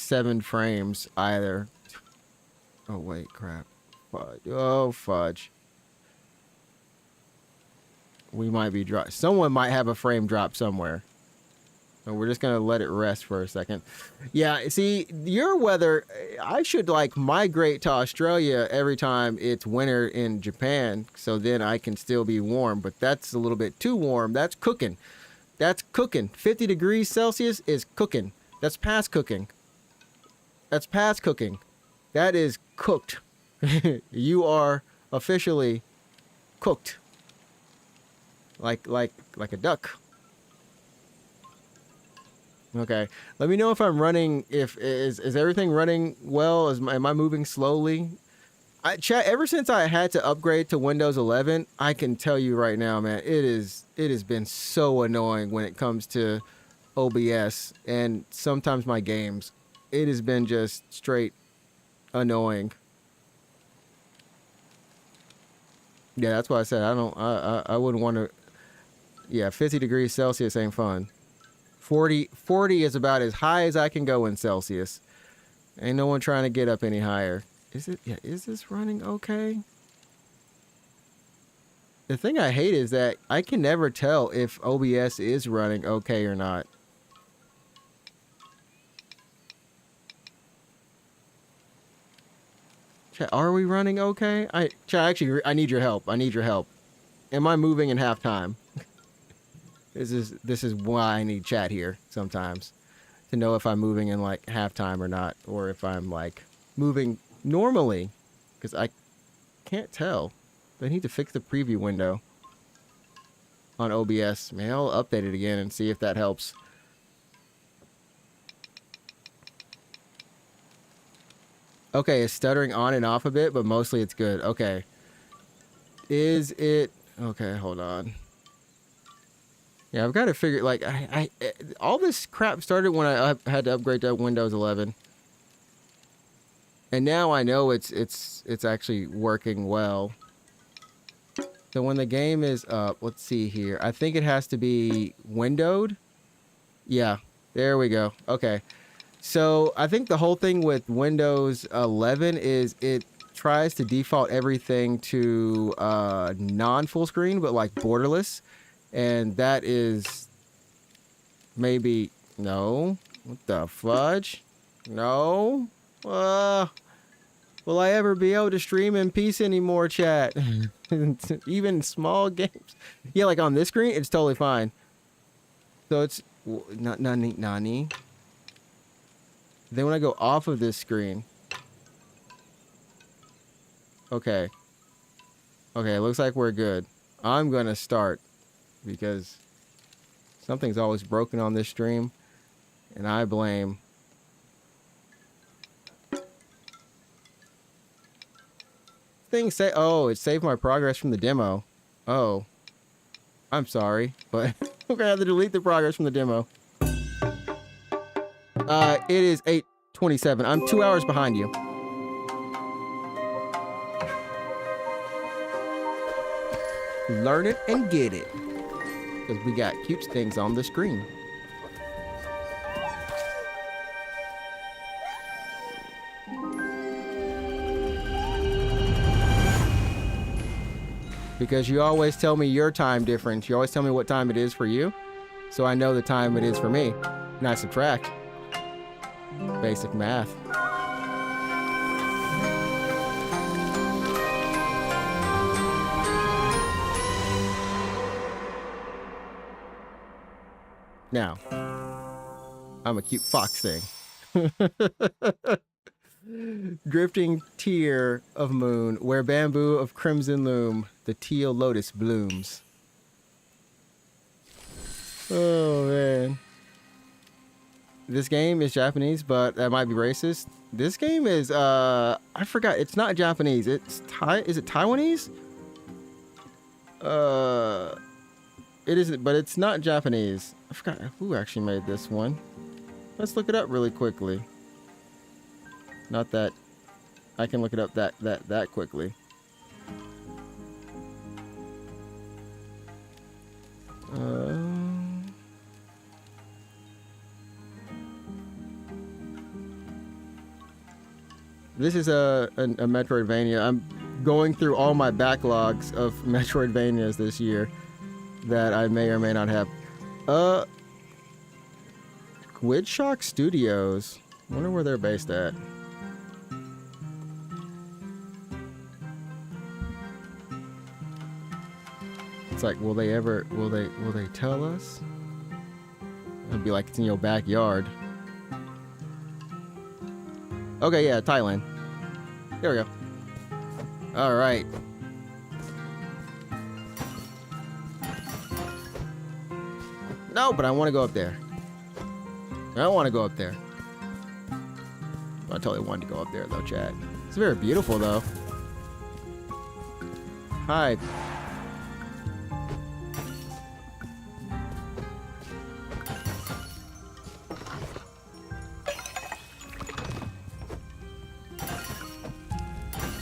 7 frames either. Oh, wait, crap. Fudge. Oh, fudge. We might be drop. Someone might have a frame drop somewhere. So we're just gonna let it rest for a second. Yeah, see, your weather, I should like migrate to Australia every time it's winter in Japan, so then I can still be warm, but that's a little bit too warm. That's cooking. That's cooking. 50 degrees Celsius is cooking. That's past cooking. That's past cooking. That is cooked. You are officially cooked. Like a duck. Okay, let me know if I'm running. If is everything running well? Am I moving slowly? Chat. Ever since I had to upgrade to Windows 11, I can tell you right now, man, it has been so annoying when it comes to OBS and sometimes my games. It has been just straight annoying. Yeah, that's why I said I wouldn't want to. Yeah, 50 degrees Celsius ain't fun. 40 is about as high as I can go in Celsius. Ain't no one trying to get up any higher. Is it? Yeah, is this running okay? The thing I hate is that I can never tell if OBS is running okay or not. Chat, are we running okay? Chat, actually, I need your help. I need your help. Am I moving in halftime? This is why I need chat here sometimes, to know if I'm moving in like halftime or not, or if I'm like moving normally, because I can't tell. I need to fix the preview window on OBS. Man, I'll update it again and see if that helps. Okay, it's stuttering on and off a bit, but mostly it's good. Okay. Is it... Okay, hold on. Yeah, I've got to figure, like, all this crap started when I had to upgrade to Windows 11. And now I know it's actually working well. So when the game is up, let's see here. I think it has to be windowed. Yeah, there we go. Okay. So I think the whole thing with Windows 11 is it tries to default everything to non-full screen, but like borderless. And that is maybe... No. What the fudge? No. Will I ever be able to stream in peace anymore, chat? Even small games. Yeah, like on this screen, it's totally fine. So it's... Nani. Then when I go off of this screen... Okay. Okay, it looks like we're good. I'm gonna start. Because something's always broken on this stream. And I blame... Thing say... Oh, it saved my progress from the demo. Oh. I'm sorry, but I'm gonna have to delete the progress from the demo. It is 8:27. I'm 2 hours behind you. Learn it and get it. Because we got cute things on the screen. Because you always tell me your time difference. You always tell me what time it is for you. So I know the time it is for me. And I subtract. Basic math. Now, I'm a cute fox thing. Drifting tear of moon, where bamboo of crimson loom, the teal lotus blooms. Oh, man. This game is Japanese, but that might be racist. This game is, I forgot. It's not Japanese. It's Thai. Is it Taiwanese? It isn't, but it's not Japanese. I forgot who actually made this one. Let's look it up really quickly. Not that I can look it up that quickly. This is a Metroidvania. I'm going through all my backlogs of Metroidvanias this year that I may or may not have. Squid Studios. Wonder where they're based at. It's like, will they tell us? It'd be like it's in your backyard. Okay, yeah, Thailand. There we go. All right. No, but I want to go up there. I want to go up there. I totally wanted to go up there, though, Chad. It's very beautiful, though. Hi.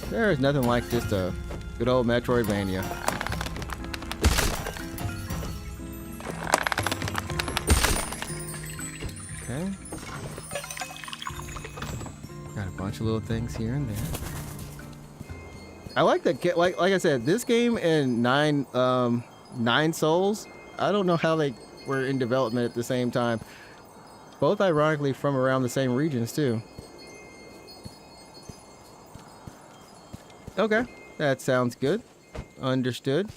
There is nothing like just a good old Metroidvania. Okay. Got a bunch of little things here and there. I like that. Like I said, this game and Nine Souls. I don't know how they were in development at the same time. Both ironically from around the same regions too. Okay, that sounds good. Understood.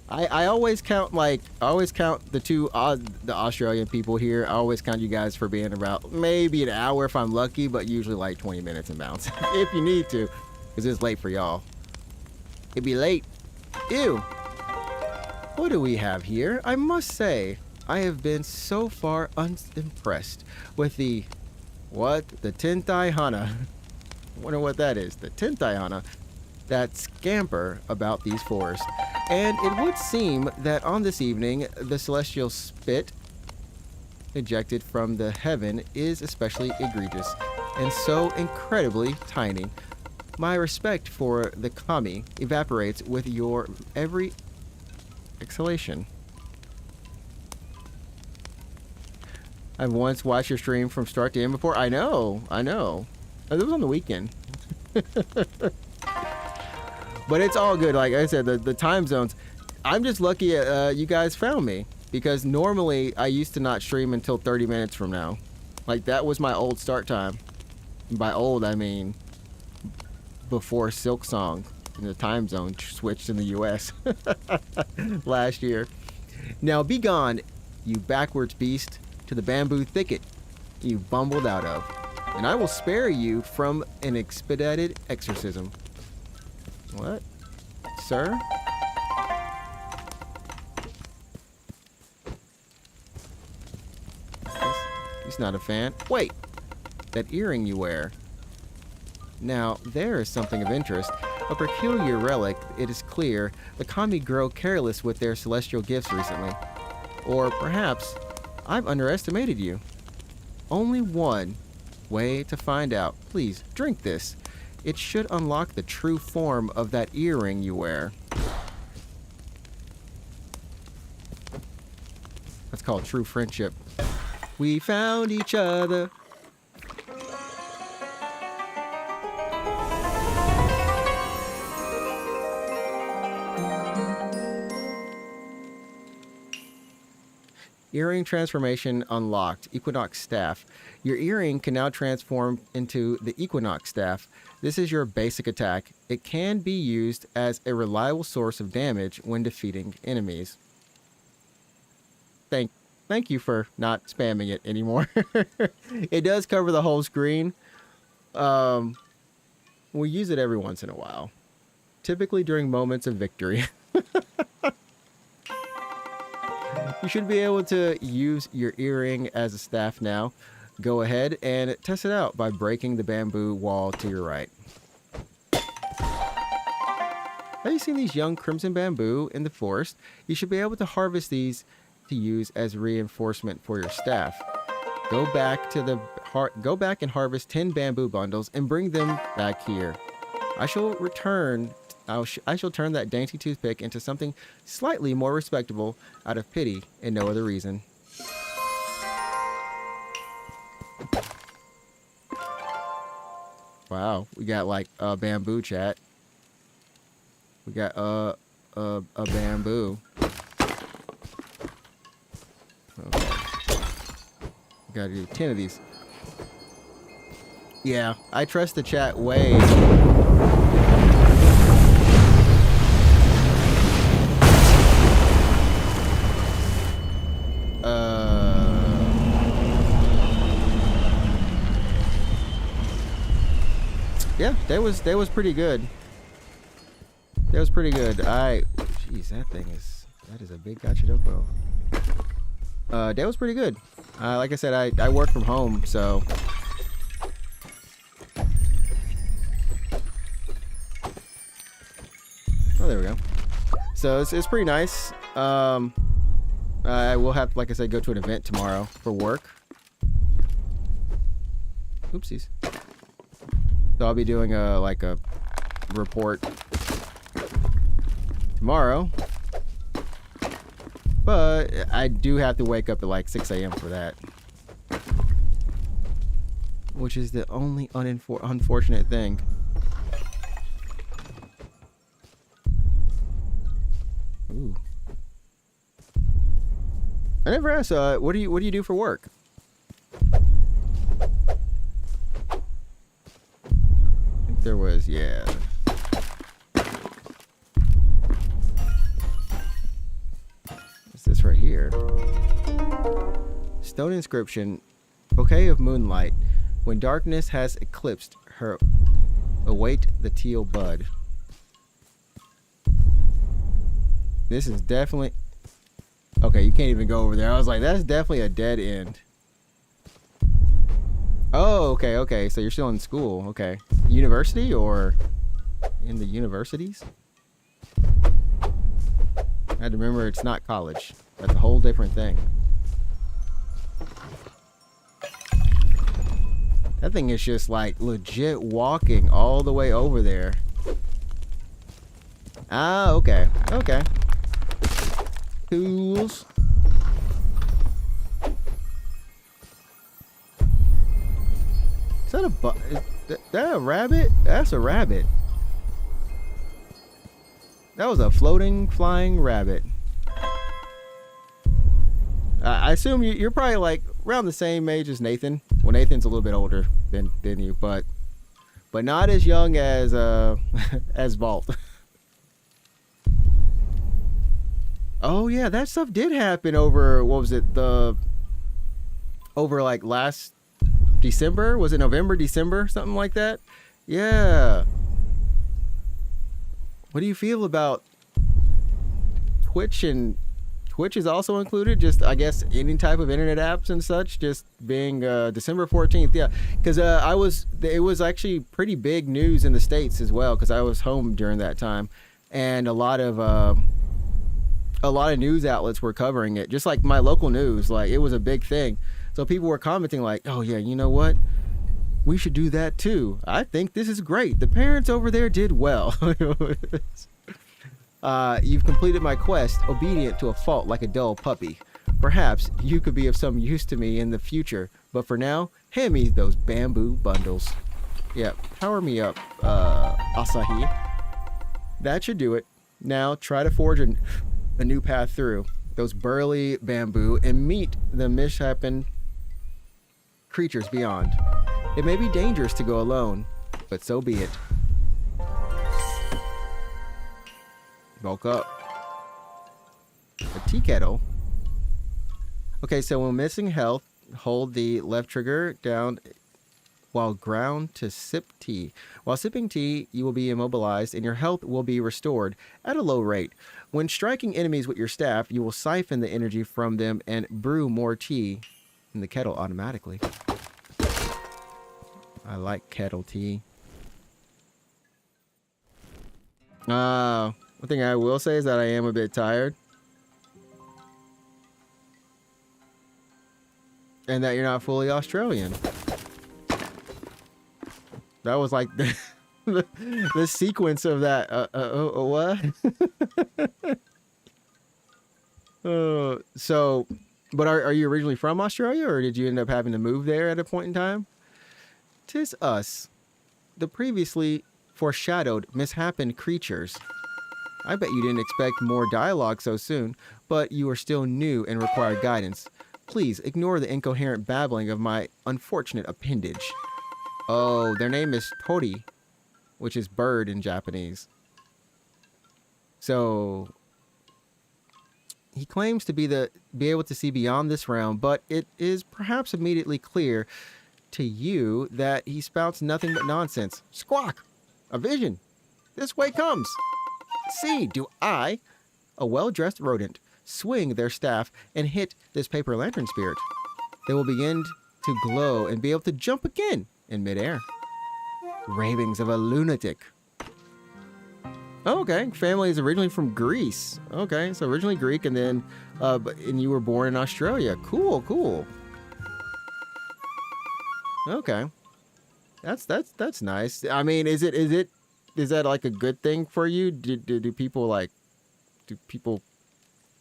I always count the two the Australian people here. I always count you guys for being about maybe an hour if I'm lucky, but usually like 20 minutes in bounds if you need to, because it's late for y'all. It'd be late. Ew. What do we have here? I must say, I have been so far unimpressed with the Tentai Hana. Wonder what that is. The Tentai Hana. That scamper about these forests. And it would seem that on this evening, the celestial spit ejected from the heaven is especially egregious and so incredibly tiny. My respect for the kami evaporates with your every exhalation. I've once watched your stream from start to end before. I know. It was on the weekend. But it's all good. Like I said, the time zones. I'm just lucky you guys found me. Because normally I used to not stream until 30 minutes from now. Like that was my old start time. And by old, I mean before Silk Song and the time zone switched in the US last year. Now be gone, you backwards beast, to the bamboo thicket you bumbled out of. And I will spare you from an expedited exorcism. What? Sir? He's not a fan. Wait! That earring you wear. Now, there is something of interest. A peculiar relic, it is clear. The kami grow careless with their celestial gifts recently. Or perhaps I've underestimated you. Only one way to find out. Please, drink this. It should unlock the true form of that earring you wear. That's called true friendship. We found each other. Earring transformation unlocked. Equinox staff. Your earring can now transform into the Equinox staff. This is your basic attack. It can be used as a reliable source of damage when defeating enemies. Thank you for not spamming it anymore. It does cover the whole screen. We use it every once in a while. Typically during moments of victory. You should be able to use your earring as a staff now. Go ahead and test it out by breaking the bamboo wall to your right. Have you seen these young crimson bamboo in the forest? You should be able to harvest these to use as reinforcement for your staff. Go back and harvest 10 bamboo bundles and bring them back here. I shall turn that dainty toothpick into something slightly more respectable out of pity and no other reason. Wow, we got like a bamboo chat. We got a bamboo. Okay. We gotta do 10 of these. Yeah, I trust the chat way. Yeah, that was pretty good. That was pretty good. Jeez, that is a big gachadoko. That was pretty good. Like I said, I work from home, so. Oh, there we go. So it's pretty nice. I will have to, like I said, go to an event tomorrow for work. Oopsies. So I'll be doing a report tomorrow. But I do have to wake up at like 6 a.m. for that. Which is the only unfortunate thing. Ooh. I never asked, what do you do for work? There was, yeah. What's this right here? Stone inscription. Bouquet of moonlight. When darkness has eclipsed her, await the teal bud. This is definitely... Okay, you can't even go over there. I was like, that's definitely a dead end. Oh, okay. So you're still in school. Okay. University or in the universities? I had to remember it's not college. That's a whole different thing. That thing is just like legit walking all the way over there. Ah, okay. Okay. Tools. Is that a rabbit? That's a rabbit. That was a floating, flying rabbit. I assume you're probably like around the same age as Nathan. Well, Nathan's a little bit older than you, but not as young as as Vault. Oh yeah, that stuff did happen over, what was it, over like last December? Was it November, December, something like that? Yeah. What do you feel about Twitch? And Twitch is also included, just I guess any type of internet apps and such, just being December 14th. Yeah, because it was actually pretty big news in the States as well, because I was home during that time, and a lot of news outlets were covering it, just like my local news. Like, it was a big thing. So people were commenting like, oh yeah, you know what? We should do that too. I think this is great. The parents over there did well. You've completed my quest, obedient to a fault like a dull puppy. Perhaps you could be of some use to me in the future, but for now, hand me those bamboo bundles. Yeah, power me up, Asahi. That should do it. Now try to forge a new path through those burly bamboo and meet the misshapen creatures beyond. It may be dangerous to go alone, but so be it. Bulk up. A tea kettle. Okay, so when missing health, hold the left trigger down while ground to sip tea. While sipping tea, you will be immobilized and your health will be restored at a low rate. When striking enemies with your staff, you will siphon the energy from them and brew more tea in the kettle automatically. I like kettle tea. One thing I will say is that I am a bit tired. And that you're not fully Australian. That was like the sequence of that. What? So, but are you originally from Australia, or did you end up having to move there at a point in time? 'Tis us. the previously foreshadowed mishappened creatures. I bet you didn't expect more dialogue so soon, but you are still new and require guidance. Please ignore the incoherent babbling of my unfortunate appendage. Oh, their name is Tori, which is bird in Japanese. So he claims to be able to see beyond this realm, but it is perhaps immediately clear to you that he spouts nothing but nonsense. Squawk! A vision! This way comes! See, do I, a well-dressed rodent, swing their staff and hit this paper lantern spirit. They will begin to glow and be able to jump again in midair. Ravings of a lunatic. Oh, okay, family is originally from Greece. Okay, so originally Greek, and then, and you were born in Australia. Cool, cool. Okay, that's nice. I mean, is that like a good thing for you? Do people like,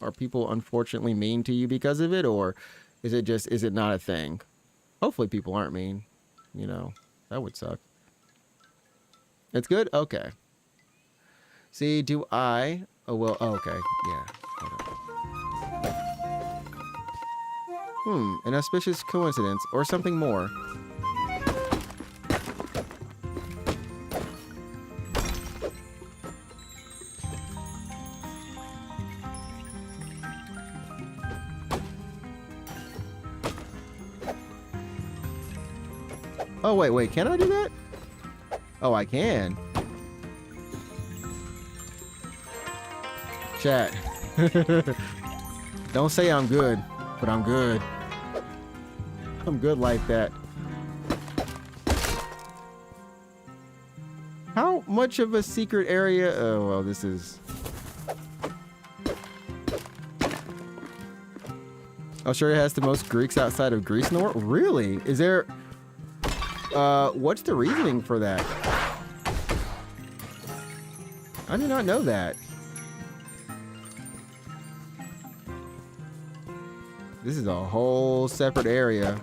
are people unfortunately mean to you because of it, or is it not a thing? Hopefully people aren't mean. You know, that would suck. It's good? Okay. See, do I... Oh, well, oh, okay. Yeah. An auspicious coincidence, or something more. Oh, wait, can I do that? Oh, I can. Chat. Don't say I'm good, but I'm good. I'm good like that. How much of a secret area? Oh, well, this is... Australia has the most Greeks outside of Greece in the world? Really? Is there... what's the reasoning for that? I did not know that. This is a whole separate area.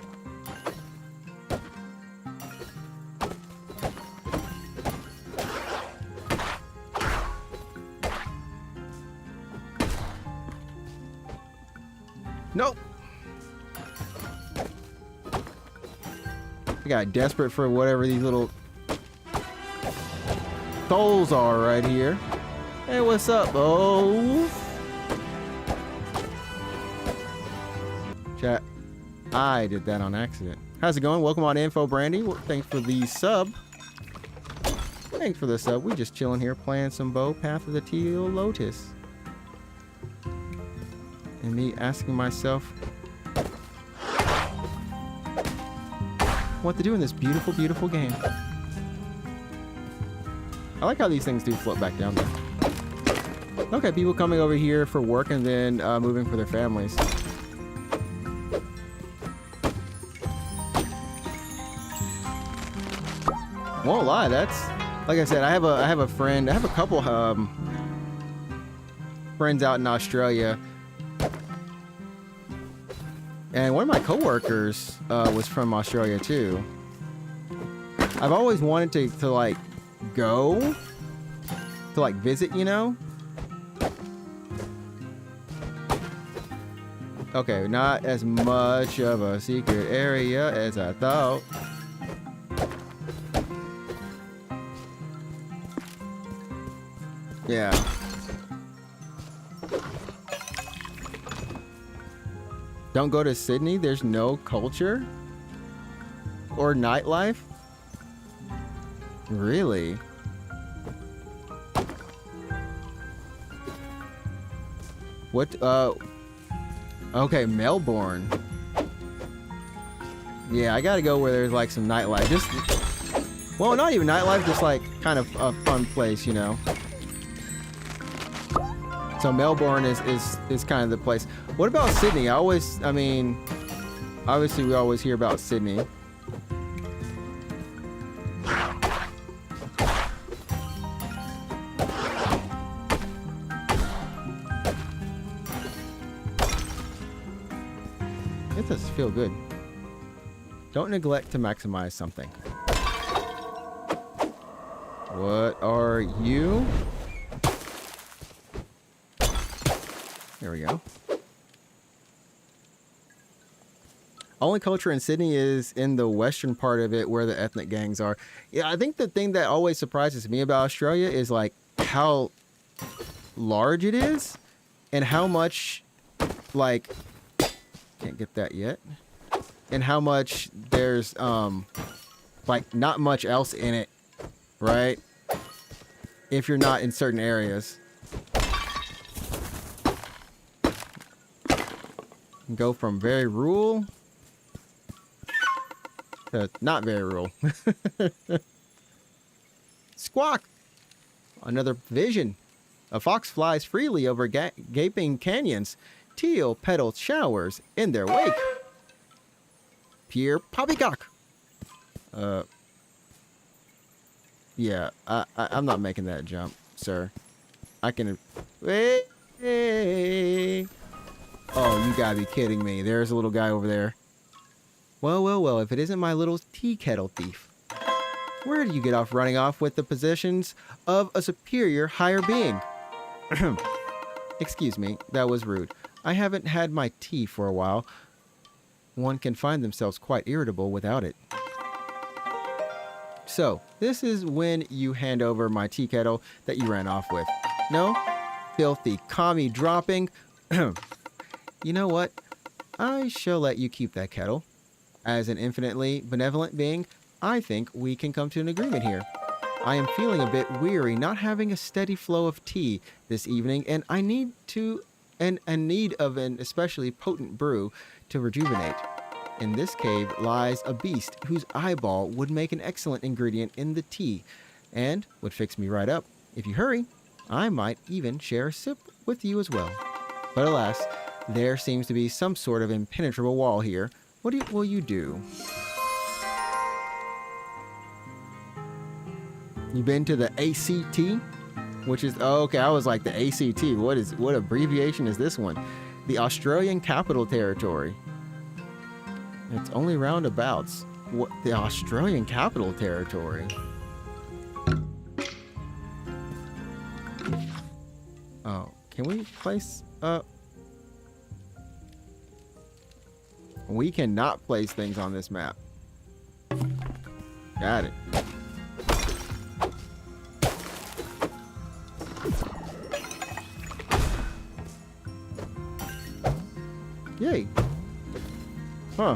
Nope. I got desperate for whatever these little souls are right here. Hey, what's up? Oh. Chat. I did that on accident. How's it going? Welcome on Info Brandy. Well, thanks for the sub. Thanks for the sub. We just chilling here playing some bow. Path of the Teal Lotus. And me asking myself what to do in this beautiful, beautiful game. I like how these things do float back down there. Okay, people coming over here for work and then moving for their families. Won't lie, that's like I said. I have a friend. I have a couple friends out in Australia, and one of my coworkers was from Australia too. I've always wanted to like go to like visit, you know. Okay, not as much of a secret area as I thought. Yeah. Don't go to Sydney? There's no culture? Or nightlife? Really? What, okay, Melbourne. Yeah, I gotta go where there's like some nightlife. Just, well, not even nightlife, just like kind of a fun place, you know? So Melbourne is kind of the place. What about Sydney? I mean, obviously we always hear about Sydney. It does feel good. Don't neglect to maximize something. What are you? There we go. Only culture in Sydney is in the western part of it where the ethnic gangs are. Yeah, I think the thing that always surprises me about Australia is like how large it is and how much like can't get that yet. And how much there's like not much else in it, right? If you're not in certain areas. Go from very rural to not very rural. Squawk! Another vision. A fox flies freely over gaping canyons. Teal petal showers in their wake. Pure poppycock. Yeah, I'm not making that jump, sir. I can... Hey. Oh, you gotta be kidding me. There's a little guy over there. Well, well, well, if it isn't my little tea kettle thief. Where do you get off running off with the possessions of a superior higher being? Excuse me, that was rude. I haven't had my tea for a while. One can find themselves quite irritable without it. So, this is when you hand over my tea kettle that you ran off with. No? Filthy commie dropping. You know what? I shall let you keep that kettle. As an infinitely benevolent being, I think we can come to an agreement here. I am feeling a bit weary not having a steady flow of tea this evening, and I need of an especially potent brew to rejuvenate. In this cave lies a beast whose eyeball would make an excellent ingredient in the tea, and would fix me right up. If you hurry, I might even share a sip with you as well. But alas, there seems to be some sort of impenetrable wall here. What will you do? You been to the ACT? Which is, oh, okay, I was like, the ACT. What abbreviation is this one? The Australian Capital Territory. It's only roundabouts. What? The Australian Capital Territory. Oh, can we place, we cannot place things on this map. Got it. Yay. Huh.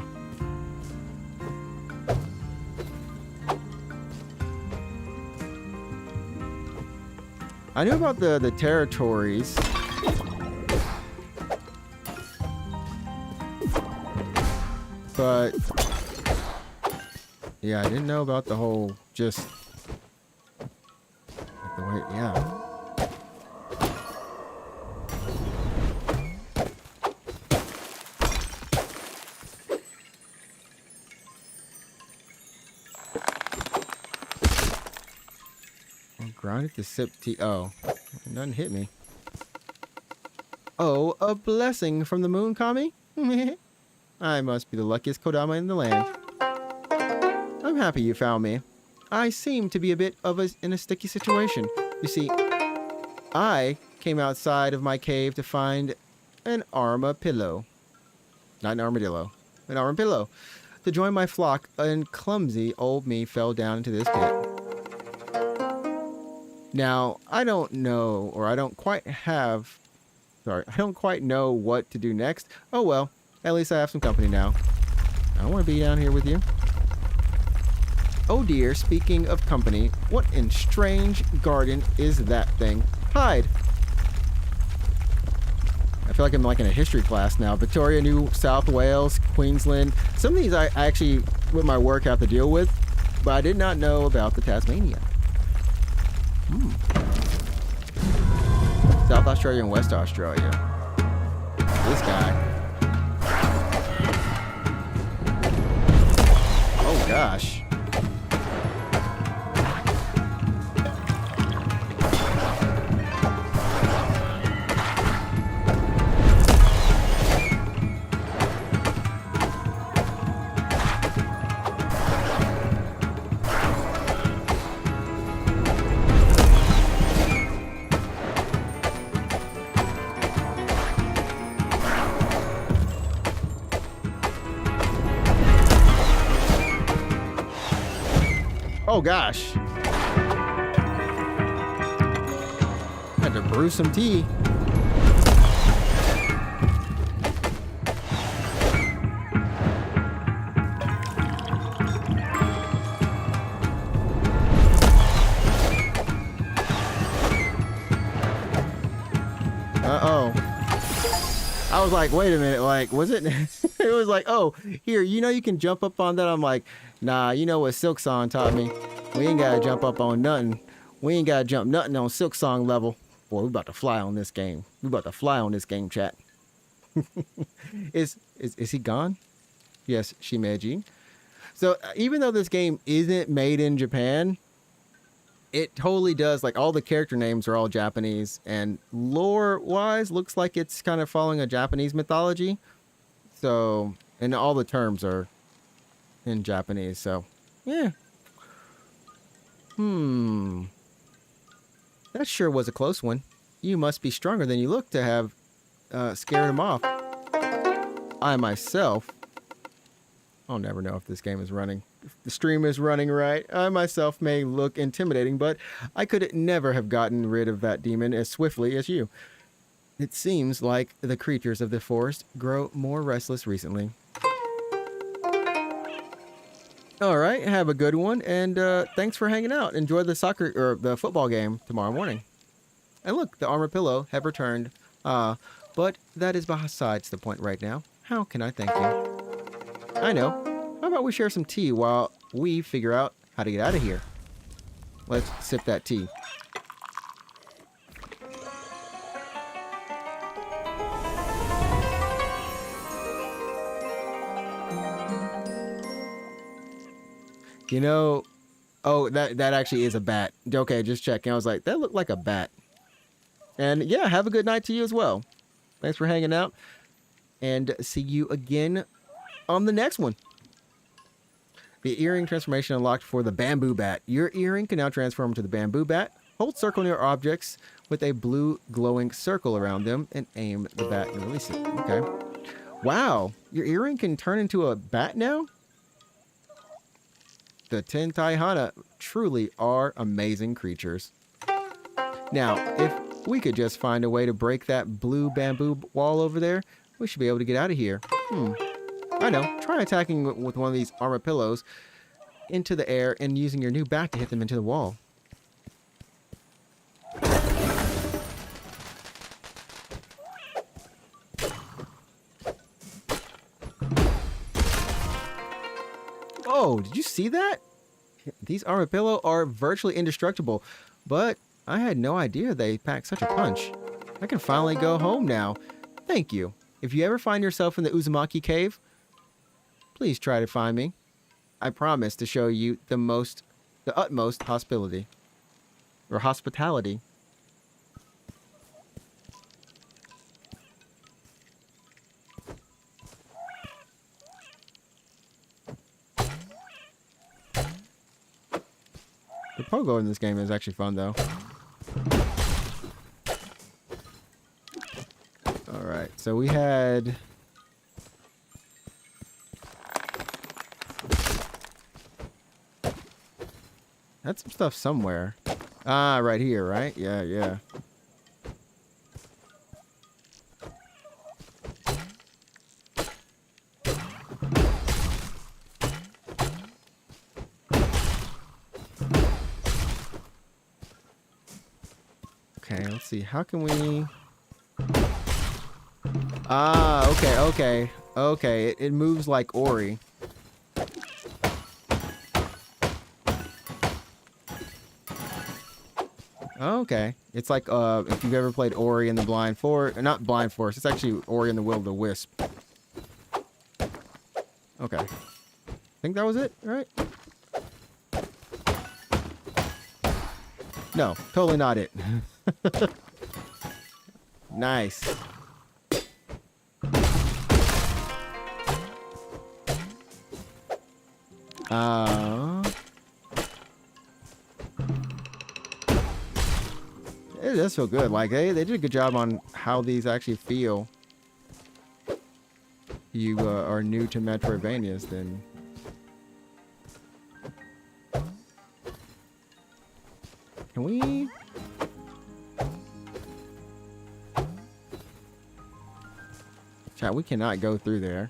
I knew about the territories. But yeah, I didn't know about the whole just like the way, yeah. Grounded to sip tea. Oh, it doesn't hit me. Oh, a blessing from the moon, Kami? I must be the luckiest Kodama in the land. I'm happy you found me. I seem to be a bit in a sticky situation. You see, I came outside of my cave to find an armadillo. Not an armadillo. An armadillo. To join my flock, and clumsy old me fell down into this pit. Now, I don't know, or I don't quite know what to do next. Oh well, at least I have some company now. I don't want to be down here with you. Oh dear, speaking of company, what in strange garden is that thing? Hide! I feel like I'm like in a history class now. Victoria, New South Wales, Queensland. Some of these I actually, with my work, have to deal with, but I did not know about the Tasmania. South Australia and West Australia. This guy. Oh gosh. Oh gosh. Had to brew some tea. Uh-oh. I was like, wait a minute, like, was it? It was like, oh, here, you know you can jump up on that? I'm like, nah, you know what Silk Song taught me? We ain't gotta jump up on nothing. We ain't gotta jump nothing on Silk Song level. Boy, we about to fly on this game. We about to fly on this game, chat. Is he gone? Yes, Shimeji. So even though this game isn't made in Japan, it totally does, like, all the character names are all Japanese, and lore-wise, looks like it's kind of following a Japanese mythology. So, and all the terms are in Japanese, so, yeah. That sure was a close one. You must be stronger than you look to have scared him off. I myself, I'll never know if this game is running. If the stream is running right, I myself may look intimidating, but I could never have gotten rid of that demon as swiftly as you. It seems like the creatures of the forest grow more restless recently. All right, have a good one, and thanks for hanging out. Enjoy the soccer or the football game tomorrow morning. And look, the armor pillow have returned. But that is besides the point right now. How can I thank you? I know. How about we share some tea while we figure out how to get out of here? Let's sip that tea. You know, oh, that actually is a bat. Okay, just checking. I was like, that looked like a bat. And yeah, have a good night to you as well. Thanks for hanging out. And see you again on the next one. The earring transformation unlocked for the bamboo bat. Your earring can now transform to the bamboo bat. Hold circle near objects with a blue glowing circle around them and aim the bat and release it. Okay. Wow. Your earring can turn into a bat now? The Tentai Hana truly are amazing creatures. Now, if we could just find a way to break that blue bamboo wall over there, we should be able to get out of here. I know. Try attacking with one of these armor pillows into the air and using your new bat to hit them into the wall. Oh, did you see that? These armor pillow are virtually indestructible, but I had no idea they packed such a punch. I can finally go home now. Thank you. If you ever find yourself in the Uzumaki cave, please try to find me. I promise to show you the utmost hospitality. Or hospitality. The pogo in this game is actually fun, though. Alright, so we had... That's some stuff somewhere. Ah, right here, right? Yeah, yeah. Okay, let's see. How can we... Ah, okay. It moves like Ori. Oh, okay. It's like if you've ever played Ori and the Blind Forest, not Blind Forest, it's actually Ori and the Will of the Wisp. Okay. I think that was it, right? No, totally not it. Nice. It does feel good. Like they did a good job on how these actually feel. You are new to Metroidvanias, then. Can we? Chat, we cannot go through there.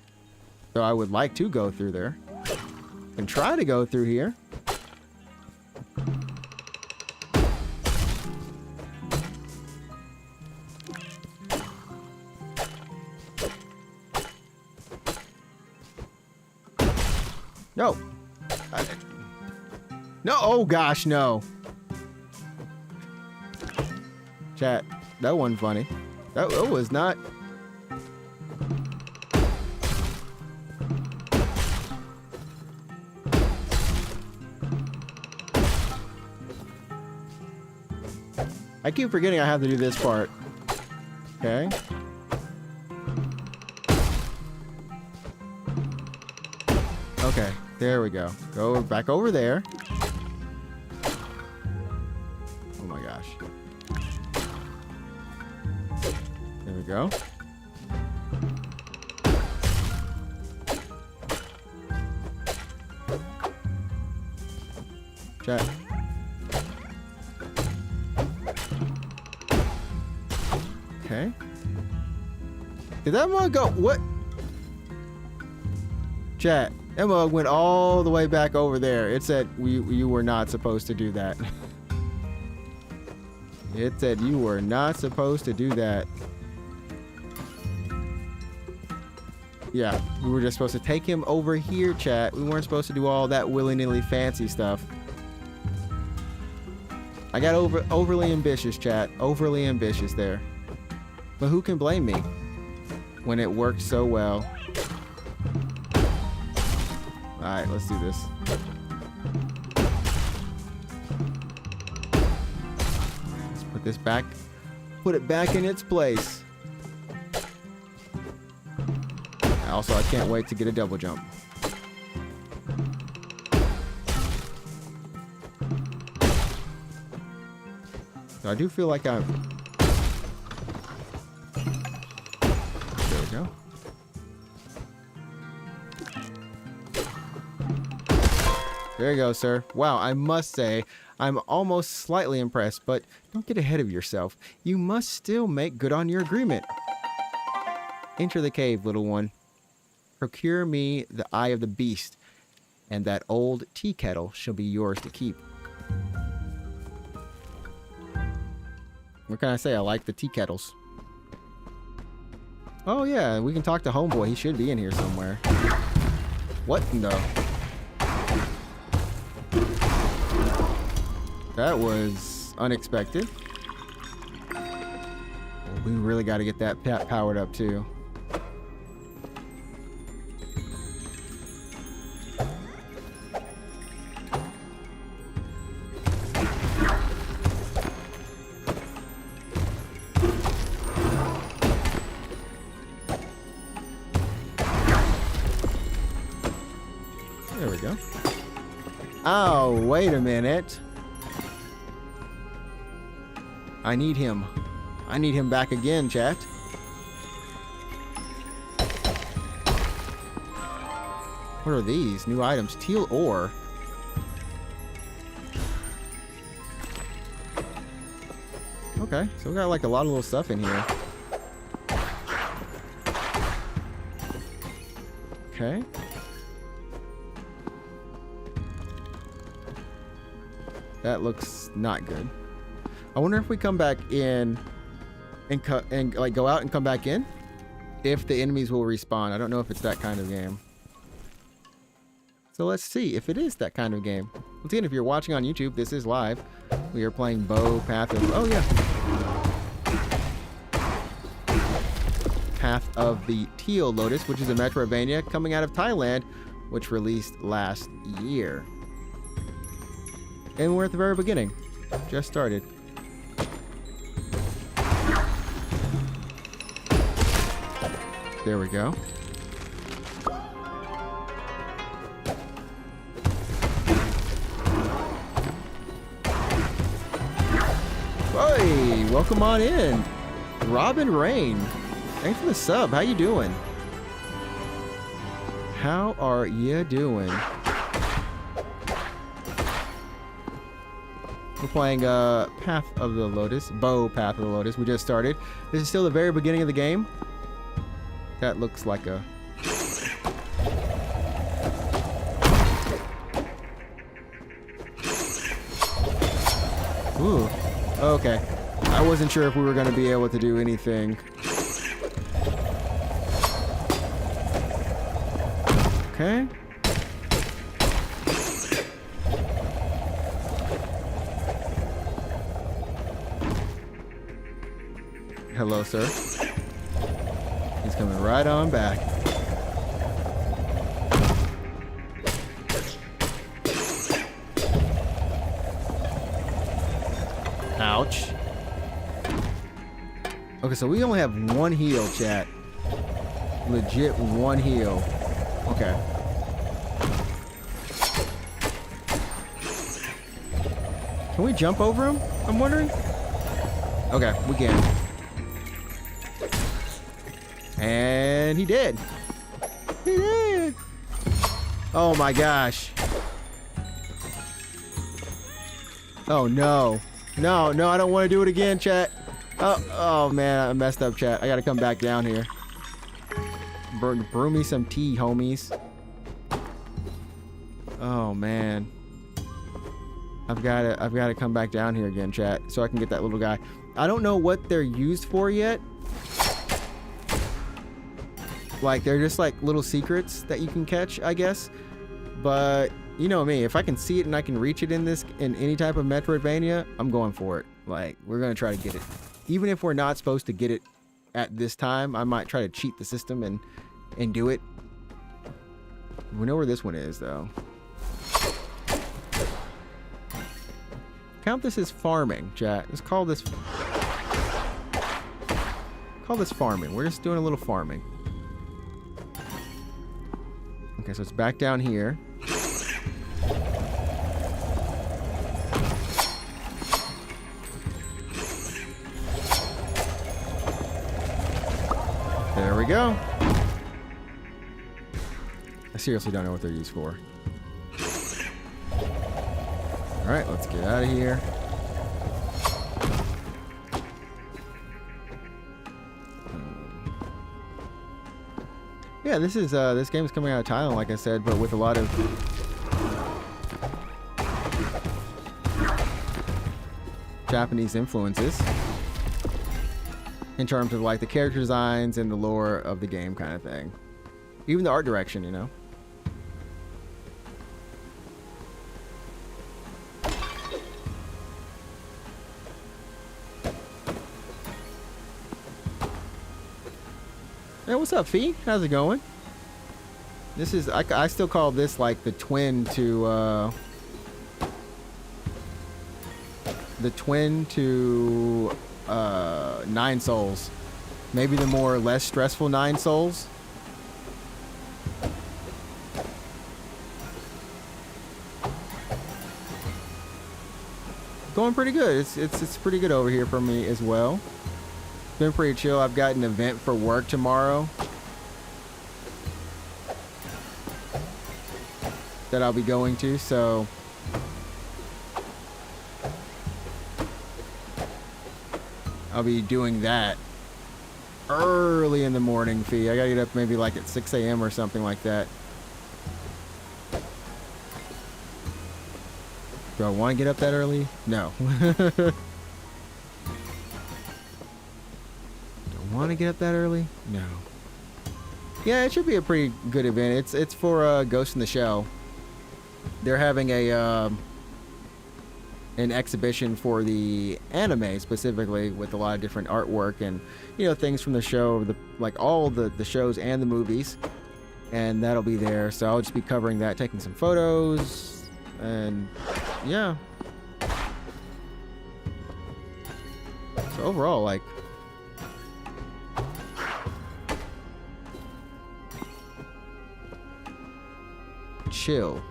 So I would like to go through there. And try to go through here. No. No, oh gosh, no. Chat, that wasn't funny. That was not. I keep forgetting I have to do this part. Okay. Okay, there we go. Go back over there. Oh my gosh. There we go. Chat. Okay. Did that mug go? What? Chat. That mug went all the way back over there. It said you were not supposed to do that. It said you were not supposed to do that. Yeah, we were just supposed to take him over here, chat. We weren't supposed to do all that willy-nilly fancy stuff. I got overly ambitious, chat. Overly ambitious there. But who can blame me when it worked so well? Alright, let's do this. Let's put this back. Put it back in its place. Also, I can't wait to get a double jump. So I do feel like I'm... There we go. There you go, sir. Wow, I must say, I'm almost slightly impressed, but don't get ahead of yourself. You must still make good on your agreement. Enter the cave, little one. Procure me the eye of the beast, and that old tea kettle shall be yours to keep. What can I say? I like the tea kettles. Oh yeah, we can talk to Homeboy. He should be in here somewhere. What in the... That was unexpected. We really got to get that powered up too. There we go. Oh, wait a minute. I need him. I need him back again, chat. What are these? New items. Teal ore. Okay, so we got like a lot of little stuff in here. Okay. That looks not good. I wonder if we come back in and like go out and come back in, if the enemies will respawn. I don't know if it's that kind of game. So let's see if it is that kind of game. Once again, if you're watching on YouTube, this is live. We are playing Bow Path of... Oh, yeah. Path of the Teal Lotus, which is a metroidvania coming out of Thailand, which released last year. And we're at the very beginning. Just started. There we go. Hey, welcome on in. Robin Rain. Thanks for the sub. How you doing? How are you doing? We're playing Path of the Lotus, Path of the Lotus. We just started. This is still the very beginning of the game. That looks like a... Ooh, okay. I wasn't sure if we were going to be able to do anything. Okay. Hello, sir. He's coming right on back. Ouch. Okay, so we only have one heal, chat. Legit one heal. Okay. Can we jump over him? I'm wondering. Okay, we can. And he did. He did. Oh my gosh. Oh no. No, no, I don't want to do it again, chat. Oh man, I messed up, chat. I gotta come back down here. Brew me some tea, homies. Oh man. I've gotta come back down here again, chat, so I can get that little guy. I don't know what they're used for yet. Like, they're just like little secrets that you can catch, I guess. But you know me, if I can see it and I can reach it in any type of metroidvania, I'm going for it. Like, we're gonna try to get it. Even if we're not supposed to get it at this time, I might try to cheat the system and do it. We know where this one is, though. Count this as farming, chat. Let's call this farming. We're just doing a little farming. Okay, so it's back down here. There we go. I seriously don't know what they're used for. All right, let's get out of here. Yeah, this game is coming out of Thailand, like I said, but with a lot of Japanese influences in terms of like the character designs and the lore of the game kind of thing. Even the art direction, you know. Hey, what's up, Fee? How's it going? This is, I still call this like the twin to Nine Souls. Maybe the more less stressful Nine Souls. Going pretty good. It's pretty good over here for me as well. Been pretty chill. I've got an event for work tomorrow that I'll be going to, so I'll be doing that early in the morning, Fee. I gotta get up maybe like at 6 a.m. or something like that. Do I want to get up that early? No. Want to get up that early? No. Yeah, it should be a pretty good event. It's for Ghost in the Shell. They're having an exhibition for the anime specifically, with a lot of different artwork and, you know, things from the show, like all the shows and the movies, and that'll be there. So I'll just be covering that, taking some photos, and yeah. So overall, like, chill.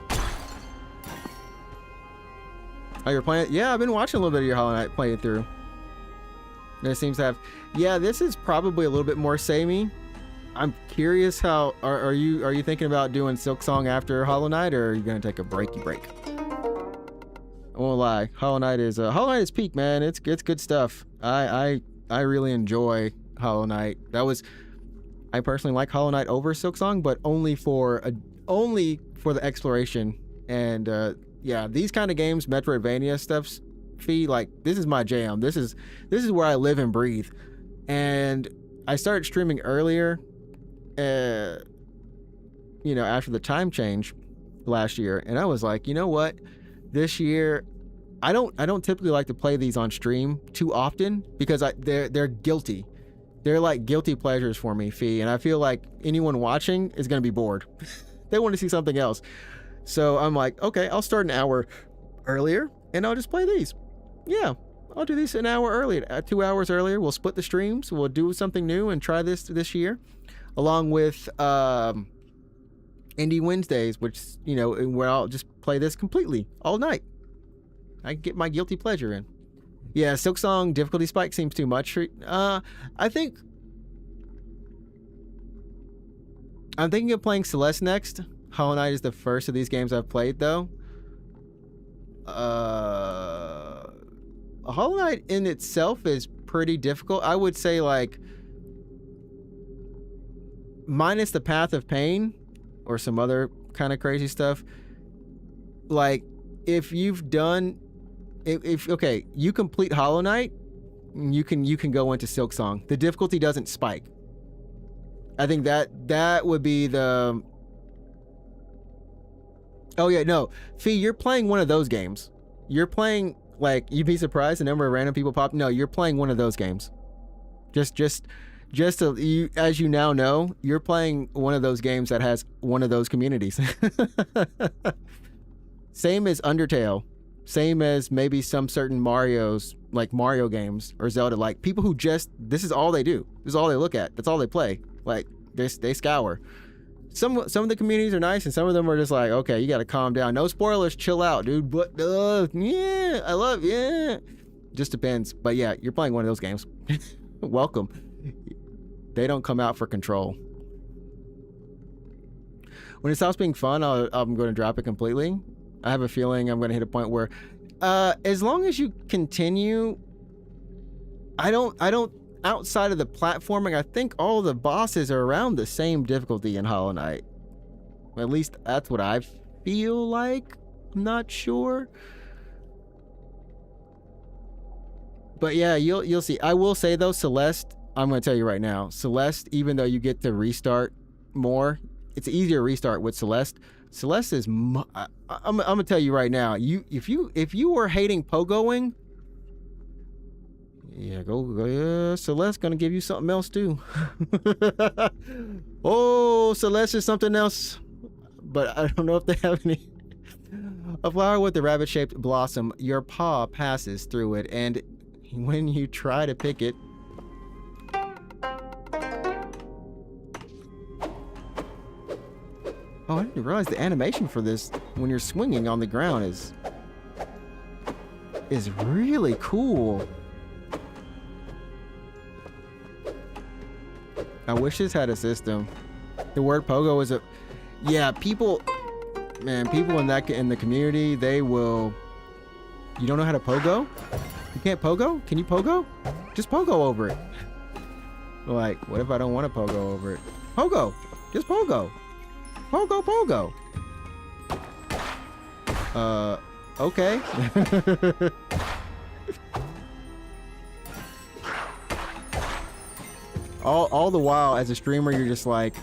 Oh, you're playing? Yeah, I've been watching a little bit of your Hollow Knight playthrough. And it seems to have. Yeah, this is probably a little bit more samey. I'm curious how are you thinking about doing Silk Song after Hollow Knight, or are you gonna take a break? I won't lie. Hollow Knight is peak, man. It's good stuff. I really enjoy Hollow Knight. I personally like Hollow Knight over Silksong, but only for the exploration. And yeah, these kind of games, Metroidvania stuff's like, this is my jam. This is where I live and breathe. And I started streaming earlier, you know, after the time change last year, and I was like, you know what, this year I don't typically like to play these on stream too often, because they're guilty. They're like guilty pleasures for me, Fee, and I feel like anyone watching is gonna be bored. They want to see something else. So I'm like, okay, I'll start an hour earlier and I'll just play these. Yeah, I'll do these an hour earlier, 2 hours earlier. We'll split the streams. We'll do something new and try this year, along with Indie Wednesdays, which, you know, where I'll just play this completely all night. I get my guilty pleasure in. Yeah, Silksong difficulty spike seems too much. I'm thinking of playing Celeste next. Hollow Knight is the first of these games I've played, though. Hollow Knight in itself is pretty difficult. I would say, like, minus the Path of Pain or some other kind of crazy stuff. Like, if you've done, okay, you complete Hollow Knight, you can go into Silksong. The difficulty doesn't spike. I think that would be the. Oh yeah, no, Fee, you're playing one of those games. You're playing, like, you'd be surprised the number of random people pop. No, you're playing one of those games. Just to, as you now know, you're playing one of those games that has one of those communities. Same as Undertale. Same as maybe some certain Marios, like Mario games or Zelda, like people who just, this is all they do. This is all they look at. That's all they play. Like, they scour. Some of the communities are nice, and some of them are just like, okay, you got to calm down. No spoilers, chill out, dude. But yeah, I love, yeah. Just depends. But yeah, you're playing one of those games. Welcome. They don't come out for control. When it stops being fun, I'm going to drop it completely. I have a feeling I'm going to hit a point where, as long as you continue, I don't. Outside of the platforming, I think all the bosses are around the same difficulty in Hollow Knight. At least that's what I feel like. I'm not sure. But yeah, you'll see. I will say though, Celeste, I'm going to tell you right now, Celeste, even though you get to restart more, it's easier to restart with Celeste. Celeste is, I'm going to tell you right now, if you were hating pogoing, yeah, go. Celeste gonna give you something else too. Oh, Celeste is something else, but I don't know if they have any. A flower with a rabbit-shaped blossom. Your paw passes through it, and when you try to pick it, oh, I didn't realize the animation for this when you're swinging on the ground is really cool. I wish this had a system. The word pogo is a, yeah, people in the community, they will, you don't know how to pogo? You can't pogo? Can you pogo? Just pogo over it. Like, what if I don't want to pogo over it? Pogo! Just pogo! Pogo, pogo! Okay. All the while, as a streamer, you're just like,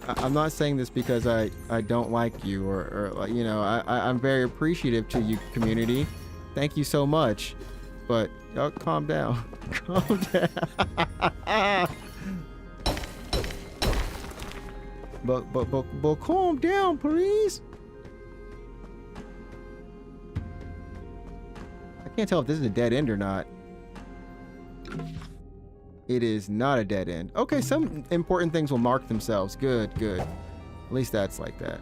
I'm not saying this because I don't like you or you know, I'm very appreciative to you, community. Thank you so much. But y'all calm down. Calm down. but calm down, please. I can't tell if this is a dead end or not. It is not a dead end. Okay, some important things will mark themselves. Good, good. At least that's like that.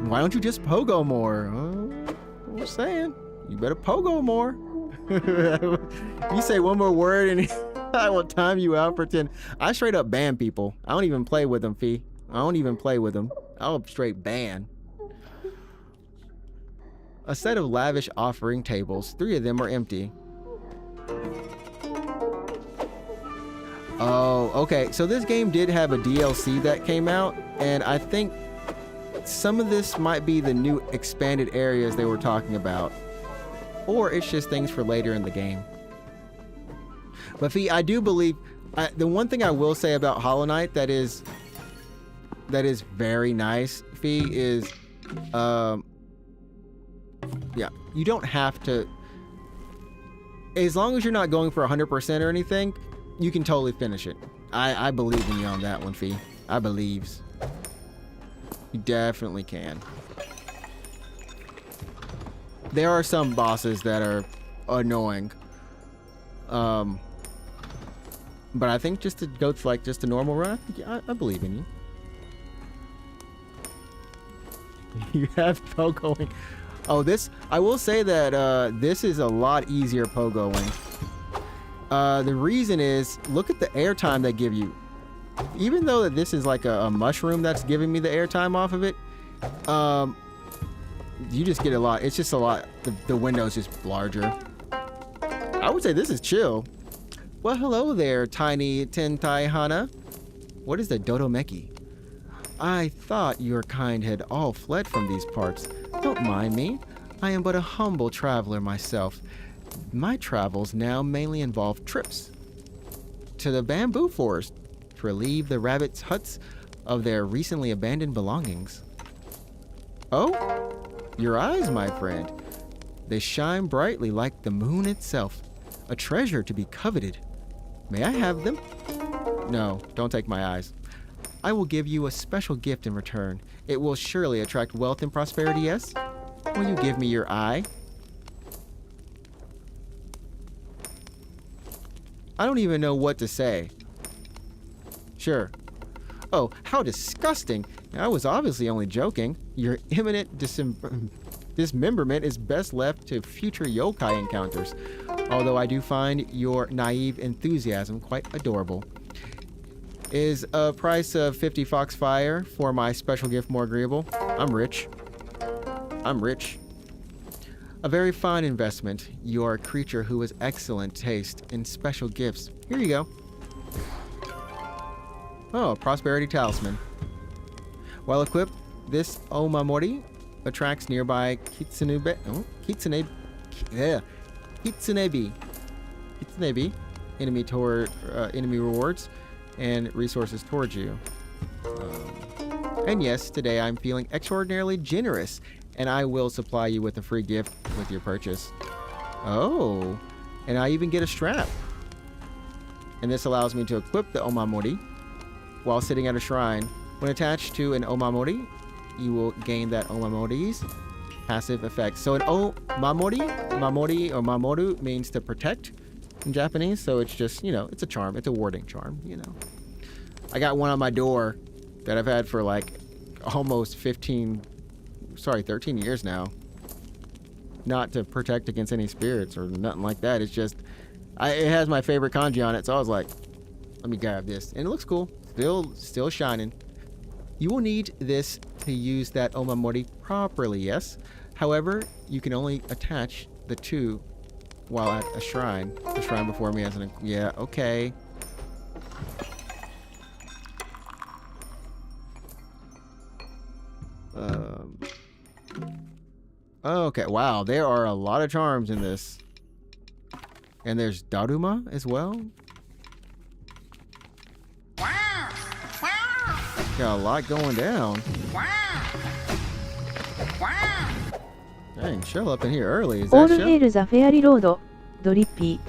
Why don't you just pogo more? I'm saying, you better pogo more. You say one more word and I will time you out for 10. I straight up ban people. I don't even play with them, Fee. I don't even play with them. I'll straight ban. A set of lavish offering tables. 3 of them are empty. Oh, okay. So this game did have a DLC that came out, and I think some of this might be the new expanded areas they were talking about. Or it's just things for later in the game. But Fee, I do believe... the one thing I will say about Hollow Knight that is very nice, Fee, is... yeah, you don't have to... As long as you're not going for 100% or anything, you can totally finish it. I believe in you on that one, Fee. I believes. You definitely can. There are some bosses that are annoying. But I think just to go to like just a normal run, I believe in you. You have pogoing. Oh, this, I will say that this is a lot easier pogoing. The reason is, look at the airtime they give you. Even though that this is like a mushroom that's giving me the airtime off of it, you just get a lot. It's just a lot. The window's just larger. I would say this is chill. Well, hello there, tiny Tentai Hana. What is the Dodomeki? I thought your kind had all fled from these parts. Don't mind me. I am but a humble traveler myself. My travels now mainly involve trips to the bamboo forest to relieve the rabbits' huts of their recently abandoned belongings. Oh, your eyes, my friend. They shine brightly like the moon itself, a treasure to be coveted. May I have them? No, don't take my eyes. I will give you a special gift in return. It will surely attract wealth and prosperity, yes? Will you give me your eye? I don't even know what to say. Sure. Oh, how disgusting. I was obviously only joking. Your imminent dismemberment is best left to future yokai encounters. Although I do find your naive enthusiasm quite adorable. Is a price of 50 foxfire for my special gift more agreeable? I'm rich. I'm rich. A very fine investment. You are a creature who has excellent taste in special gifts. Here you go. Oh, a prosperity talisman. While equipped, this Omamori attracts nearby Kitsunebi enemy rewards and resources towards you. And yes, today I'm feeling extraordinarily generous, and I will supply you with a free gift with your purchase. Oh, and I even get a strap. And this allows me to equip the Omamori while sitting at a shrine. When attached to an Omamori, you will gain that Omamori's passive effect. So an Mamori or Mamoru means to protect in Japanese, so it's just, you know, it's a charm. It's a warding charm, you know. I got one on my door that I've had for like almost 13 years now. Not to protect against any spirits or nothing like that. It's just, it has my favorite kanji on it, so I was like, let me grab this. And it looks cool. Still shining. You will need this to use that Omamori properly, yes? However, you can only attach the two while at a shrine. The shrine before me has an... Yeah, okay. Okay, wow. There are a lot of charms in this. And there's Daruma as well. Got a lot going down. Dang, Shell up in here early. Is that All Shell? hail the fairy road, Drippy.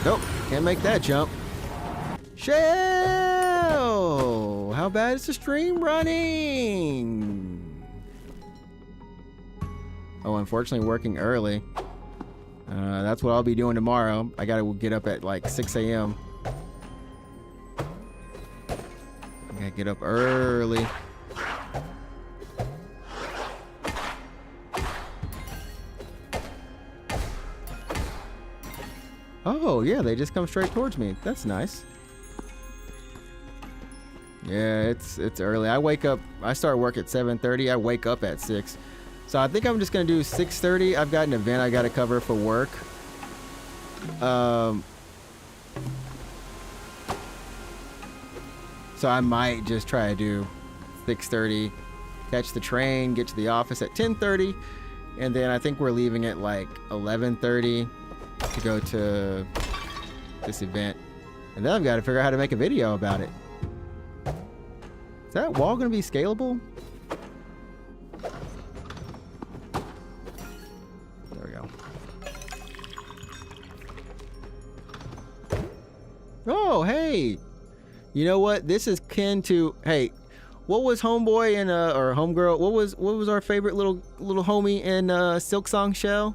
Nope, can't make that jump. Shell! How bad is the stream running? Oh, unfortunately working early. That's what I'll be doing tomorrow. I gotta get up at like 6 a.m. I gotta get up early. Oh, yeah, they just come straight towards me. That's nice. Yeah, it's early. I start work at 7:30. I wake up at 6. So I think I'm just gonna do 6:30. I've got an event I gotta cover for work. So I might just try to do 6:30, catch the train, get to the office at 10:30, and then I think we're leaving at like 11:30 to go to this event. And then I've got to figure out how to make a video about it. Is that wall going to be scalable? There we go. Oh, hey. You know what? This is kin to, hey, what was homeboy and or homegirl? What was our favorite little homie in Silk Song Shell?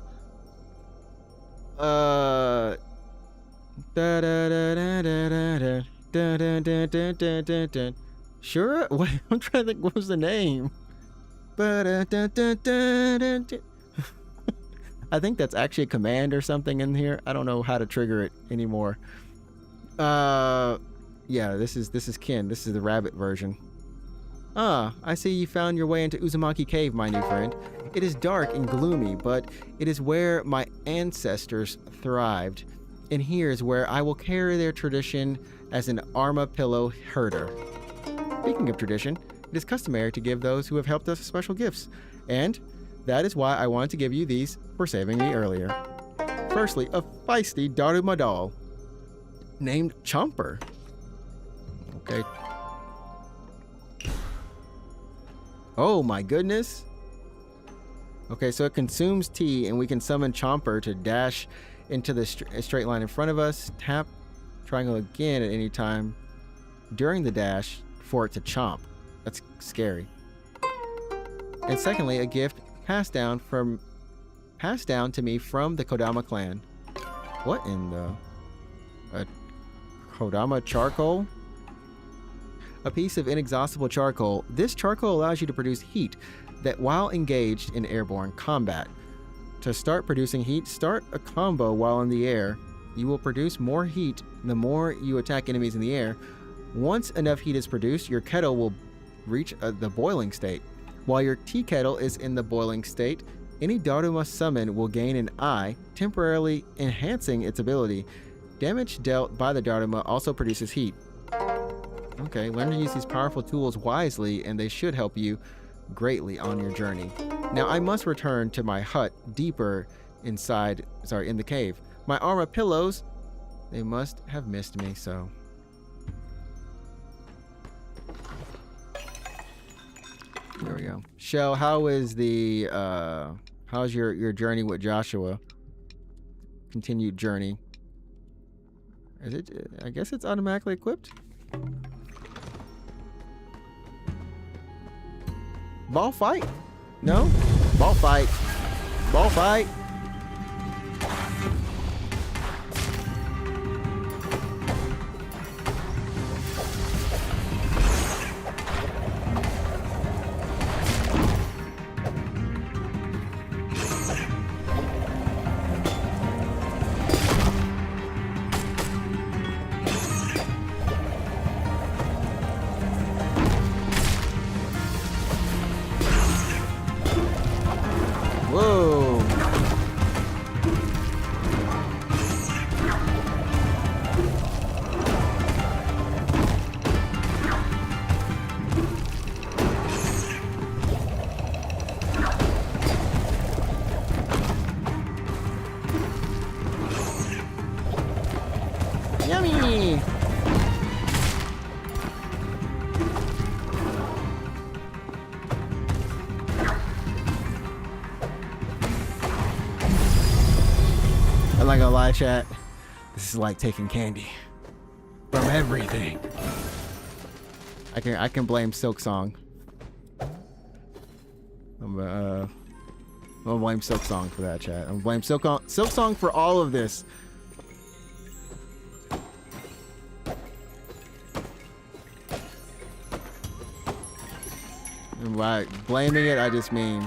Sure. Wait, I'm trying to think. What was the name? I think that's actually a command or something in here. I don't know how to trigger it anymore. Yeah, this is Ken. This is the rabbit version. Ah, I see you found your way into Uzumaki Cave, my new friend. It is dark and gloomy, but it is where my ancestors thrived. And here is where I will carry their tradition as an armadillo herder. Speaking of tradition, it is customary to give those who have helped us special gifts. And that is why I wanted to give you these for saving me earlier. Firstly, a feisty Daruma doll named Chomper. Okay. Oh my goodness. Okay, so it consumes tea, and we can summon Chomper to dash into the straight line in front of us. Tap triangle again at any time during the dash for it to chomp. That's scary. And secondly, a gift passed down to me from the Kodama clan. What in the... A Kodama charcoal? A piece of inexhaustible charcoal. This charcoal allows you to produce heat that while engaged in airborne combat. To start producing heat, start a combo while in the air. You will produce more heat the more you attack enemies in the air. Once enough heat is produced, your kettle will reach the boiling state. While your tea kettle is in the boiling state, any Daruma summon will gain an eye, temporarily enhancing its ability. Damage dealt by the Daruma also produces heat. Okay, learn to use these powerful tools wisely, and they should help you greatly on your journey. Now I must return to my hut deeper in the cave. My armor pillows, they must have missed me, so. There we go. Shell, how is how's your journey with Joshua? Continued journey. Is it, I guess it's automatically equipped? Ball fight? No? Ball fight. Ball fight. Whoa. Yummy. I'm not gonna lie, chat. This is like taking candy from everything. I can blame Silk Song. I'm gonna blame Silk Song for that, chat. I'm gonna blame Silk Song for all of this. And by blaming it, I just mean.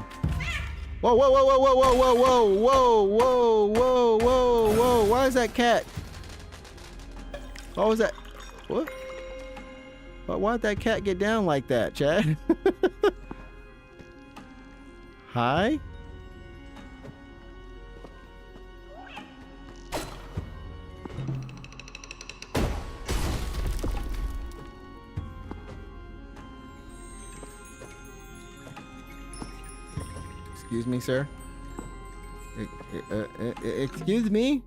Whoa, whoa, whoa, whoa, whoa, whoa, whoa, whoa, whoa, whoa, whoa, whoa. Why is that cat? What was that? What? But why'd that cat get down like that, Chad? Hi? Excuse me, sir? Excuse me?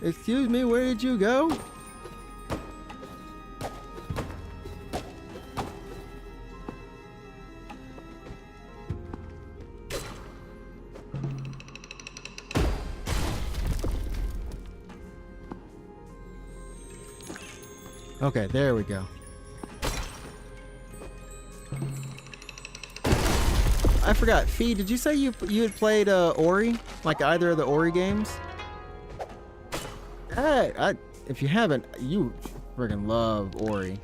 Excuse me, where did you go? Okay, there we go. I forgot. Fee, did you say you had played Ori? Like either of the Ori games? If you haven't, you friggin' love Ori.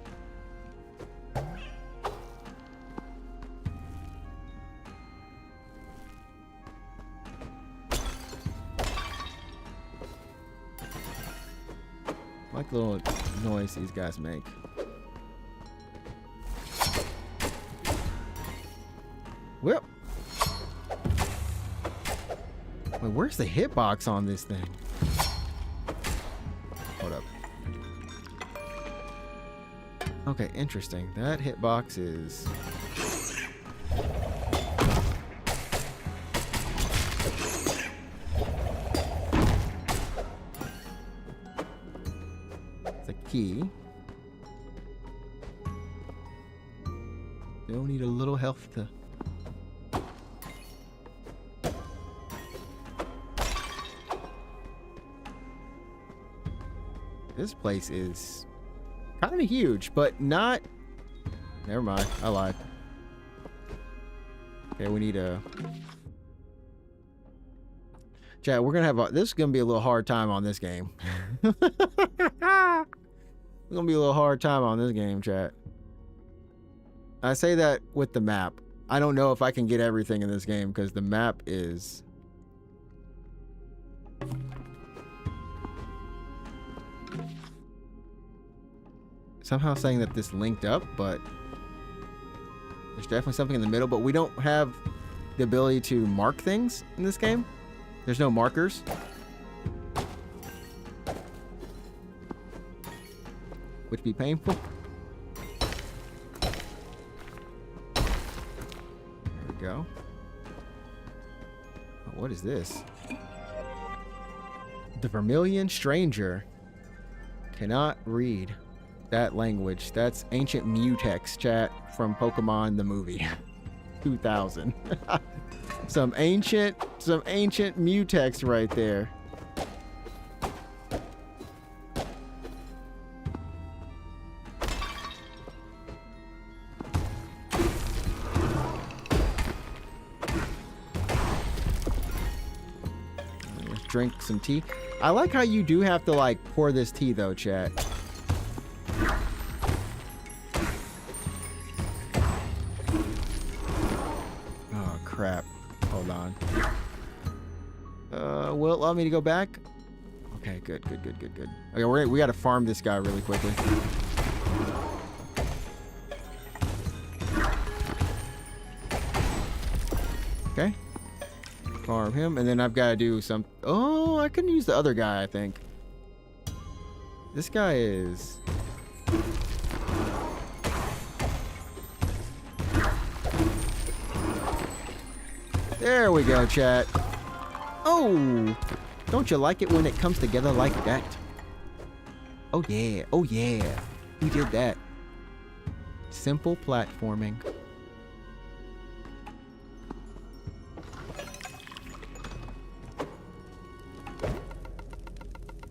Like the little noise these guys make. Whip. Wait, where's the hitbox on this thing? Hold up. Okay, interesting. That hitbox is... It's a key. Still need a little health to... This place is kind of huge, but not... Never mind, I lied. Okay, we need a... Chat, we're gonna have a... This is gonna be a little hard time on this game. It's gonna be a little hard time on this game, chat. I say that with the map. I don't know if I can get everything in this game because the map is... Somehow saying that this linked up, but there's definitely something in the middle, but we don't have the ability to mark things in this game. There's no markers. Which be painful. There we go. Oh, what is this? The Vermilion Stranger. Cannot read that language. That's ancient mutex, chat, from Pokemon the movie. 2000. some ancient mutex right there. Let's drink some tea. I like how you do have to like pour this tea though, chat. Crap. Hold on. Will it allow me to go back? Okay, good. Okay, we gotta farm this guy really quickly. Okay. Farm him, and then I've got to do some... Oh, I can use the other guy, I think. This guy is... There we go, chat. Oh! Don't you like it when it comes together like that? Oh yeah, oh yeah. We did that. Simple platforming.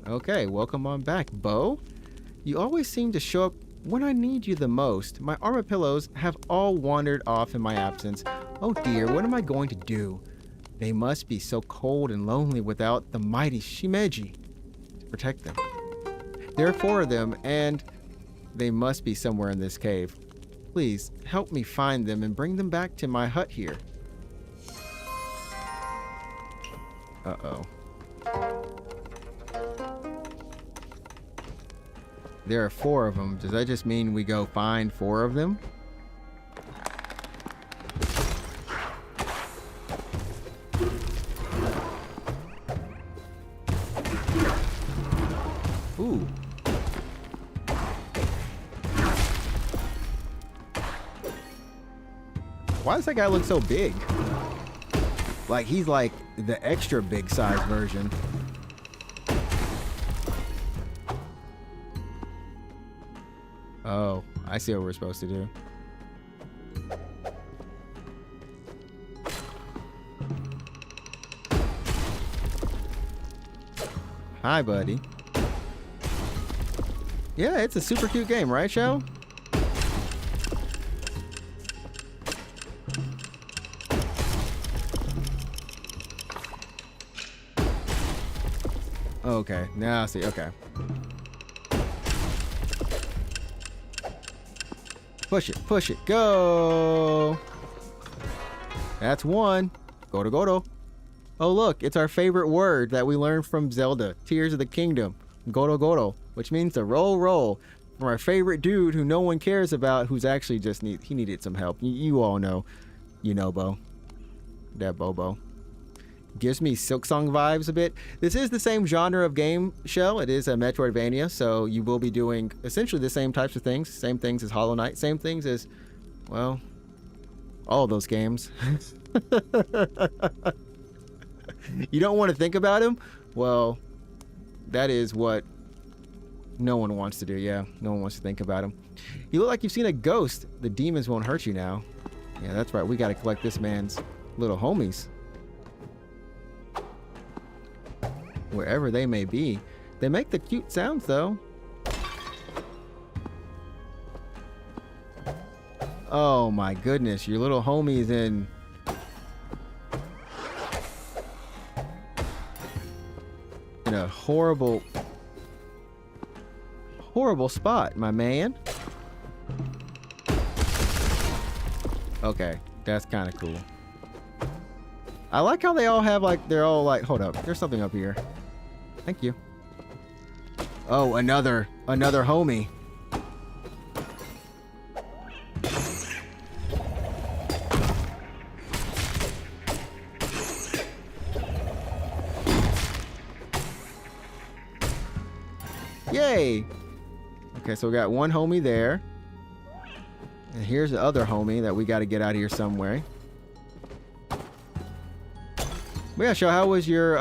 Okay, welcome on back, Bo. You always seem to show up when I need you the most. My armadillos have all wandered off in my absence. Oh dear, what am I going to do? They must be so cold and lonely without the mighty Shimeji to protect them. There are 4 of them, and they must be somewhere in this cave. Please, help me find them and bring them back to my hut here. Uh-oh. There are 4 of them. Does that just mean we go find 4 of them? Ooh. Why does that guy look so big? Like he's like the extra big size version. Oh, I see what we're supposed to do. Hi, buddy. Yeah, it's a super cute game, right, Shell? Okay, now I see. Okay. Push it, go! That's 1. Goro. Oh, look, it's our favorite word that we learned from Zelda, Tears of the Kingdom. Goro, which means to roll. From our favorite dude who no one cares about, who's actually just he needed some help. You all know. You know, Bo. That Bobo. Gives me Silksong vibes a bit. This is the same genre of game, Shell. It is a metroidvania, so you will be doing essentially the same types of things. Same things as Hollow Knight. Same things as, well, all of those games. You don't want to think about them? Well, that is what no one wants to do. Yeah, no one wants to think about them. You look like you've seen a ghost. The demons won't hurt you now. Yeah, that's right. We got to collect this man's little homies. Wherever they may be. They make the cute sounds, though. Oh my goodness, your little homie's in a horrible spot, my man. Okay, that's kind of cool. I like how they all have like, they're all like, hold up, there's something up here. Thank you. Oh, another homie. Yay! Okay, so we got 1 homie there. And here's the other homie that we got to get out of here somewhere. But yeah, Show, how was your,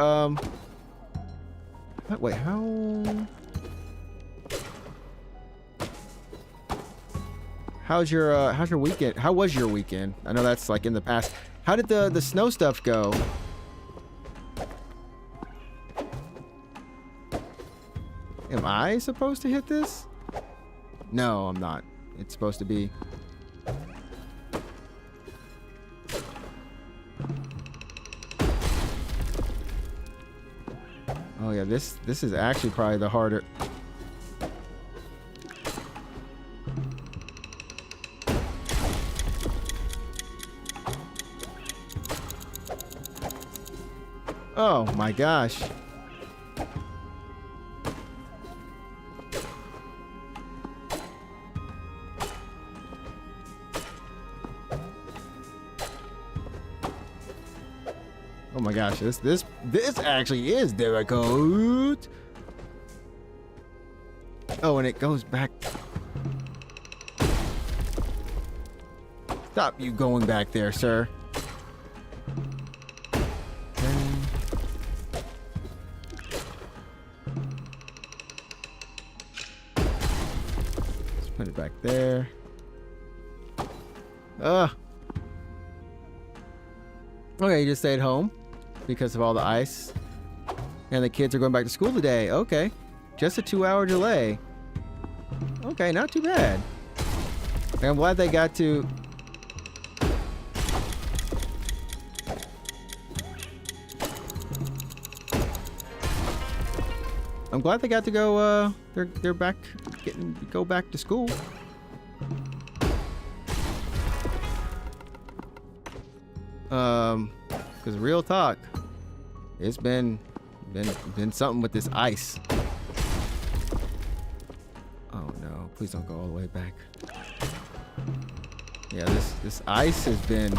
wait, how's your weekend? How was your weekend? I know that's like in the past. How did the snow stuff go? Am I supposed to hit this? No, I'm not. It's supposed to be. Oh yeah, this is actually probably the harder. Oh my gosh. Oh my gosh, this actually is difficult. Oh, and it goes back. Stop you going back there, sir. Let's put it back there. Okay, you just stayed home because of all the ice. And the kids are going back to school today. Okay. Just a 2-hour delay. Okay, not too bad. I'm glad they got to... I'm glad they got to go, they're back, go back to school. Because real talk, it's been something with this ice. Please don't go all the way back. Yeah, this ice has been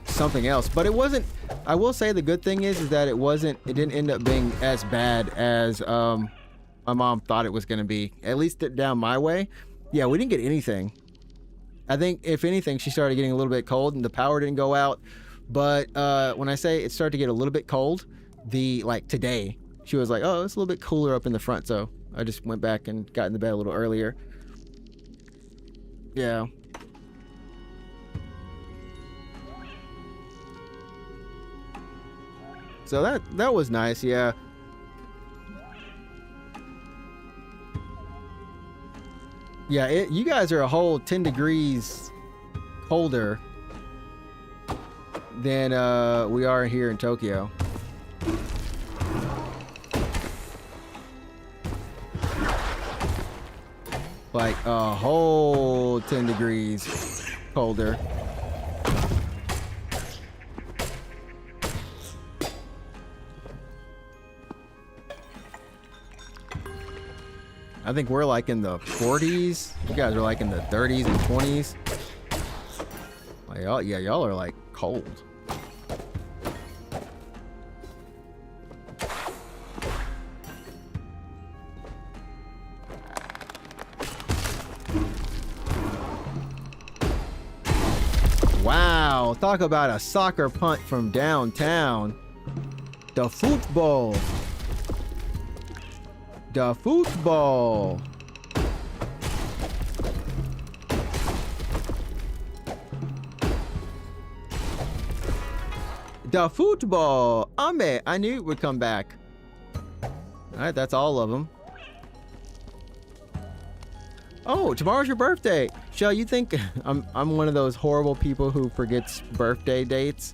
something else, but it wasn't. I will say the good thing is that it didn't end up being as bad as my mom thought it was going to be, at least down my way. Yeah, we didn't get anything. I think if anything, she started getting a little bit cold and the power didn't go out. But when I say it started to get a little bit cold, like today, she was like, oh, it's a little bit cooler up in the front. So I just went back and got in the bed a little earlier. Yeah. So that was nice, yeah. Yeah, you guys are a whole 10 degrees colder than we are here in Tokyo. Like a whole 10 degrees colder. I think we're like in the 40s. You guys are like in the 30s and 20s. Like, oh, yeah, y'all are like cold. Wow, talk about a soccer punt from downtown. The football. The football. The football. Ame, I knew it would come back. All right, that's all of them. Oh, tomorrow's your birthday. Shell, you think I'm one of those horrible people who forgets birthday dates?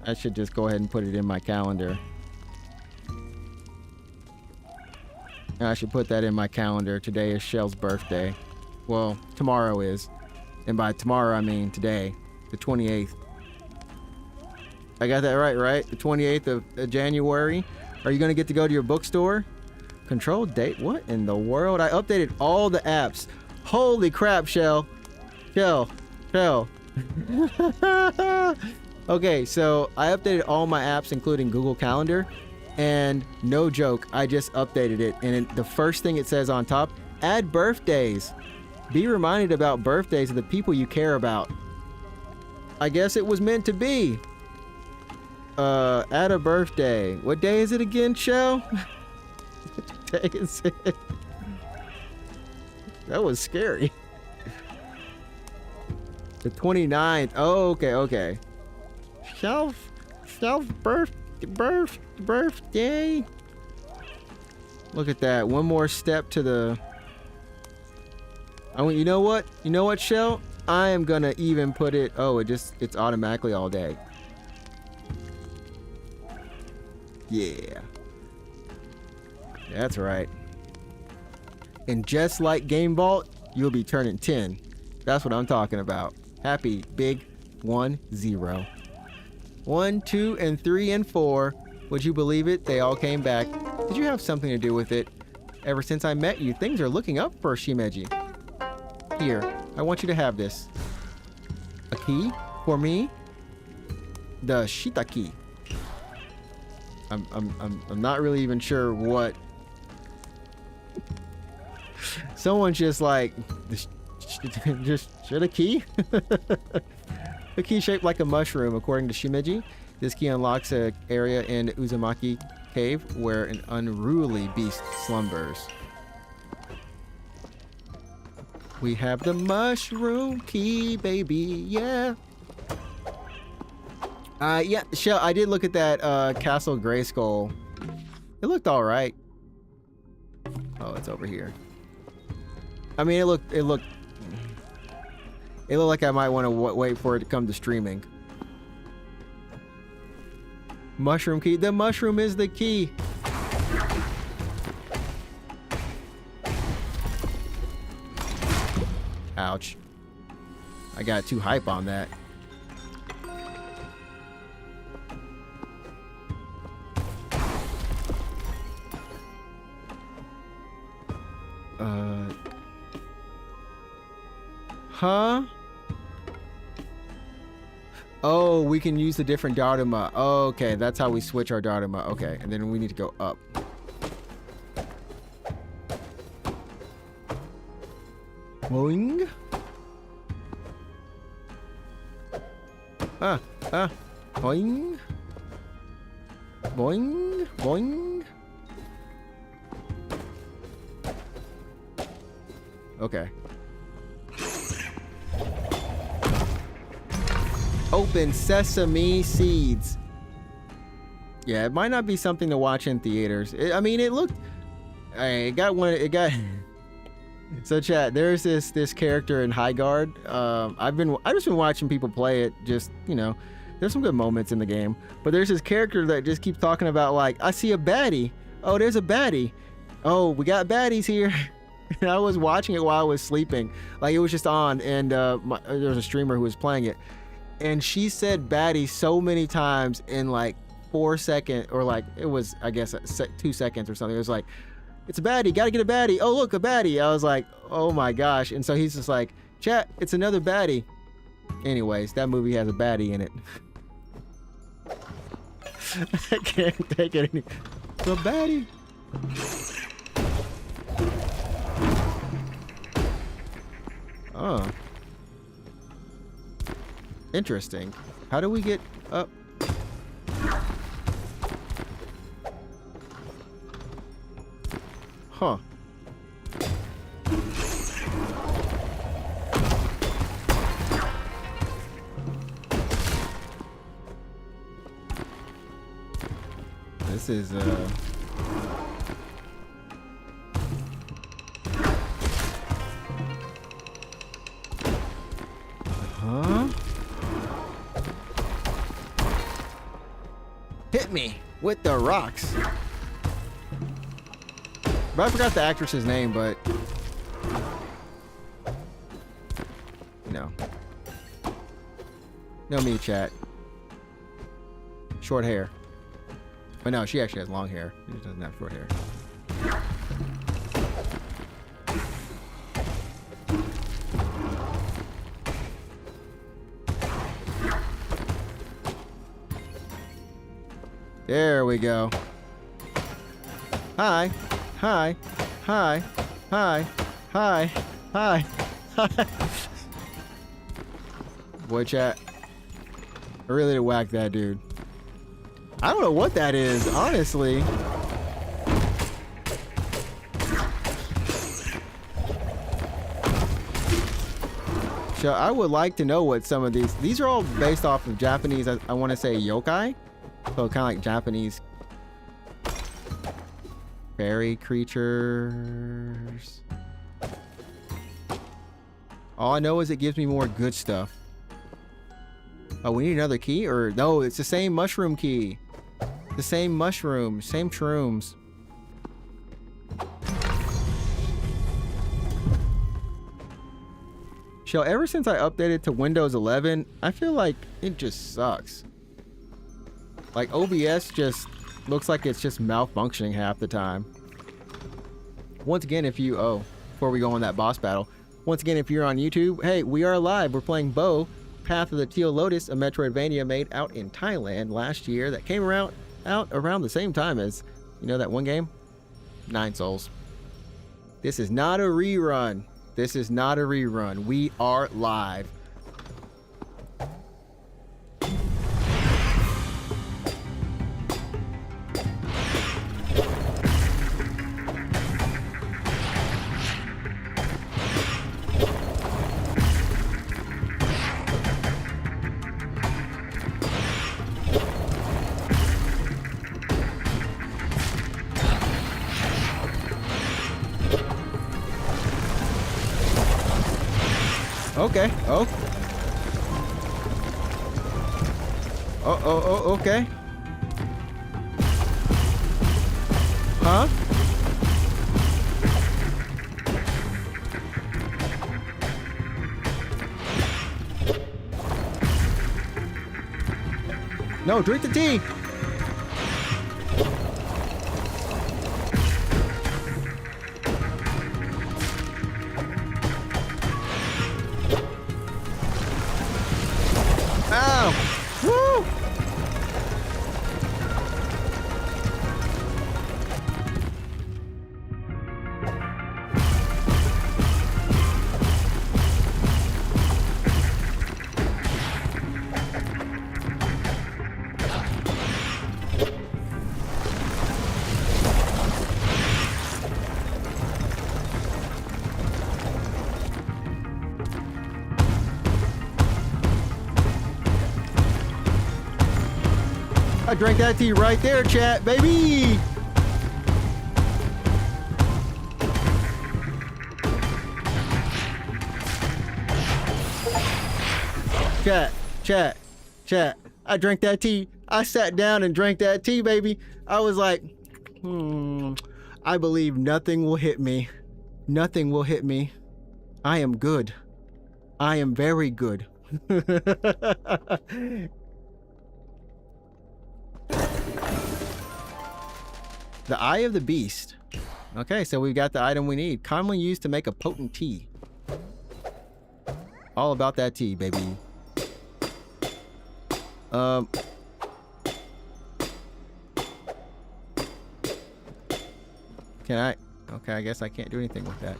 I should just go ahead and put it in my calendar. I should put that in my calendar. Today is Shell's birthday. Well, tomorrow is. And by tomorrow, I mean today, the 28th. I got that right? The 28th of January. Are you going to get to go to your bookstore? Control date? What in the world? I updated all the apps. Holy crap, Shell. Shell. Okay, so I updated all my apps, including Google Calendar. And no joke, I just updated it. And the first thing it says on top, add birthdays. Be reminded about birthdays of the people you care about. I guess it was meant to be. Add a birthday. What day is it again, Shell? What day is it? That was scary. The 29th. Oh, okay. Shell's birthday. Look at that. One more step to the... you know what, Shell? I am gonna even put it... Oh, it's automatically all day. Yeah. That's right. And just like Game Vault, you'll be turning 10. That's what I'm talking about. Happy big 1-0. 1, 2, and 3, and 4. Would you believe it? They all came back. Did you have something to do with it? Ever since I met you, things are looking up for Shimeji. Here, I want you to have this. A key for me. The Shita key. I'm not really even sure what. Someone's just like, just a key. A key shaped like a mushroom, according to Shimeji. This key unlocks an area in Uzumaki Cave where an unruly beast slumbers. We have the mushroom key, baby, yeah. Yeah, Shell, I did look at that Castle Grayskull. It looked all right. Oh, it's over here. I mean, it looked like I might want to wait for it to come to streaming. Mushroom key. The mushroom is the key. Ouch. I got too hype on that. Huh? Oh, we can use the different Dharma. Oh, okay, that's how we switch our Dharma. Okay, and then we need to go up. Boing. Boing. Boing. Boing. Okay. Open sesame seeds. Yeah, it might not be something to watch in theaters. I mean, it looked. It got one. It got. So chat, there's this character in High Guard. I've just been watching people play it. Just, you know, there's some good moments in the game. But there's this character that just keeps talking about, like, I see a baddie. Oh, there's a baddie. Oh, we got baddies here. And I was watching it while I was sleeping. Like, it was just on, and there was a streamer who was playing it. And she said baddie so many times in like 4 seconds, or like, it was, I guess, 2 seconds or something. It was like, it's a baddie, gotta get a baddie. Oh, look, a baddie. I was like, oh my gosh. And so he's just like, chat, it's another baddie. Anyways, that movie has a baddie in it. I can't take it any. The baddie. Oh. Interesting. How do we get up? Huh. This is huh? Hit me with the rocks. But I forgot the actress's name, but no. No me, chat. Short hair. But no, she actually has long hair. She just doesn't have short hair. There we go. Hi. Hi. Hi. Hi. Hi. Hi. Hi. Boy, chat. I really did whack that dude. I don't know what that is, honestly. So I would like to know what some of these are all based off of Japanese, I want to say yokai. So kind of like Japanese fairy creatures. All I know is it gives me more good stuff. Oh, we need another key? Or no, it's the same mushroom key. The same mushroom, same shrooms. Shell, ever since I updated to Windows 11, I feel like it just sucks. Like OBS just looks like it's just malfunctioning half the time. Once again, if you, before we go on that boss battle, once again, if you're on YouTube, hey, we are live. We're playing Bo, Path of the Teal Lotus, a metroidvania made out in Thailand last year that came out around the same time as, you know, that one game? 9 Souls. This is not a rerun. This is not a rerun. We are live. Okay. Oh. Oh, okay. Huh? No, drink the tea. I drank that tea right there, chat, baby. Chat. I drank that tea. I sat down and drank that tea, baby. I was like, I believe nothing will hit me. Nothing will hit me. I am good. I am very good. The Eye of the Beast. Okay, so we've got the item we need. Commonly used to make a potent tea. All about that tea, baby. Can I? Okay, I guess I can't do anything with that.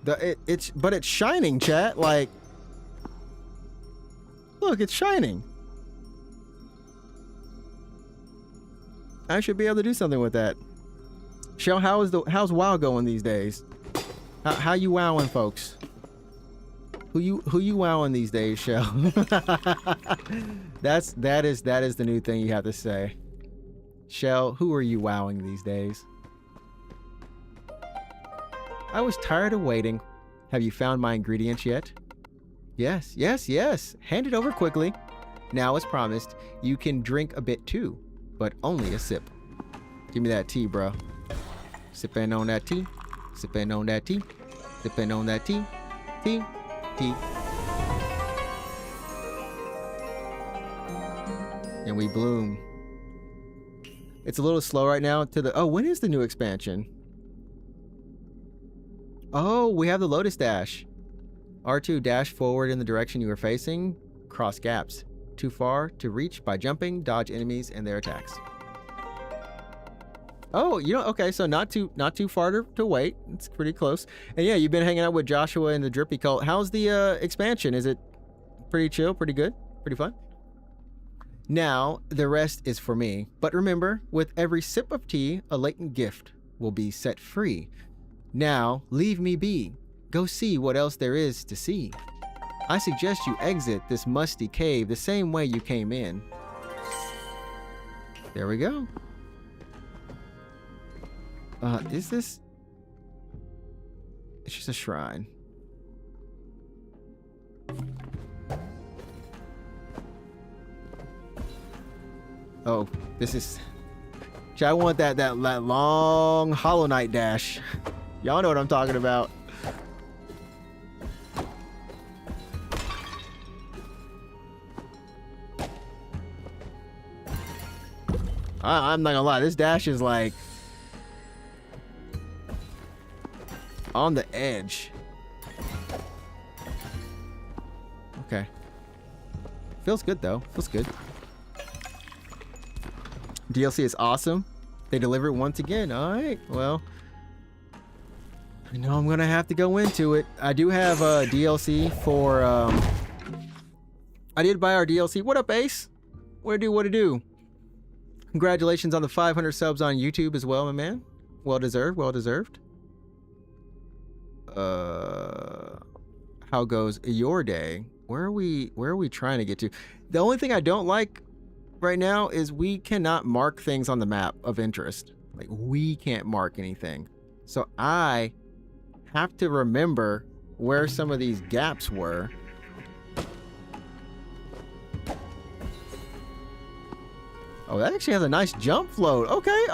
But it's shining, chat. Like, look, it's shining. I should be able to do something with that. Shell, how's WoW going these days? How you wowing, folks? Who you wowing these days, Shell? that is the new thing you have to say. Shell, who are you wowing these days? I was tired of waiting. Have you found my ingredients yet? Yes. Hand it over quickly. Now, as promised, you can drink a bit too, but only a sip. Give me that tea, bro. Sipping on that tea. Sipping on that tea. Sipping on that tea. Tea. And we bloom. It's a little slow right now to the... Oh, when is the new expansion? Oh, we have the Lotus Dash. R2, dash forward in the direction you are facing. Cross gaps. Too far to reach by jumping. Dodge enemies and their attacks. Oh, you know, okay, so not too far to wait. It's pretty close. And yeah, you've been hanging out with Joshua and the Drippy Cult. How's the expansion? Is it pretty chill, pretty good, pretty fun? Now, the rest is for me. But remember, with every sip of tea, a latent gift will be set free. Now, leave me be. Go see what else there is to see. I suggest you exit this musty cave the same way you came in. There we go. Is this... It's just a shrine. Oh, this is... I want that long Hollow Knight dash. Y'all know what I'm talking about. I'm not gonna lie, this dash is like... on the edge. Okay. Feels good though. Feels good. DLC is awesome. They deliver it once again. Alright, well. I know I'm gonna have to go into it. I do have a DLC for I did buy our DLC. What up, Ace? What to do? Congratulations on the 500 subs on YouTube as well, my man. Well deserved, well deserved. How goes your day? Where are we trying to get to? The only thing I don't like right now is we cannot mark things on the map of interest. Like, we can't mark anything. So I have to remember where some of these gaps were. Oh, that actually has a nice jump float. Okay.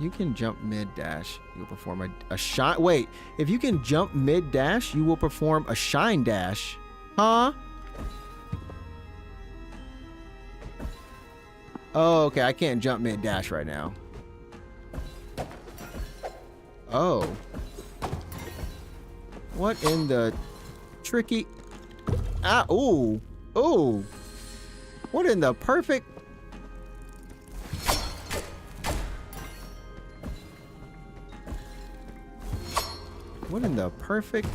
You can jump mid-dash, you'll perform a shine... Wait, if you can jump mid-dash, you will perform a shine dash. Huh? Oh, okay, I can't jump mid-dash right now. Oh. What in the... tricky... Ah, ooh. Ooh. What in the perfect... What in the perfect...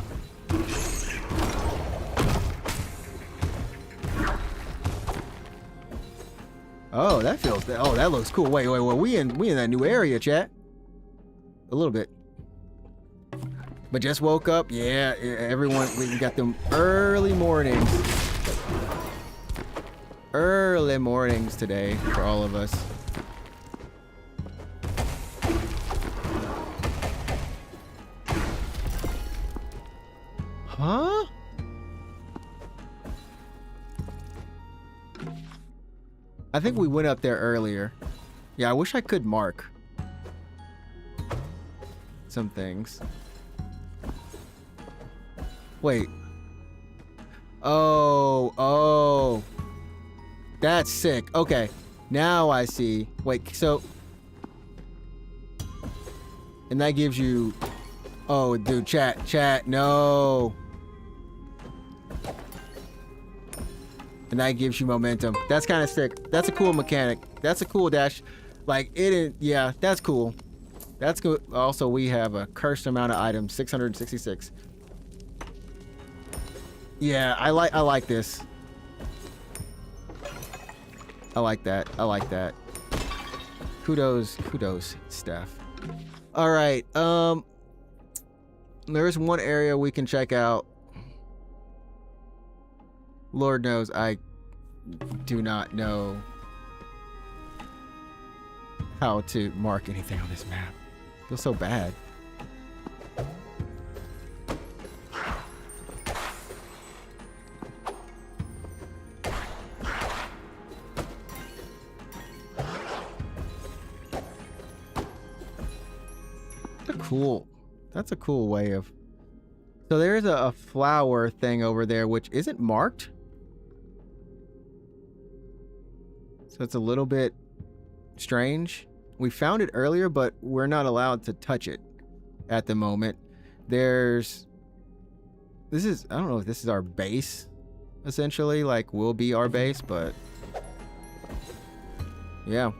Oh, that feels... Oh, that looks cool. Wait. We in that new area, chat. A little bit. But just woke up. Yeah, everyone, we got them early mornings. Early mornings today for all of us. Huh? I think we went up there earlier. Yeah, I wish I could mark some things. Wait. Oh. That's sick. Okay. Now I see. Wait, so... And that gives you... Oh, dude, chat, no. And that gives you momentum. That's kind of sick. That's a cool mechanic. That's a cool dash. Like, yeah, that's cool. That's good. Also, we have a cursed amount of items, 666. Yeah, I like this. I like that. Kudos, Steph. All right. There's one area we can check out. Lord knows I do not know how to mark anything on this map. I feel so bad. That's a cool way of... So there's a flower thing over there which isn't marked. So it's a little bit strange. We found it earlier, but we're not allowed to touch it at the moment. This is, I don't know if this is our base, essentially, like will be our base, but yeah.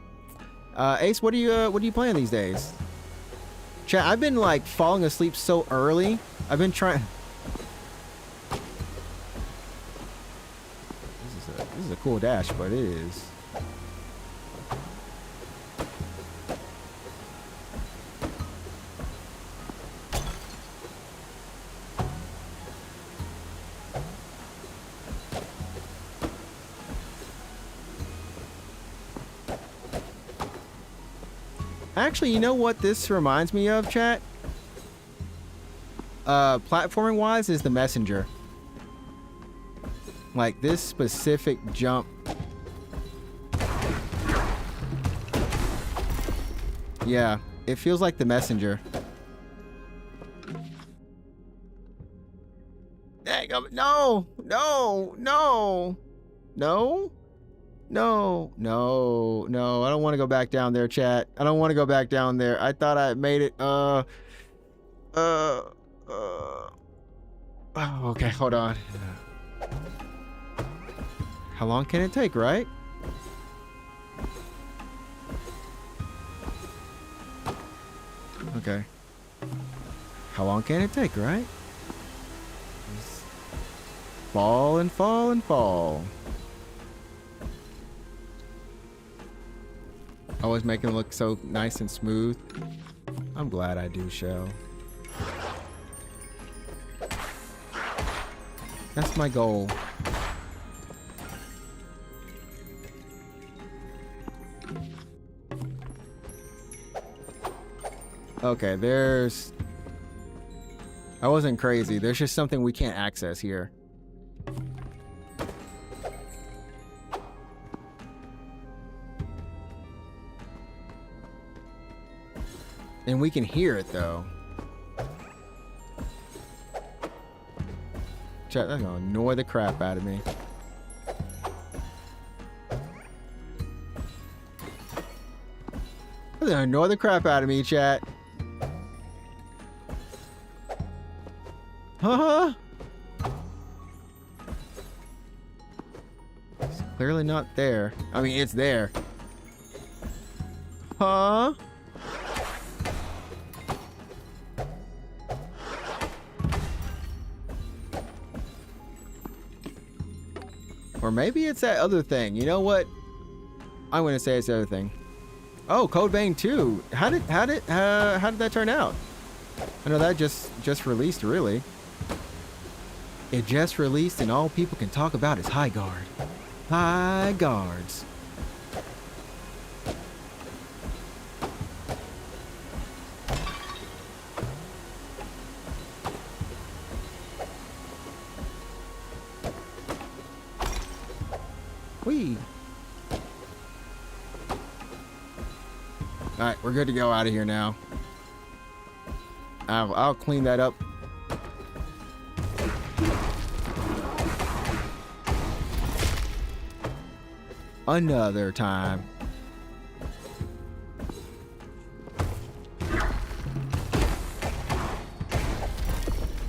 Ace, what are you playing these days? Chat, I've been like falling asleep so early. I've been trying. This is a cool dash, but it is. Actually, you know what this reminds me of, chat? Platforming wise is the messenger. Like this specific jump. Yeah, it feels like the messenger. Dang, no, I don't want to go back down there, chat. I don't want to go back down there. I thought I made it. Oh, okay, hold on. How long can it take, right? Okay. How long can it take, right? Just fall and fall and fall. Always making it look so nice and smooth. I'm glad I do, Shell. That's my goal. Okay, there's... I wasn't crazy. There's just something we can't access here. And we can hear it, though. Chat, that's gonna annoy the crap out of me. That's gonna annoy the crap out of me, chat. Huh? It's clearly not there. I mean, it's there. Huh? Or maybe it's that other thing. You know what? I'm gonna say it's the other thing. Oh, Code Vein 2. How did that turn out? I know that just released, really. It just released, and all people can talk about is High Guard. High Guards. Whee! Alright, we're good to go out of here now. I'll clean that up. Another time.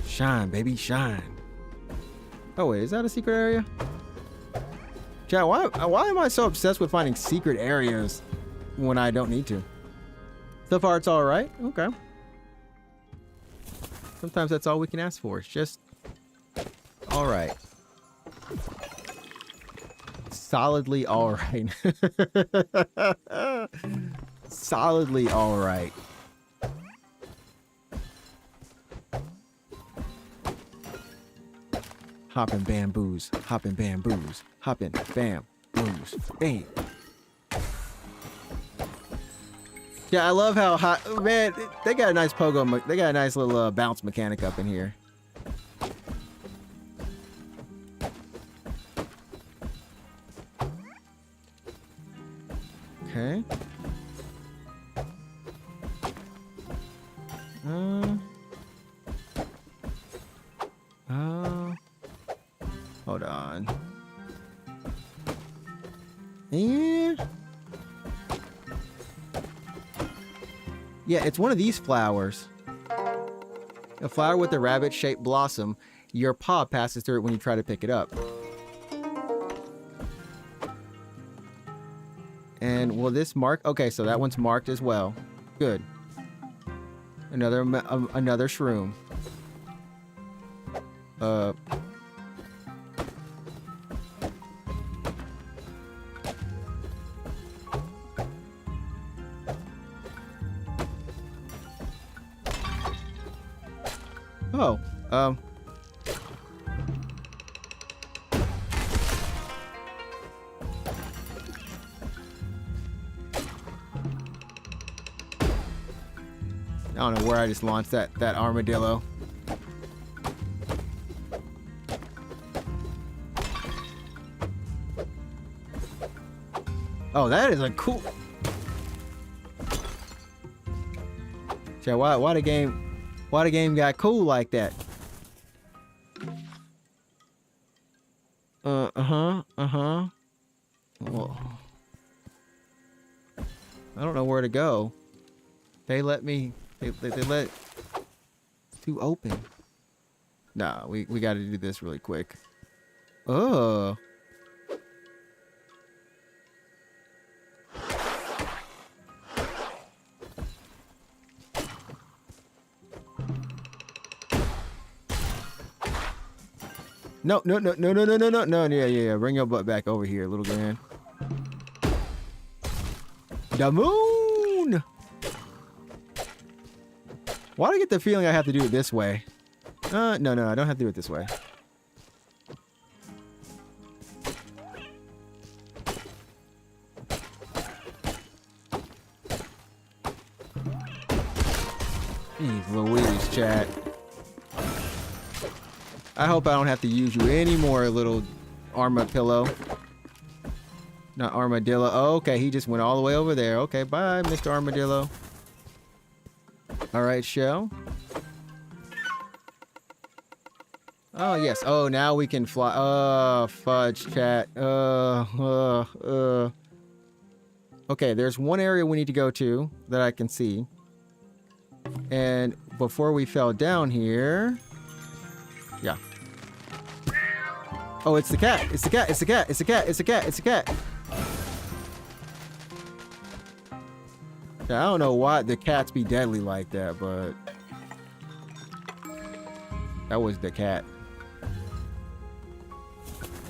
Shine, baby, shine. Oh wait, is that a secret area? Chat, why am I so obsessed with finding secret areas when I don't need to? So far, it's all right. Okay. Sometimes that's all we can ask for. It's just all right. Solidly all right. Solidly all right. Hopping bamboos, hopping bamboos, hopping bamboos. Bam. Yeah, I love how hot. Man, they got a nice pogo. They got a nice little bounce mechanic up in here. Okay. Hold on. Yeah, it's one of these flowers. A flower with a rabbit-shaped blossom. Your paw passes through it when you try to pick it up. And will this mark? Okay, so that one's marked as well. Good. Another shroom. Oh, I don't know where I just launched that armadillo. Oh, that is a cool. So why the game got cool like that? Well, I don't know where to go. They let me. They let. It's too open. Nah, we got to do this really quick. Oh. No. Yeah. Bring your butt back over here, little man. The moon! Why do I get the feeling I have to do it this way? No, I don't have to do it this way. Jeez Louise, chat. I hope I don't have to use you anymore, little armadillo. Not armadillo. Oh, okay, he just went all the way over there. Okay, bye, Mr. Armadillo. All right, shell. Oh, yes. Oh, now we can fly. Oh, fudge, chat. Okay, there's one area we need to go to that I can see. And before we fell down here... Yeah. Oh, it's the cat. It's the cat. It's the cat. It's the cat. It's the cat. It's the cat. Yeah, I don't know why the cats be deadly like that, but that was the cat.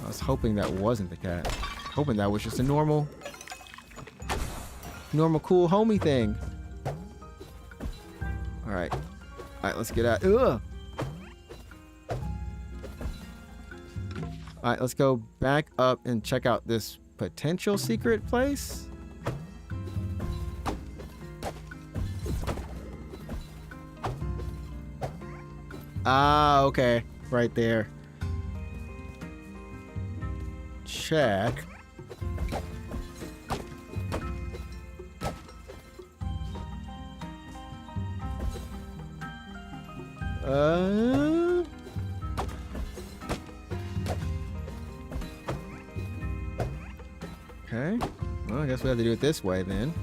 I was hoping that wasn't the cat. Hoping that was just a normal cool homie thing. All right. All right, let's get out. Ugh. All right, let's go back up and check out this potential secret place. Ah, okay. Right there. Check. Okay. Well, I guess we have to do it this way then.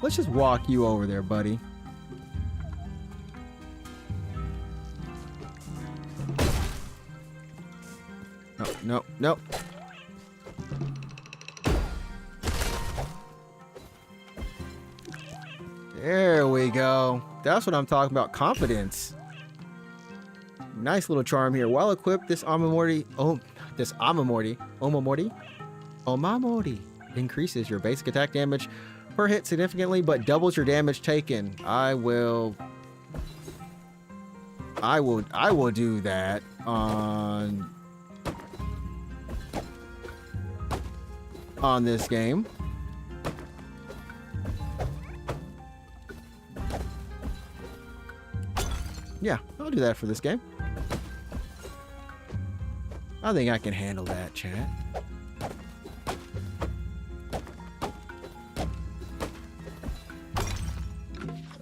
Let's just walk you over there, buddy. No, no, no. There we go. That's what I'm talking about. Confidence. Nice little charm here. While equipped, this Omamori increases your basic attack damage per hit significantly, but doubles your damage taken. I will do that on this game. Yeah, I'll do that for this game. I think I can handle that, chat.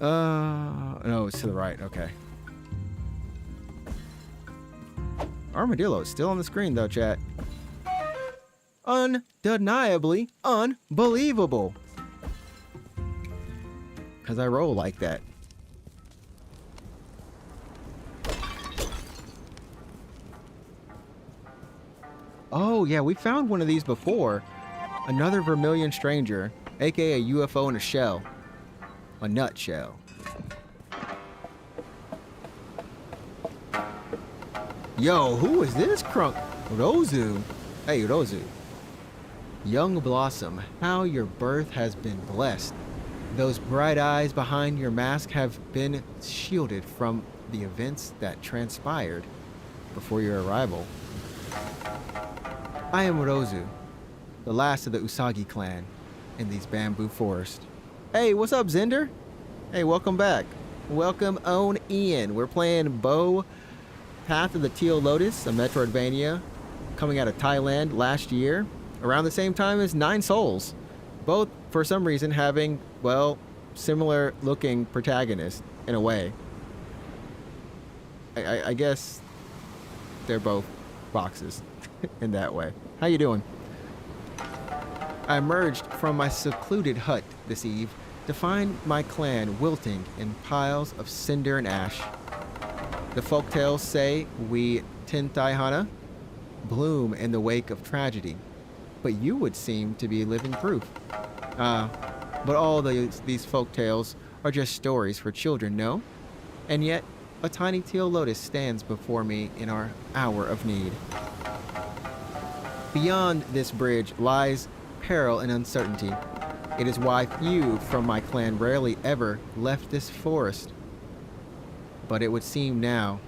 No, it's to the right. Okay. Armadillo is still on the screen, though, chat. Undeniably unbelievable. Because I roll like that. Oh, yeah, we found one of these before. Another Vermilion Stranger, aka a UFO in a shell. A nutshell. Yo, who is this crunk? Rozu. Hey, Rozu. Young Blossom, how your birth has been blessed. Those bright eyes behind your mask have been shielded from the events that transpired before your arrival. I am Rozu, the last of the Usagi clan in these bamboo forests. Hey, what's up, Zender? Hey, welcome back. Welcome on in. We're playing Bow Path of the Teal Lotus, a metroidvania coming out of Thailand last year, around the same time as Nine Souls. Both, for some reason, having, well, similar looking protagonists in a way. I guess they're both boxes in that way. How you doing? I emerged from my secluded hut this eve to find my clan wilting in piles of cinder and ash. The folktales say we Tintaihana bloom in the wake of tragedy, but you would seem to be living proof. But all these folktales are just stories for children, no? And yet, a tiny teal lotus stands before me in our hour of need. Beyond this bridge lies peril and uncertainty. It is why few from my clan rarely ever left this forest. But it would seem now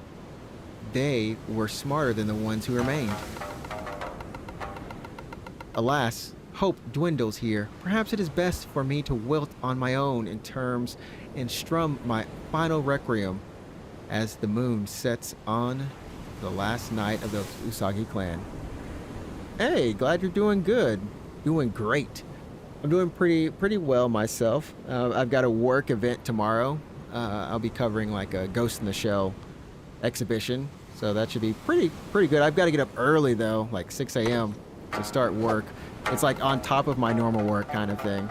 they were smarter than the ones who remained. Alas, hope dwindles here. Perhaps it is best for me to wilt on my own in terms and strum my final requiem as the moon sets on the last night of the Usagi clan. Hey, glad you're doing good. Doing great. I'm doing pretty well myself. I've got a work event tomorrow. I'll be covering like a Ghost in the Shell exhibition, so that should be pretty good. I've got to get up early though, like 6 a.m. to start work. It's like on top of my normal work kind of thing.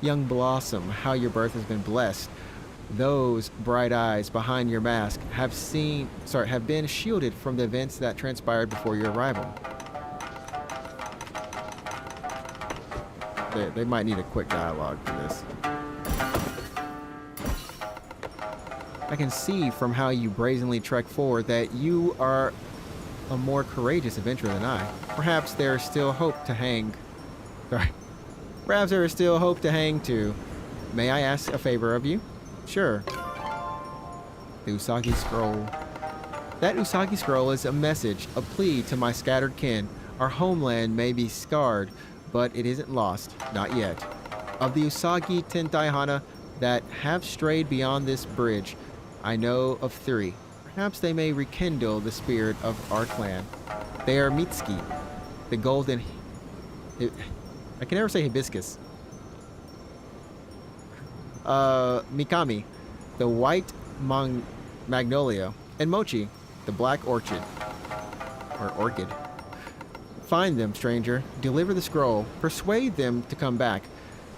Young Blossom, how your birth has been blessed. Those bright eyes behind your mask have been shielded from the events that transpired before your arrival. They might need a quick dialogue for this. I can see from how you brazenly trek forward that you are a more courageous adventurer than I. Perhaps there is still hope to hang. Sorry. Perhaps there is still hope to hang to. May I ask a favor of you? Sure. The Usagi Scroll. That Usagi Scroll is a message, a plea to my scattered kin. Our homeland may be scarred, but it isn't lost. Not yet. Of the Usagi Tentai Hana that have strayed beyond this bridge, I know of 3. Perhaps they may rekindle the spirit of our clan. They are Mitsuki, the golden... I can never say hibiscus. Mikami, the white magnolia, and Mochi, the black orchid. Or orchid. Find them, stranger. Deliver the scroll. Persuade them to come back.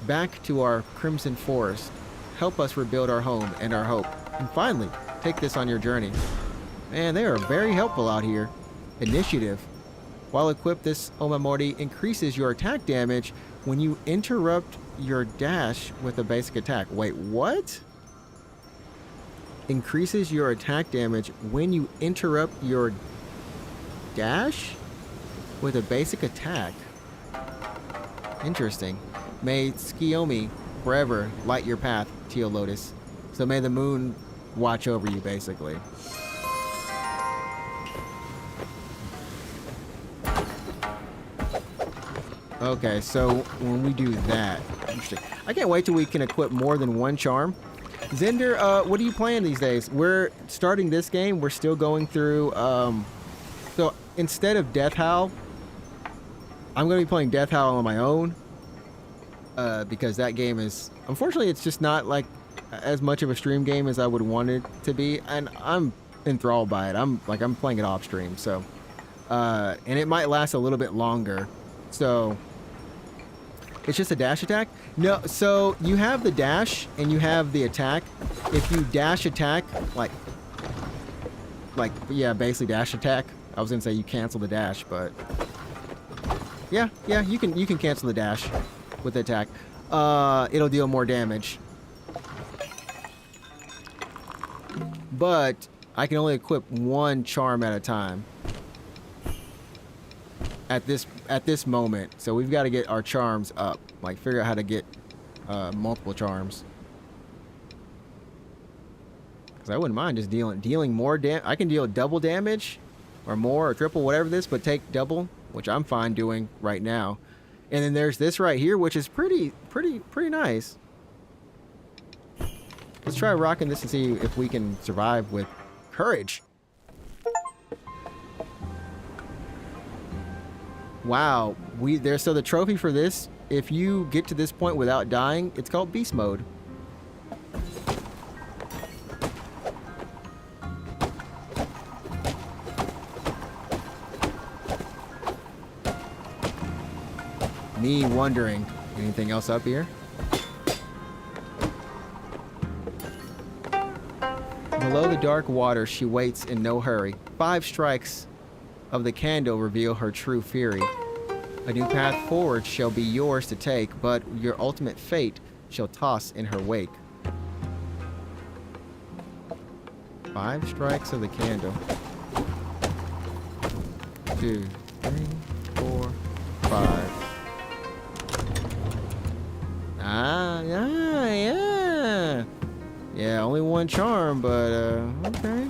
Back to our crimson forest. Help us rebuild our home and our hope. And finally, take this on your journey. Man, they are very helpful out here. Initiative. While equipped, this Omamori increases your attack damage when you interrupt your dash with a basic attack. Wait, what? Increases your attack damage when you interrupt your dash with a basic attack. Interesting. May Tsukiyomi forever light your path, Teal Lotus. So may the moon watch over you, basically. Okay, so when we do that, interesting. I can't wait till we can equip more than one charm. Zender, what are you playing these days? We're starting this game. We're still going through, so instead of Death Howl, I'm going to be playing Death Howl on my own. Because that game is, unfortunately, it's just not like as much of a stream game as I would want it to be. And I'm enthralled by it. I'm playing it off stream. So, and it might last a little bit longer. So, it's just a dash attack? No, so you have the dash and you have the attack. If you dash attack, yeah, basically dash attack. I was gonna say you cancel the dash, but yeah, you can cancel the dash with the attack. It'll deal more damage. But I can only equip one charm at a time. At this moment, so we've got to get our charms up, like figure out how to get multiple charms. Because I wouldn't mind just dealing more damage. I can deal double damage, or more, or triple, whatever this, but take double, which I'm fine doing right now. And then there's this right here, which is pretty nice. Let's try rocking this and see if we can survive with courage. Wow, so the trophy for this, if you get to this point without dying, it's called Beast Mode. Me wondering, anything else up here? Below the dark water, she waits in no hurry. 5 strikes of the candle reveal her true fury. A new path forward shall be yours to take, but your ultimate fate shall toss in her wake. 5 strikes of the candle. 2, 3, 4, 5. Yeah. Yeah, only one charm, but okay.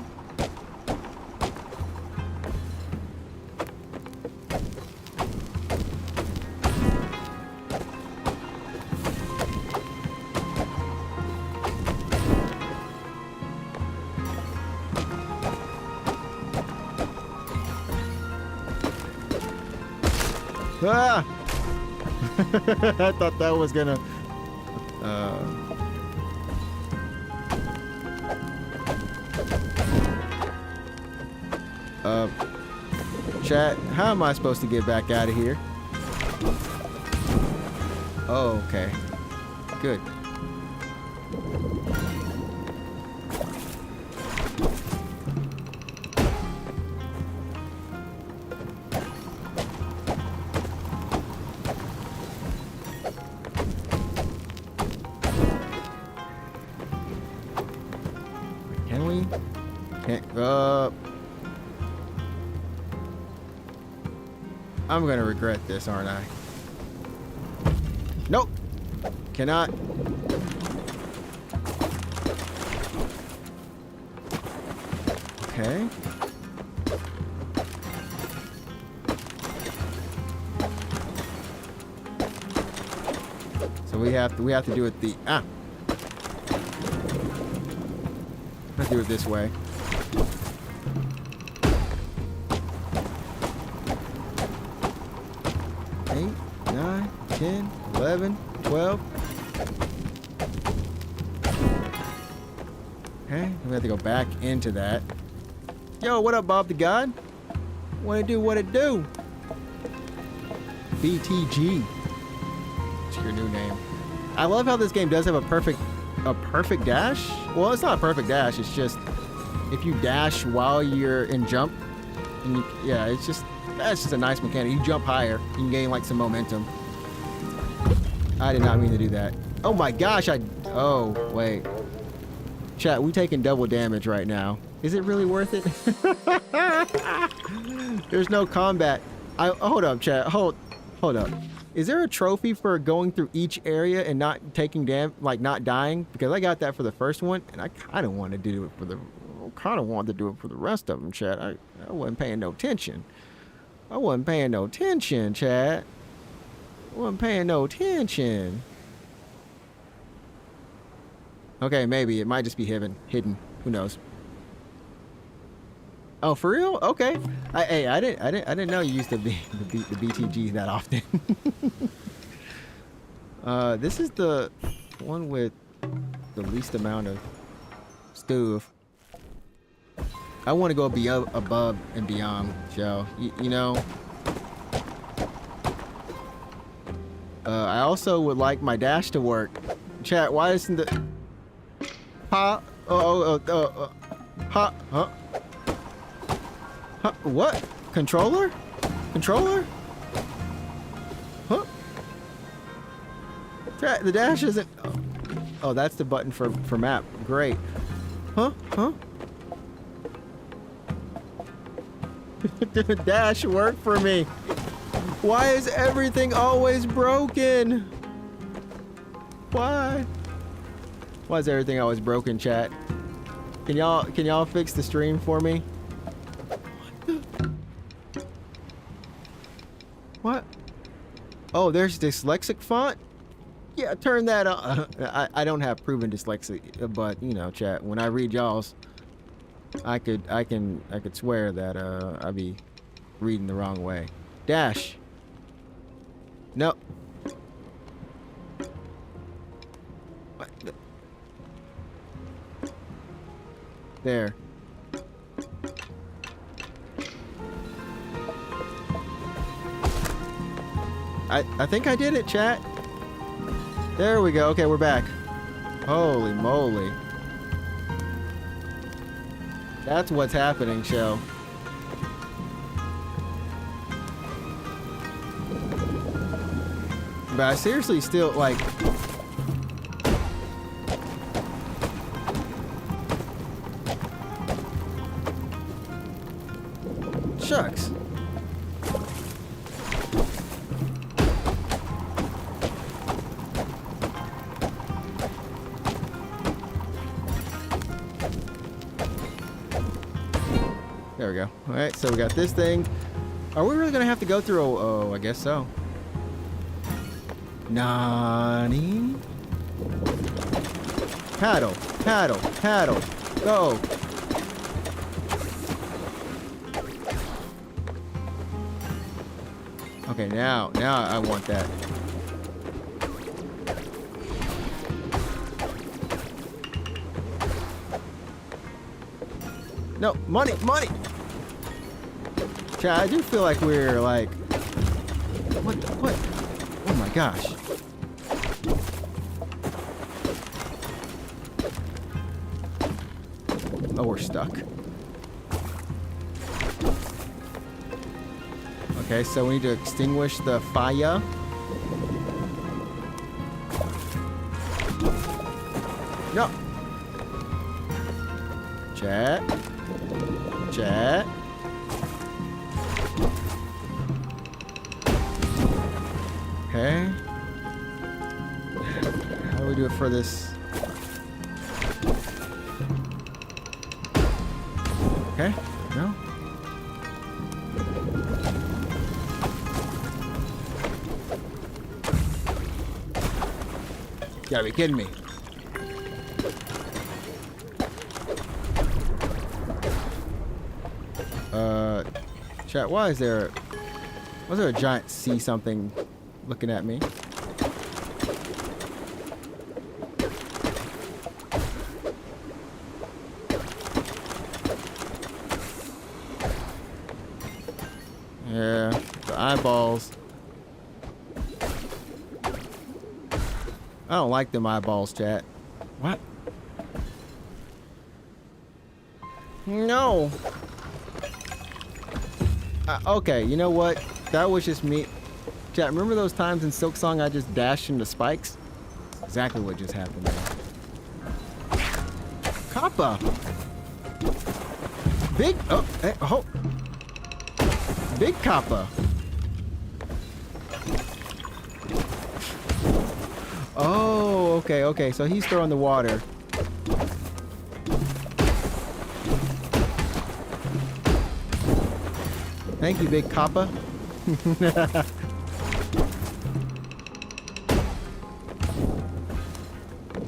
Ah! I thought that was gonna... Chat, how am I supposed to get back out of here? Oh, okay. Good. Can we? Can't. I'm gonna regret this, aren't I? Nope. Cannot. Okay. So we have to do it the let's do it this way. 8, 9, 10, 11, 12. Okay, we have to go back into that. Yo, what up, Bob the God? What it do? What it do? BTG. It's your new name. I love how this game does have a perfect dash. Well, it's not a perfect dash. It's just if you dash while you're in jump, and that's just a nice mechanic. You jump higher, you can gain like some momentum. I did not mean to do that. Oh my gosh! Oh wait. Chat, we taking double damage right now. Is it really worth it? There's no combat. Hold up, chat. Hold up. Is there a trophy for going through each area and not taking not dying? Because I got that for the first one, and I kind of wanted to do it for the rest of them, chat. I wasn't paying no attention. I wasn't paying no attention, chat. I wasn't paying no attention. Okay, maybe it might just be hidden. Who knows? Oh, for real? Okay. I didn't know you used the BTGs that often. This is the one with the least amount of stuff. I want to go above and beyond, Joe. You know. I also would like my dash to work. Chat, why isn't the huh? Huh? What? Controller? Huh? The dash isn't. Oh, that's the button for map. Great. Huh? The dash work for me. Why is everything always broken? Why is everything always broken, chat? Can y'all fix the stream for me? What? Oh, there's dyslexic font? Yeah, turn that on. I don't have proven dyslexia, but you know, chat, when I read y'all's, I could swear that I'd be reading the wrong way. Dash. No. What the? There. I think I did it, chat. There we go. Okay, we're back. Holy moly. That's what's happening, show. But I seriously still, like... Shucks. There we go. All right, so we got this thing. Are we really gonna have to go through? Oh, I guess so. Nani? Paddle, paddle, paddle. Go. Okay, now I want that. No, money! Chat, I do feel like we're like... What? Oh my gosh. Oh, we're stuck. Okay, so we need to extinguish the fire. No! Chat. Okay. How do we do it for this? Okay, no. You gotta be kidding me. Chat, was there a giant sea something looking at me? Yeah, the eyeballs. I don't like them eyeballs, chat. What? No. Okay, you know what? That was just me. Chat, remember those times in Silk Song I just dashed into spikes? That's exactly what just happened there. Kappa! Big, oh, hey, oh. Big Kappa. Oh, okay, so he's throwing the water. Thank you, Big Kappa.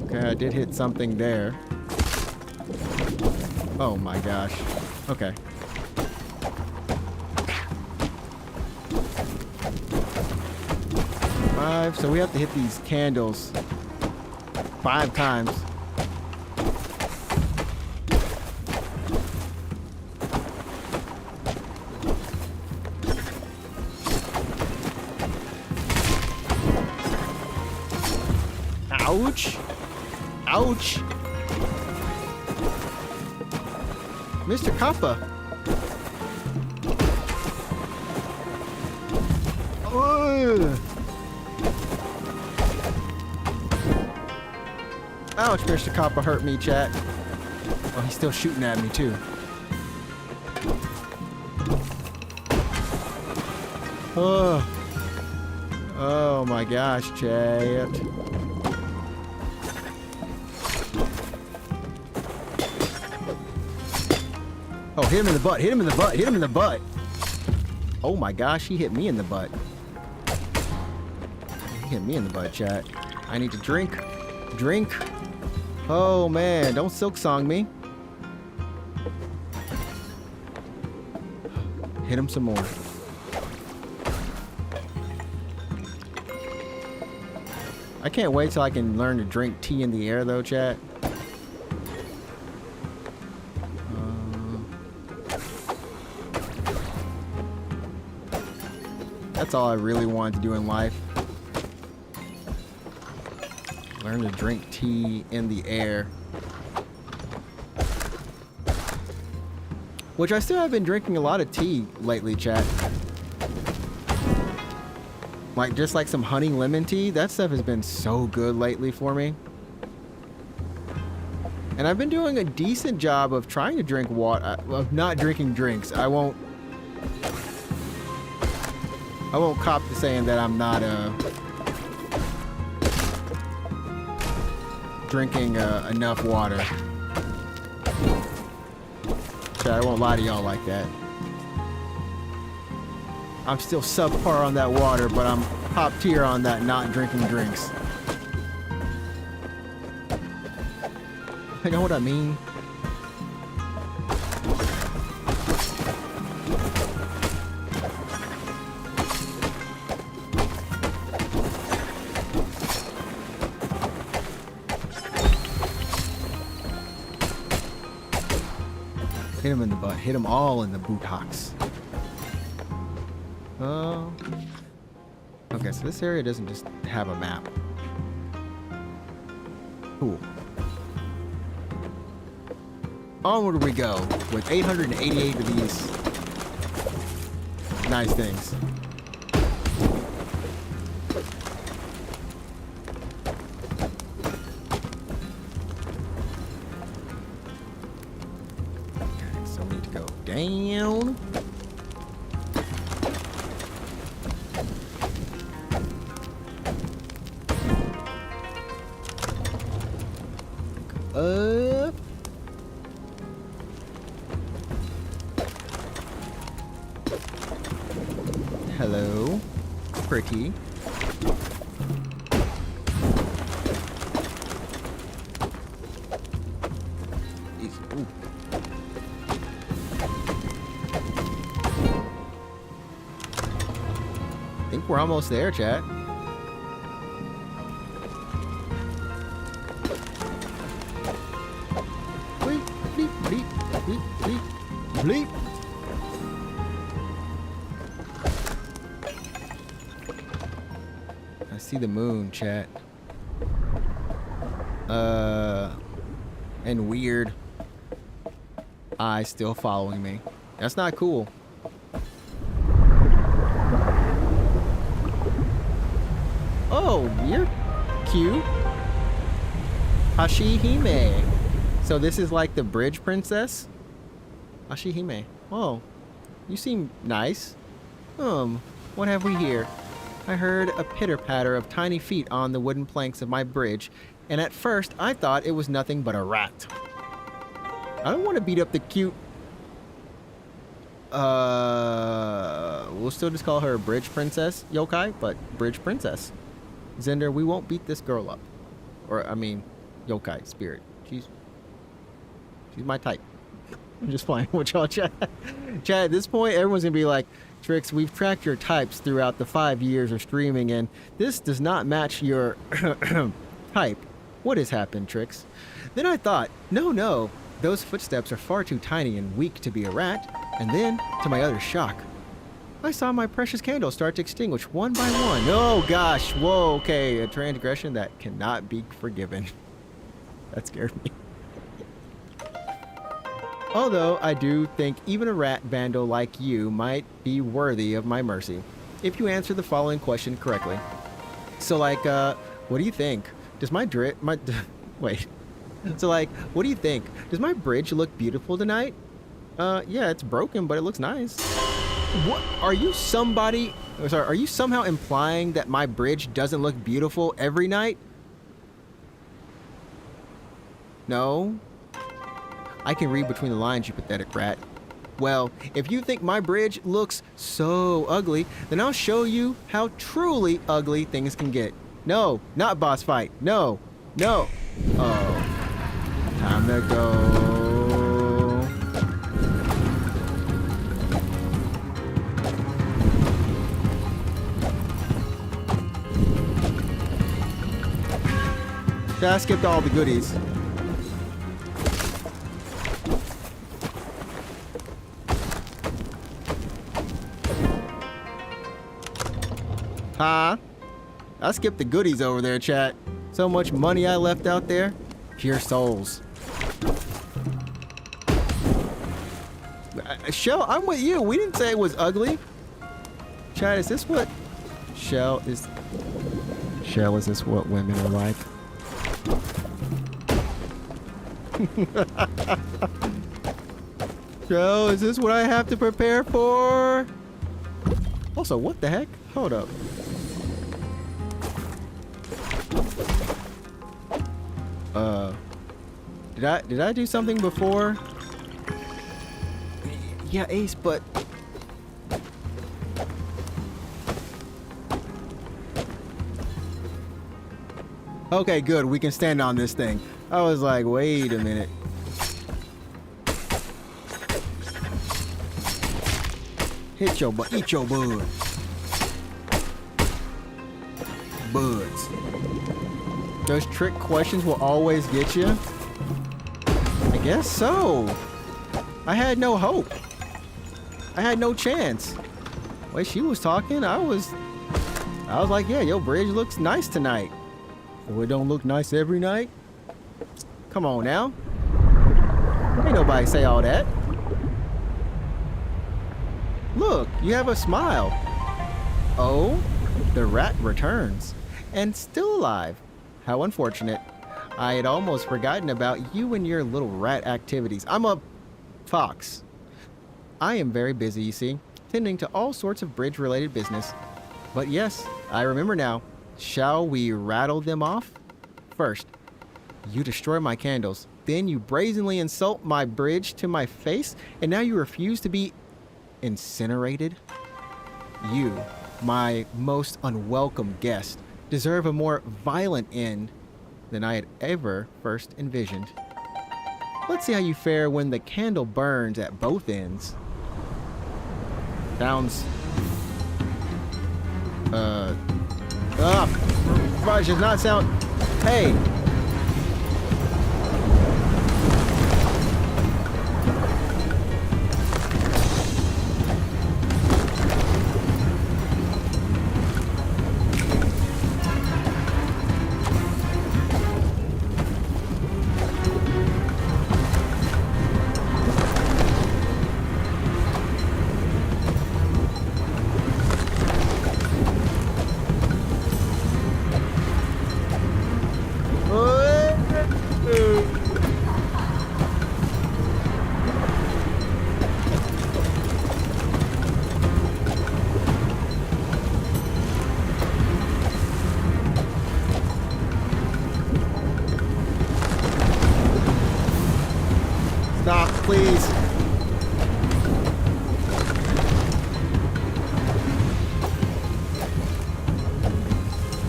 Okay, I did hit something there. Oh my gosh. Okay. Five. So we have to hit these candles 5 times. Ouch. Ouch. Mr. Kappa. Ugh. Ouch, Mr. Kappa hurt me, chat. Oh, he's still shooting at me, too. Oh. Oh my gosh, chat. Oh, hit him in the butt, hit him in the butt, hit him in the butt. Oh my gosh, he hit me in the butt. He hit me in the butt, chat. I need to drink. Drink. Oh man, don't Silk Song me. Hit him some more. I can't wait till I can learn to drink tea in the air though, chat. That's all I really wanted to do in life. Learn to drink tea in the air. Which I still have been drinking a lot of tea lately, chat. Like, just like some honey lemon tea. That stuff has been so good lately for me. And I've been doing a decent job of trying to drink water, of not drinking drinks. I won't cop to saying that I'm not drinking enough water. I won't lie to y'all like that. I'm still subpar on that water, but I'm top tier on that not drinking drinks. You know what I mean? Hit him in the butt. Hit them all in the buttocks. Oh. Okay, so this area doesn't just have a map. Cool. Onward we go with 888 of these nice things. Okay, so we need to go down. Up. Hello. Pretty. Ooh. I think we're almost there, chat. Bleep, bleep, bleep, bleep, bleep, bleep. I see the moon, chat. And weird eyes still following me. That's not cool. Oh, you're cute. Hashihime. So this is like the bridge princess? Hashihime. Oh, you seem nice. What have we here? I heard a pitter-patter of tiny feet on the wooden planks of my bridge, and at first I thought it was nothing but a rat. I don't want to beat up the cute... we'll still just call her a bridge princess yokai, but bridge princess. Zender, we won't beat this girl up. Or, I mean, yokai, spirit. She's my type. I'm just playing with y'all, chat. Chat, at this point, everyone's going to be like, Trix, we've tracked your types throughout the 5 years of streaming, and this does not match your type. What has happened, Trix? Then I thought, no, those footsteps are far too tiny and weak to be a rat. And then, to my utter shock, I saw my precious candle start to extinguish one by one. Oh gosh, whoa, okay, a transgression that cannot be forgiven. That scared me. Although I do think even a rat vandal like you might be worthy of my mercy, if you answer the following question correctly. So like, what do you think? Does wait. So like, what do you think? Does my bridge look beautiful tonight? Yeah, it's broken, but it looks nice. What? Are you somehow implying that my bridge doesn't look beautiful every night? No? I can read between the lines, you pathetic rat. Well, if you think my bridge looks so ugly, then I'll show you how truly ugly things can get. No, not boss fight. No. Oh. Time to go. I skipped all the goodies. Huh? I skipped the goodies over there, chat. So much money I left out there. Pure souls. Shell, I'm with you. We didn't say it was ugly. Chat, is this what... Shell, is this what women are like? Shell, is this what I have to prepare for? Also, what the heck? Hold up. Did I do something before? Yeah, Ace, but... Okay, good. We can stand on this thing. I was like, wait a minute. Hit your butt. Eat your bud. Buds. Those trick questions will always get you? I guess so. I had no hope. I had no chance. The way she was talking, I was like, yeah, your bridge looks nice tonight. So it don't look nice every night? Come on now. Ain't nobody say all that. Look, you have a smile. Oh, the rat returns. And still alive. How unfortunate. I had almost forgotten about you and your little rat activities. I'm a fox. I am very busy, you see, tending to all sorts of bridge-related business. But yes, I remember now. Shall we rattle them off? First, you destroy my candles. Then you brazenly insult my bridge to my face, and now you refuse to be incinerated? You my most unwelcome guest, deserve a more violent end than I had ever first envisioned. Let's see how you fare when the candle burns at both ends. Sounds... Raj does not sound... Hey! Stop, please.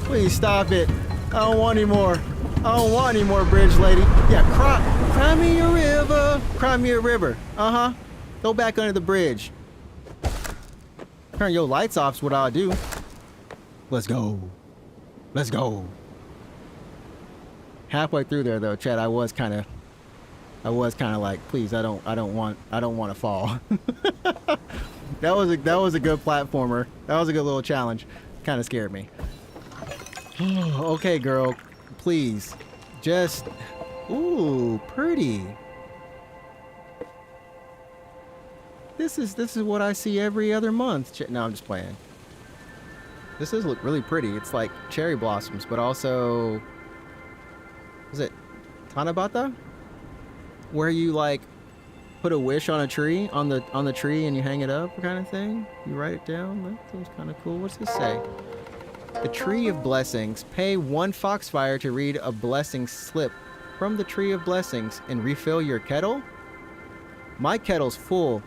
Please stop it. I don't want any more. I don't want any more, bridge lady. Yeah, cry me a river. Cry me a river. Uh-huh. Go back under the bridge. Turn your lights off is what I'll do. Let's go. Let's go. Halfway through there though, Chad, I was kind of like, please, I don't want to fall. That was a good platformer. That was a good little challenge. Kind of scared me. Okay, girl, please, just, ooh, pretty. This is what I see every other month. No, I'm just playing. This does look really pretty. It's like cherry blossoms, but also, is it Tanabata? Where you like put a wish on a tree, on the tree, and you hang it up, kind of thing. You write it down. That sounds kind of cool. What's this say? The Tree of Blessings. Pay 1 foxfire to read a blessing slip from the Tree of Blessings and refill your kettle. My kettle's full.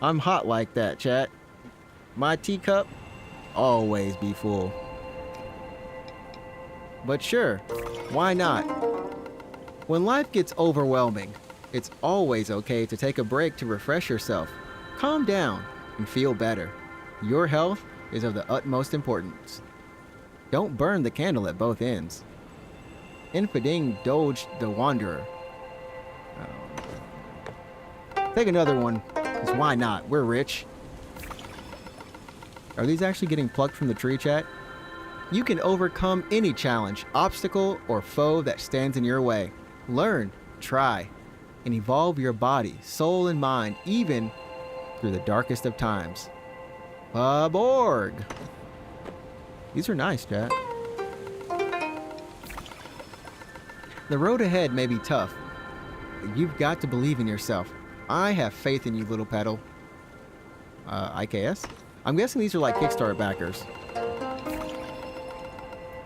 I'm hot like that, chat. My teacup always be full. But sure, why not? When life gets overwhelming, it's always okay to take a break to refresh yourself, calm down, and feel better. Your health is of the utmost importance. Don't burn the candle at both ends. Infiding Doge the Wanderer. Take another one, because why not? We're rich. Are these actually getting plucked from the tree, chat? You can overcome any challenge, obstacle, or foe that stands in your way. Learn, try, and evolve your body, soul, and mind, even through the darkest of times. Borg. These are nice, chat. The road ahead may be tough, but you've got to believe in yourself. I have faith in you, little petal. IKS? I'm guessing these are like Kickstarter backers.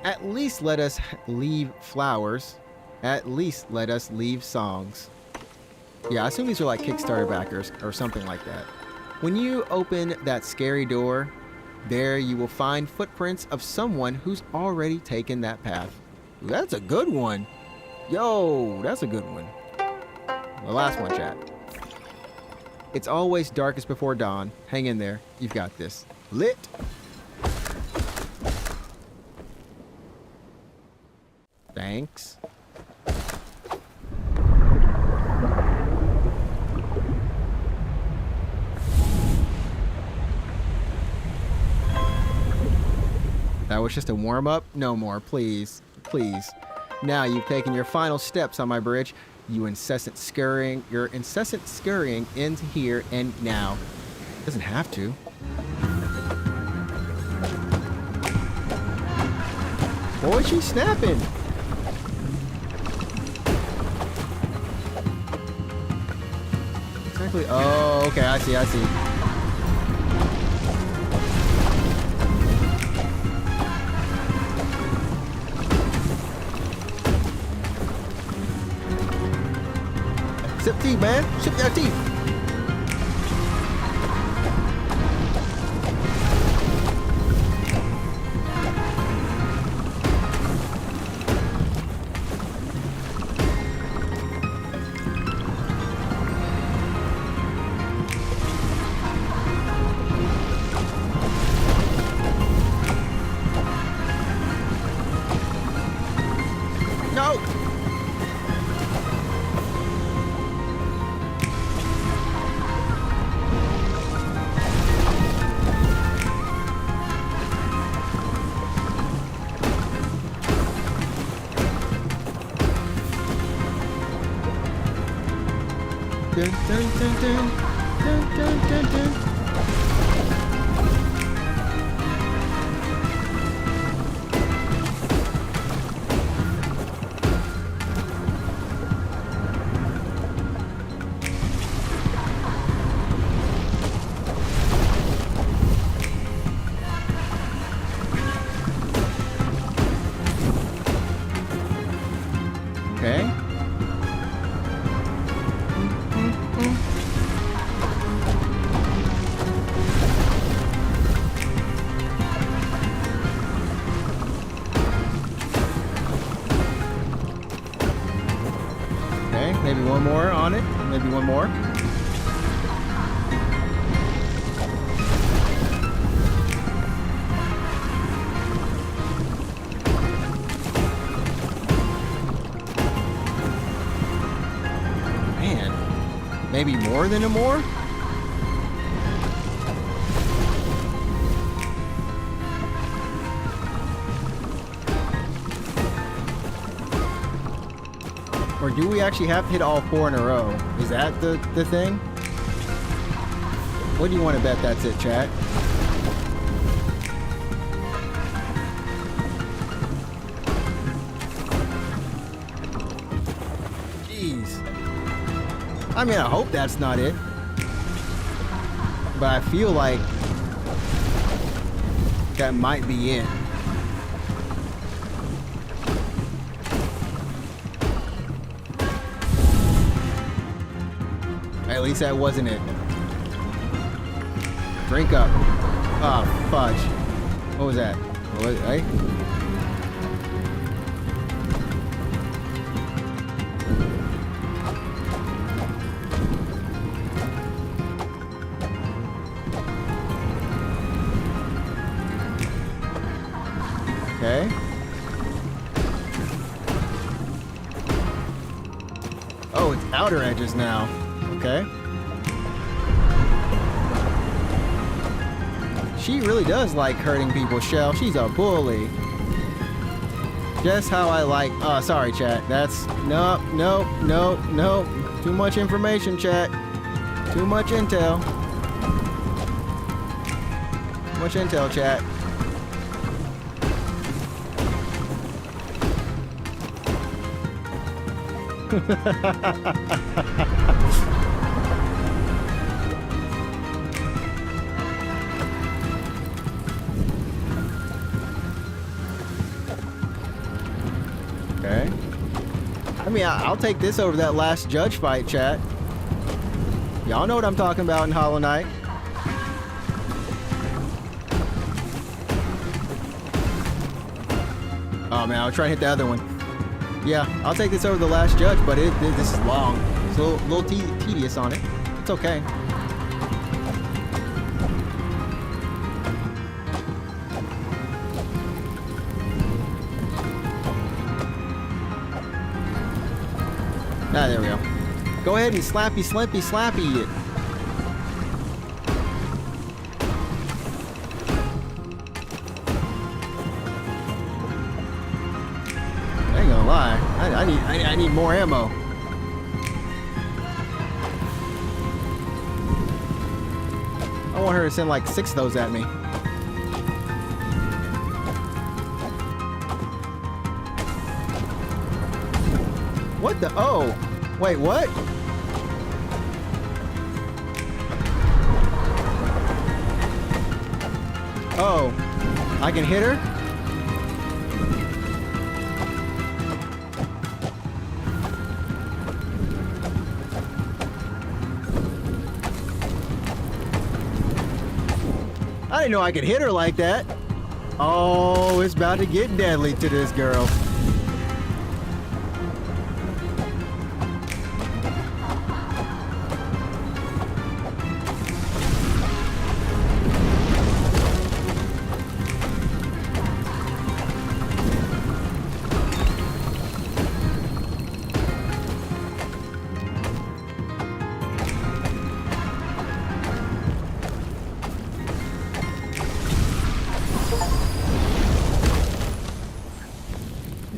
At least let us leave flowers. At least let us leave songs. Yeah, I assume these are like Kickstarter backers or something like that. When you open that scary door, there you will find footprints of someone who's already taken that path. Ooh, that's a good one. Yo, that's a good one. The last one, chat. It's always darkest before dawn. Hang in there. You've got this. Lit. Thanks. That was just a warm-up? No more, please. Please. Now you've taken your final steps on my bridge. Your incessant scurrying ends here and now. Doesn't have to. Boy, she's snapping. Exactly. Oh, okay. I see. Sip tea, man. Sip that tea. Okay. Okay, maybe one more on it. Maybe one more. Man, maybe more than a more? Or do we actually have to hit all 4 in a row? Is that the thing? What do you want to bet that's it, chat? Jeez. I mean, I hope that's not it. But I feel like that might be it. At least that wasn't it. Drink up. Oh, fudge. What was that? What was it, eh? Okay. Oh, it's outer edges now. Okay. She really does like hurting people, Shell. She's a bully. Just how I like... Oh, sorry, chat. That's... Nope, nope, nope, nope. Too much information, chat. Too much intel. Too much intel, chat. Okay. I mean, I'll take this over that last judge fight, chat. Y'all know what I'm talking about in Hollow Knight. Oh man, I'll try and hit the other one. Yeah, I'll take this over the last judge, but this is long. It's a little tedious on it. It's okay. Ah, there we go. Go ahead and slappy it. I ain't gonna lie. I need more ammo. I want her to send like 6 of those at me. What the? Oh, wait, what? Oh, I can hit her? I didn't know I could hit her like that. Oh, it's about to get deadly to this girl.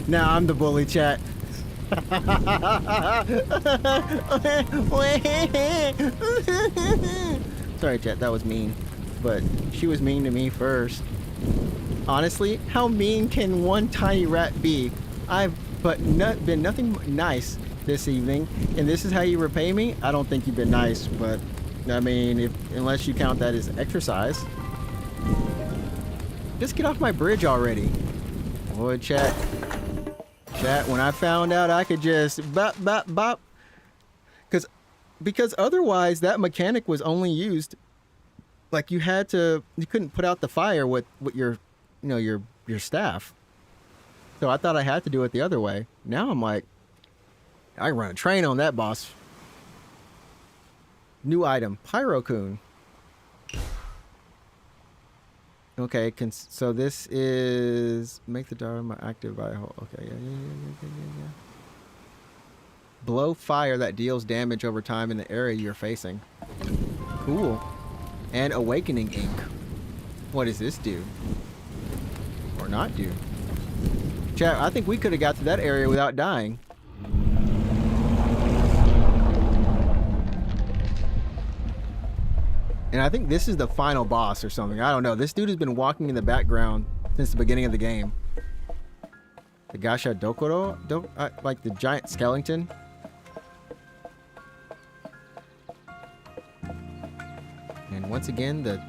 Now I'm the bully, chat. Sorry, chat, that was mean. But she was mean to me first. Honestly, how mean can one tiny rat be? I've been nothing nice this evening, and this is how you repay me? I don't think you've been nice, but I mean, unless you count that as exercise. Just get off my bridge already. Boy, chat, when I found out I could just bop, bop, bop. Because otherwise that mechanic was only used, like you couldn't put out the fire with your, your staff. So I thought I had to do it the other way. Now I'm like, I can run a train on that boss. New item, Pyrocoon. Okay, so this is make the Dharma active by okay, yeah. Blow fire that deals damage over time in the area you're facing. Cool. And Awakening Ink. What does this do? Or not do? Chat, I think we could have got to that area without dying. And I think this is the final boss or something. I don't know. This dude has been walking in the background since the beginning of the game. The Gasha Dokoro? Like the giant skeleton? And once again, the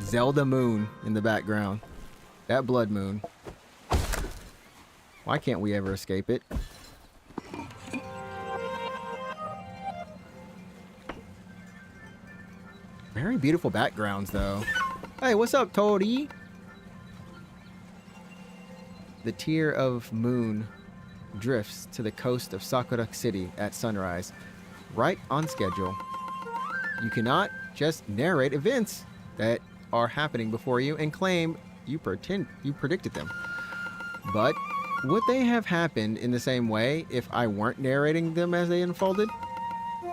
Zelda moon in the background. That blood moon. Why can't we ever escape it? Very beautiful backgrounds, though. Hey, what's up, Tori? The tier of moon drifts to the coast of Sakura City at sunrise, right on schedule. You cannot just narrate events that are happening before you and claim you predicted them. But would they have happened in the same way if I weren't narrating them as they unfolded?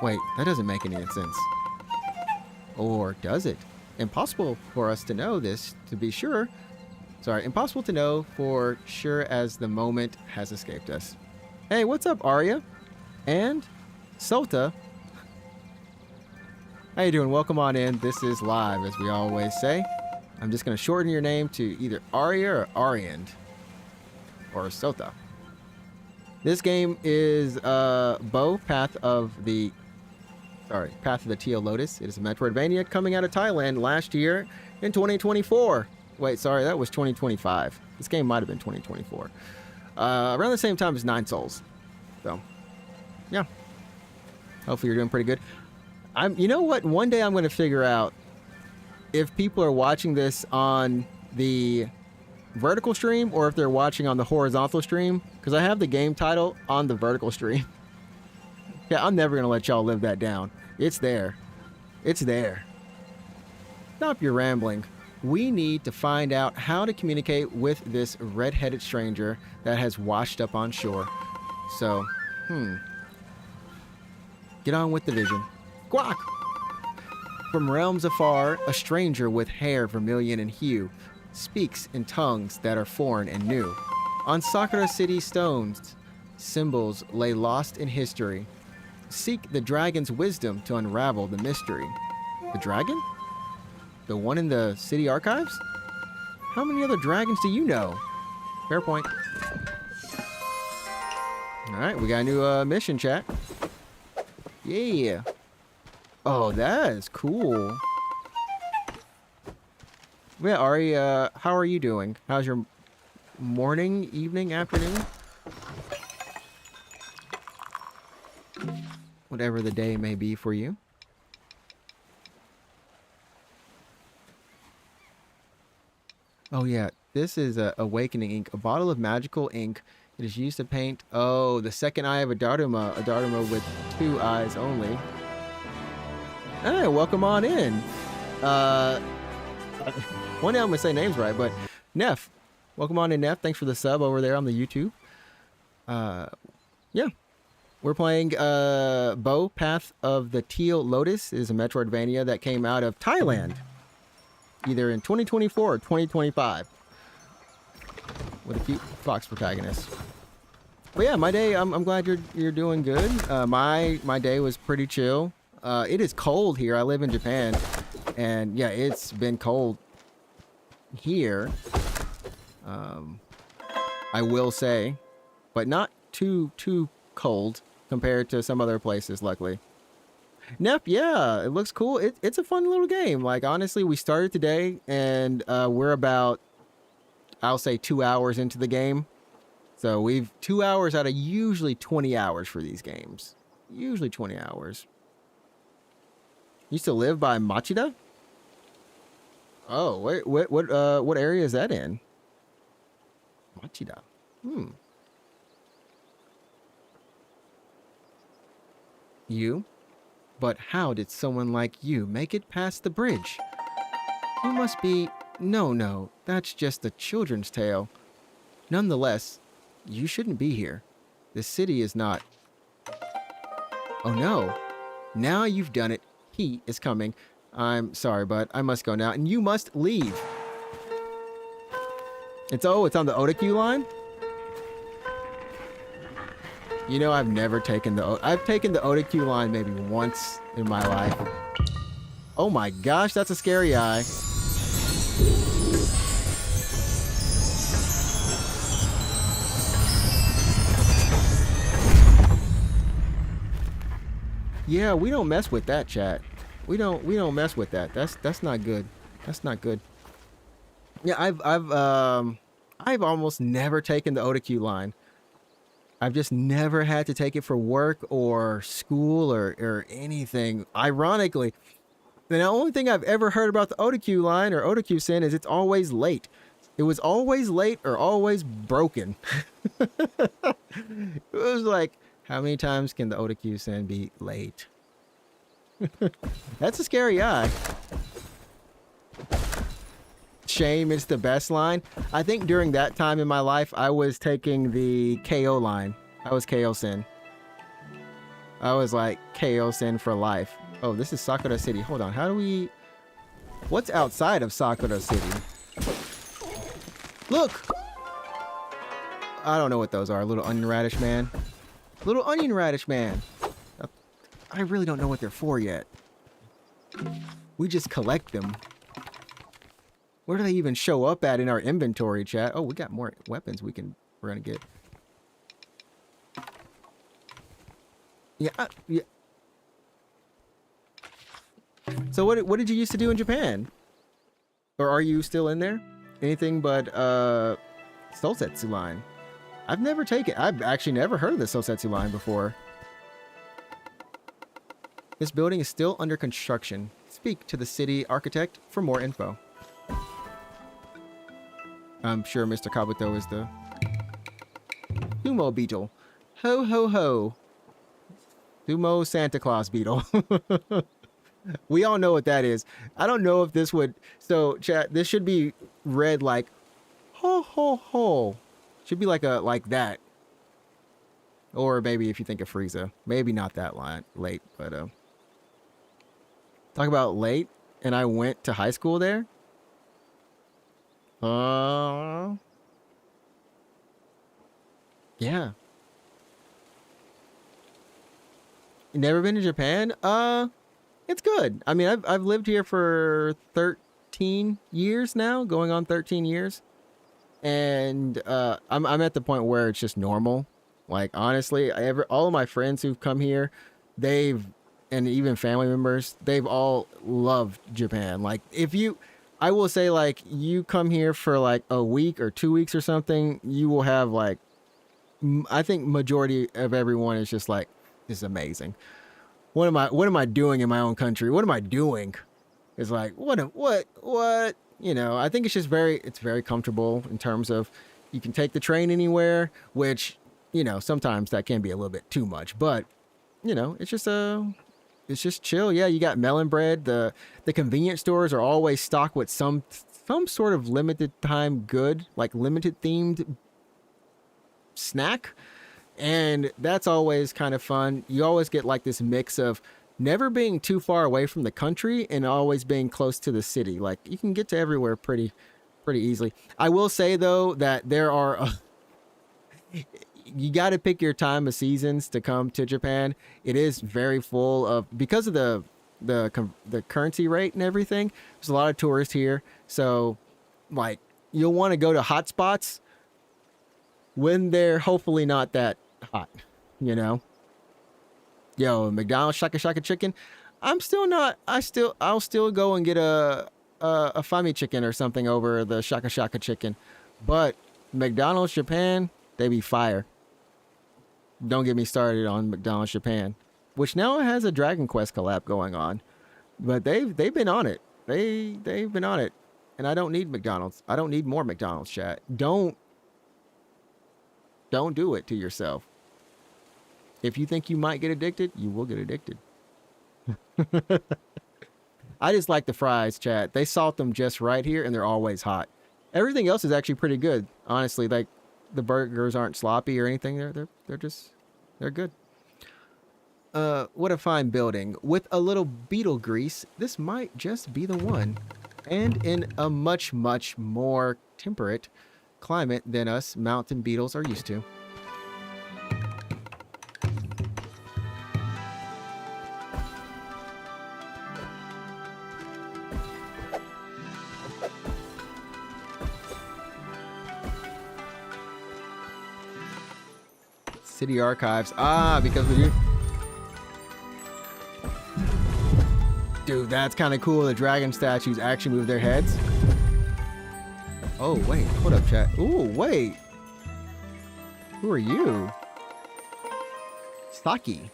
Wait, that doesn't make any sense. Or does it? Impossible for us to know this to be sure. Sorry, impossible to know for sure as the moment has escaped us. Hey, what's up, Arya? And Sota. How you doing? Welcome on in. This is live, as we always say. I'm just going to shorten your name to either Arya or Ariand. Or Sota. This game is Path of the Teal Lotus. It is a metroidvania coming out of Thailand last year in 2024. Wait, sorry, that was 2025. This game might have been 2024. Around the same time as Nine Souls. So, yeah. Hopefully you're doing pretty good. You know what? One day I'm going to figure out if people are watching this on the vertical stream or if they're watching on the horizontal stream, because I have the game title on the vertical stream. Yeah, I'm never going to let y'all live that down. It's there. It's there. Stop your rambling. We need to find out how to communicate with this red-headed stranger that has washed up on shore. So, get on with the vision. Guac! From realms afar, a stranger with hair vermilion in hue speaks in tongues that are foreign and new. On Sakura City stones, symbols lay lost in history. Seek the dragon's wisdom to unravel the mystery. The dragon? The one in the city archives? How many other dragons do you know? Fair point. Alright, we got a new mission, chat. Yeah. Oh, that is cool. Yeah, Ari, how are you doing? How's your morning, evening, afternoon? Whatever the day may be for you. Oh yeah, this is Awakening Ink, a bottle of magical ink. It is used to paint, the second eye of a Dharma with 2 eyes only. Hey, welcome on in. One day I'm gonna say names right, but Neff. Welcome on in, Neff. Thanks for the sub over there on the YouTube. Yeah. We're playing Path of the Teal Lotus. It is a metroidvania that came out of Thailand. Either in 2024 or 2025. With a cute fox protagonist. But yeah, my day. I'm glad you're doing good. My day was pretty chill. It is cold here. I live in Japan, and yeah, it's been cold here. I will say, but not too cold compared to some other places. Luckily, Nep. Yeah, it looks cool. It's a fun little game. Like honestly, we started today, and we're about, I'll say, 2 hours into the game. So we've 2 hours out of usually 20 hours for these games. Usually 20 hours. Used to live by Machida? Oh, wait, what area is that in? Machida. You? But how did someone like you make it past the bridge? You must be... No, that's just a children's tale. Nonetheless, you shouldn't be here. The city is not... Oh no. Now you've done it. He is coming. I'm sorry, but I must go now, and you must leave. It's on the Otakyu line? You know, I've never taken the... I've taken the Otakyu line maybe once in my life. Oh my gosh, that's a scary eye. Yeah, we don't mess with that, chat. We don't mess with that. That's not good. That's not good. Yeah, I've almost never taken the Otakyu line. I've just never had to take it for work or school or anything. Ironically, the only thing I've ever heard about the Otakyu line or Otakyu Sen is it's always late. It was always late or always broken. It was like, how many times can the Otakyu Sen be late? That's a scary eye. Shame is the best line. I think during that time in my life, I was taking the KO line. I was KO Sen. I was like KO Sen for life. Oh, this is Sakura City. Hold on. How do we... What's outside of Sakura City? Look! I don't know what those are. Little onion radish man. Little onion radish man. I really don't know what they're for yet. We just collect them. Where do they even show up at in our inventory, chat? Oh, we got more weapons we're gonna get. Yeah, yeah. So what did you used to do in Japan? Or are you still in there? Anything but Sosetsu line. I've never taken... I've actually never heard of the Sosetsu line before. This building is still under construction. Speak to the city architect for more info. I'm sure Mr. Kabuto is the Sumo Beetle. Ho, ho, ho. Sumo Santa Claus Beetle. We all know what that is. I don't know if this would... So, chat, this should be read like... Ho, ho, ho. Should be like that. Or maybe if you think of Frieza. Maybe not that late, but... Talk about late, and I went to high school there. Yeah. You never been to Japan? It's good. I mean, I've lived here for 13 years now, going on 13 years. And I'm at the point where it's just normal. Like honestly, all of my friends who've come here, and even family members, they've all loved Japan. Like I will say, like, you come here for like a week or 2 weeks or something, you will have like, I think majority of everyone is just like, this is amazing. What am I doing in my own country? What am I doing? It's like, what? You know, I think it's very comfortable in terms of you can take the train anywhere, which, you know, sometimes that can be a little bit too much, but you know, it's just chill. Yeah, you got melon bread. The convenience stores are always stocked with some sort of limited time good, like limited themed snack. And that's always kind of fun. You always get like this mix of never being too far away from the country and always being close to the city. Like you can get to everywhere pretty easily. I will say though that there are you got to pick your time of seasons to come to Japan. It is very full of, because of the currency rate and everything. There's a lot of tourists here, so like you'll want to go to hot spots when they're hopefully not that hot, you know. Yo, McDonald's Shaka Shaka chicken. I'm still not. I'll still go and get a Fami chicken or something over the Shaka Shaka chicken, but McDonald's Japan, they be fire. Don't get me started on McDonald's Japan, which now has a Dragon Quest collab going on, but they've been on it. They've been on it, and I don't need McDonald's. I don't need more McDonald's, chat. Don't do it to yourself. If you think you might get addicted, you will get addicted. I just like the fries, chat. They salt them just right here, and they're always hot. Everything else is actually pretty good, honestly. Like the burgers aren't sloppy or anything. They're good. What a fine building with a little beetle grease. This might just be the one, and in a much more temperate climate than us mountain beetles are used to. City archives. Ah, because we do. Dude, that's kind of cool. The dragon statues actually move their heads. Oh, wait. Hold up, chat. Ooh, wait. Who are you? Saki.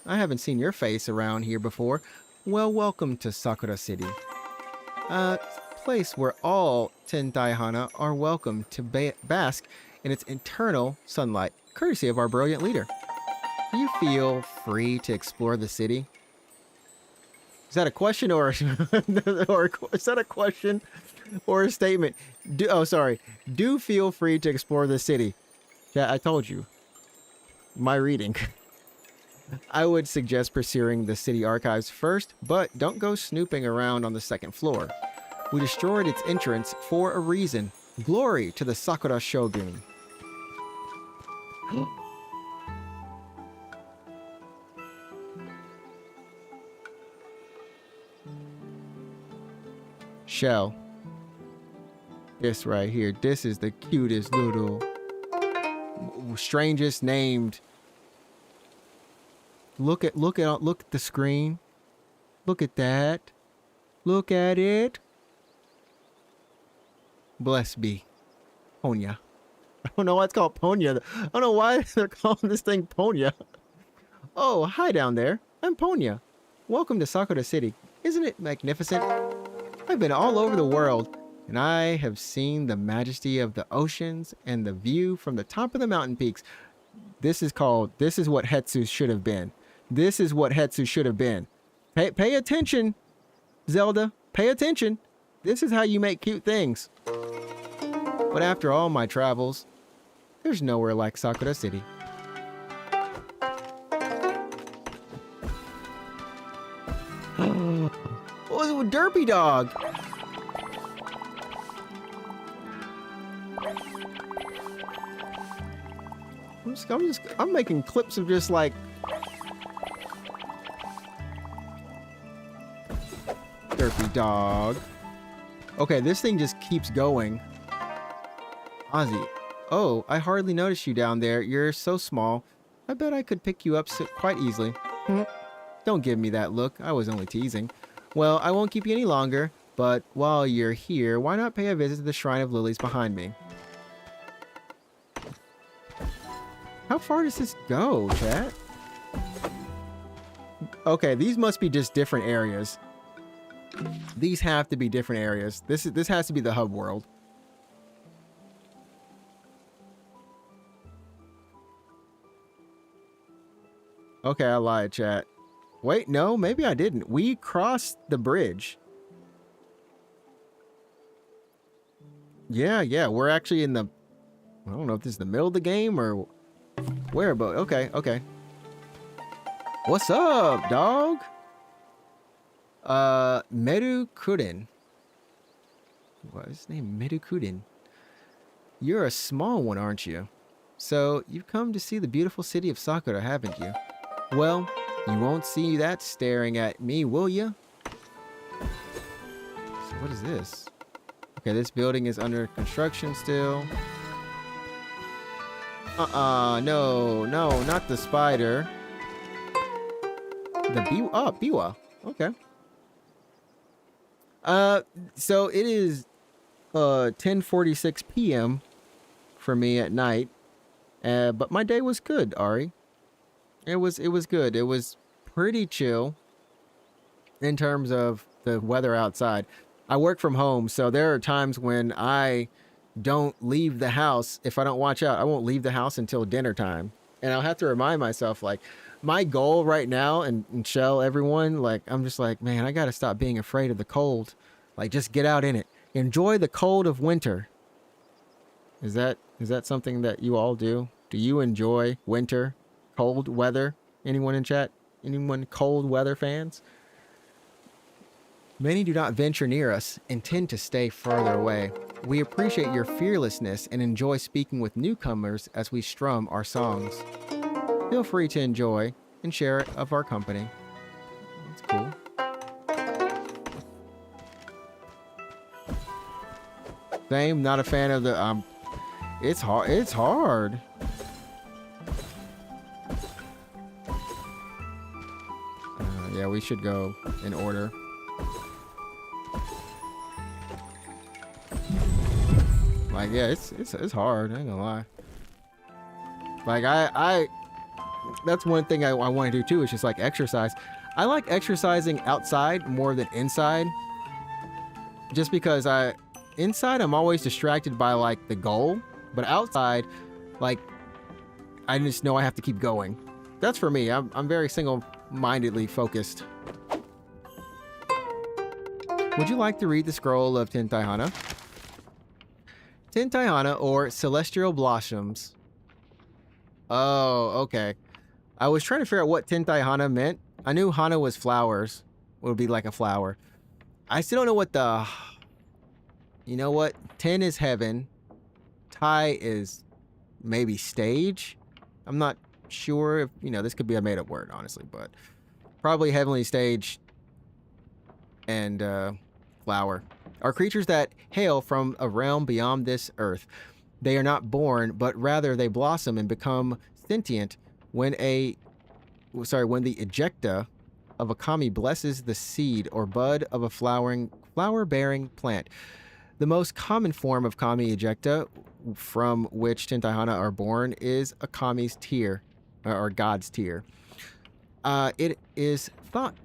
I haven't seen your face around here before. Well, welcome to Sakura City. A place where all Tentai Hana are welcome to bask in its eternal sunlight, courtesy of our brilliant leader. Do you feel free to explore the city? Is that a question or is that a question or a statement? Do feel free to explore the city. Yeah, I told you. My reading. I would suggest pursuing the city archives first, but don't go snooping around on the second floor. We destroyed its entrance for a reason. Glory to the Sakura Shogun. Shell. This right here. This is the cutest little, strangest named. Look at the screen. Look at that. Look at it. Bless be. Ponya. I don't know why it's called Ponya. I don't know why they're calling this thing Ponya. Oh, hi down there. I'm Ponya. Welcome to Sakura City. Isn't it magnificent? I've been all over the world, and I have seen the majesty of the oceans and the view from the top of the mountain peaks. This is what Hetsu should have been. This is what Hetsu should have been. Pay attention, Zelda. Pay attention. This is how you make cute things. But after all my travels, there's nowhere like Sakura City. Oh, a derpy dog. I'm making clips of just like derpy dog. Okay, this thing just keeps going. Ozzy. Oh, I hardly noticed you down there. You're so small. I bet I could pick you up quite easily. Don't give me that look. I was only teasing. Well, I won't keep you any longer, but while you're here, why not pay a visit to the Shrine of Lilies behind me? How far does this go, chat? Okay, these must be just different areas. These have to be different areas. This has to be the hub world. Okay, I lied, chat. Wait, no, maybe I didn't. We crossed the bridge. Yeah, we're actually in the... I don't know if this is the middle of the game or where, but okay. What's up, dog? Merukurin. What is his name? Merukurin. You're a small one, aren't you? So, you've come to see the beautiful city of Sakura, haven't you? Well, you won't see that staring at me, will you? So what is this? Okay, this building is under construction still. No, not the spider. The Biwa. Okay. So it is 10:46 p.m. for me at night. But my day was good, Ari. It was good. It was pretty chill in terms of the weather outside. I work from home, so there are times when I don't leave the house. If I don't watch out, I won't leave the house until dinner time. And I'll have to remind myself, like, my goal right now, and Shell, everyone, like, I'm just like, man, I got to stop being afraid of the cold. Like, just get out in it. Enjoy the cold of winter. Is that something that you all do? Do you enjoy winter, cold weather? Anyone in chat? Anyone cold weather fans? Many do not venture near us and tend to stay further away. We appreciate your fearlessness and enjoy speaking with newcomers as we strum our songs. Feel free to enjoy and share it of our company. That's cool. Same, not a fan of the it's hard. Yeah, we should go in order. Like, yeah, it's hard. I ain't gonna lie. Like, I that's one thing I want to do too. Is just like exercise. I like exercising outside more than inside. Just because inside I'm always distracted by like the goal, but outside, like, I just know I have to keep going. That's for me. I'm very single-mindedly focused. Would you like to read the scroll of Tentaihana? Tentaihana, or Celestial Blossoms. Oh, okay. I was trying to figure out what Tentaihana meant. I knew Hana was flowers. It would be like a flower. I still don't know what the... You know what? Ten is heaven. Tai is maybe stage. I'm not sure if... You know, this could be a made-up word, honestly, but... Probably heavenly stage and flower are creatures that hail from a realm beyond this earth. They are not born, but rather they blossom and become sentient when the ejecta of a kami blesses the seed or bud of a flower-bearing plant. The most common form of kami ejecta from which Tentaihana are born is a kami's tear, or god's tear. It is thought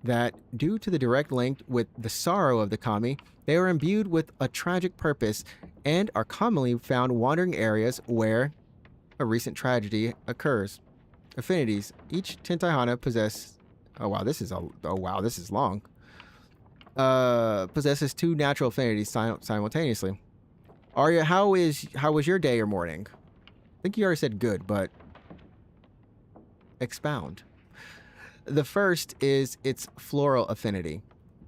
that due to the direct link with the sorrow of the kami, they are imbued with a tragic purpose and are commonly found wandering areas where a recent tragedy occurs. Affinities. Each Tentaihana possess... Oh wow, this is long. Possesses two natural affinities simultaneously. Arya, how was your day or morning? I think you already said good, but expound. The first is its floral affinity.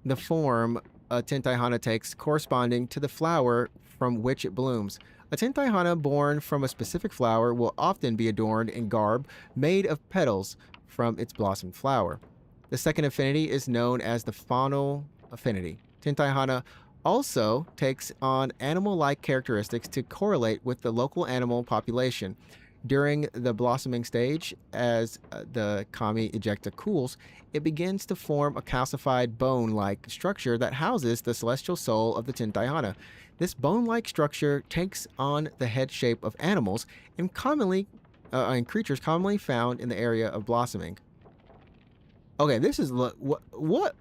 The form a Tentaihana takes corresponding to the flower from which it blooms. A Tentaihana born from a specific flower will often be adorned in garb made of petals from its blossomed flower. The second affinity is known as the faunal affinity. Tentaihana also takes on animal-like characteristics to correlate with the local animal population. During the blossoming stage, as the kami ejecta cools, it begins to form a calcified bone-like structure that houses the celestial soul of the Tentaihana. This bone-like structure takes on the head shape of animals and creatures commonly found in the area of blossoming. Okay, this is what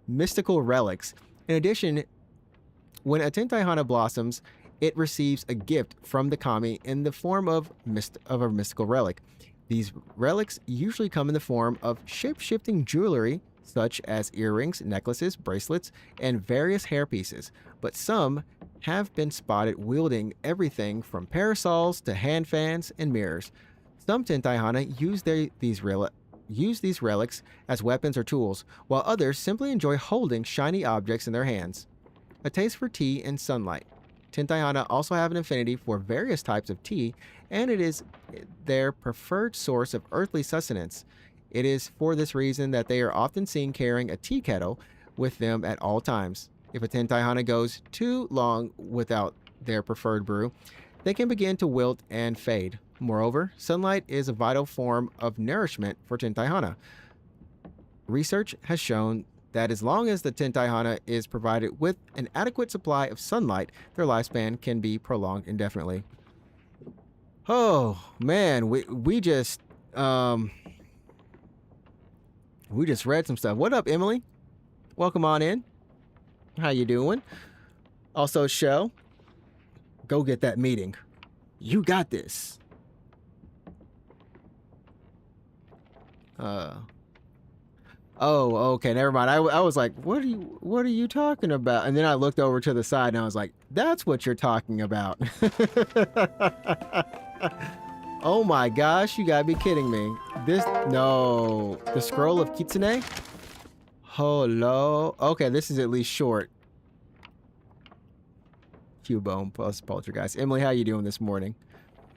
mystical relics. In addition, when a Tentaihana blossoms, it receives a gift from the kami in the form of a mystical relic. These relics usually come in the form of shape-shifting jewelry, such as earrings, necklaces, bracelets, and various hair pieces, but some have been spotted wielding everything from parasols to hand fans and mirrors. Some Tentaihana use these relics as weapons or tools, while others simply enjoy holding shiny objects in their hands. A taste for tea and sunlight. Tentaihana also have an affinity for various types of tea, and it is their preferred source of earthly sustenance. It is for this reason that they are often seen carrying a tea kettle with them at all times. If a Tentaihana goes too long without their preferred brew, they can begin to wilt and fade. Moreover, sunlight is a vital form of nourishment for Tentaihana. Research has shown that as long as the Tentaihana is provided with an adequate supply of sunlight, their lifespan can be prolonged indefinitely. Oh man, we just read some stuff. What up, Emily? Welcome on in. How you doing? Also, Shell, go get that meeting. You got this. Oh, okay, never mind. I was like, what are you talking about? And then I looked over to the side and I was like, that's what you're talking about. Oh my gosh, you gotta be kidding me. No, the scroll of Kitsune? Hello? Okay, this is at least short. Cubone plus Poltergeist. Emily, how you doing this morning?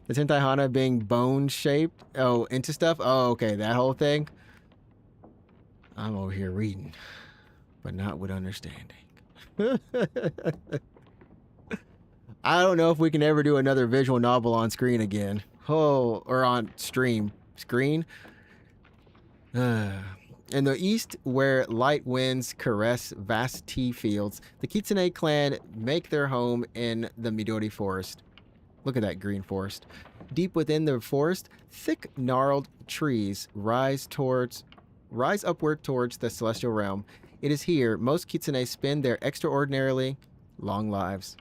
The Tentaihana being bone-shaped? Oh, into stuff? Oh, okay, that whole thing? I'm over here reading, but not with understanding. I don't know if we can ever do another visual novel on screen again. Oh, or on stream. Screen? In the east, where light winds caress vast tea fields, the Kitsune clan make their home in the Midori forest. Look at that green forest. Deep within the forest, thick gnarled trees rise upward towards the celestial realm. It is here most Kitsune spend their extraordinarily long lives.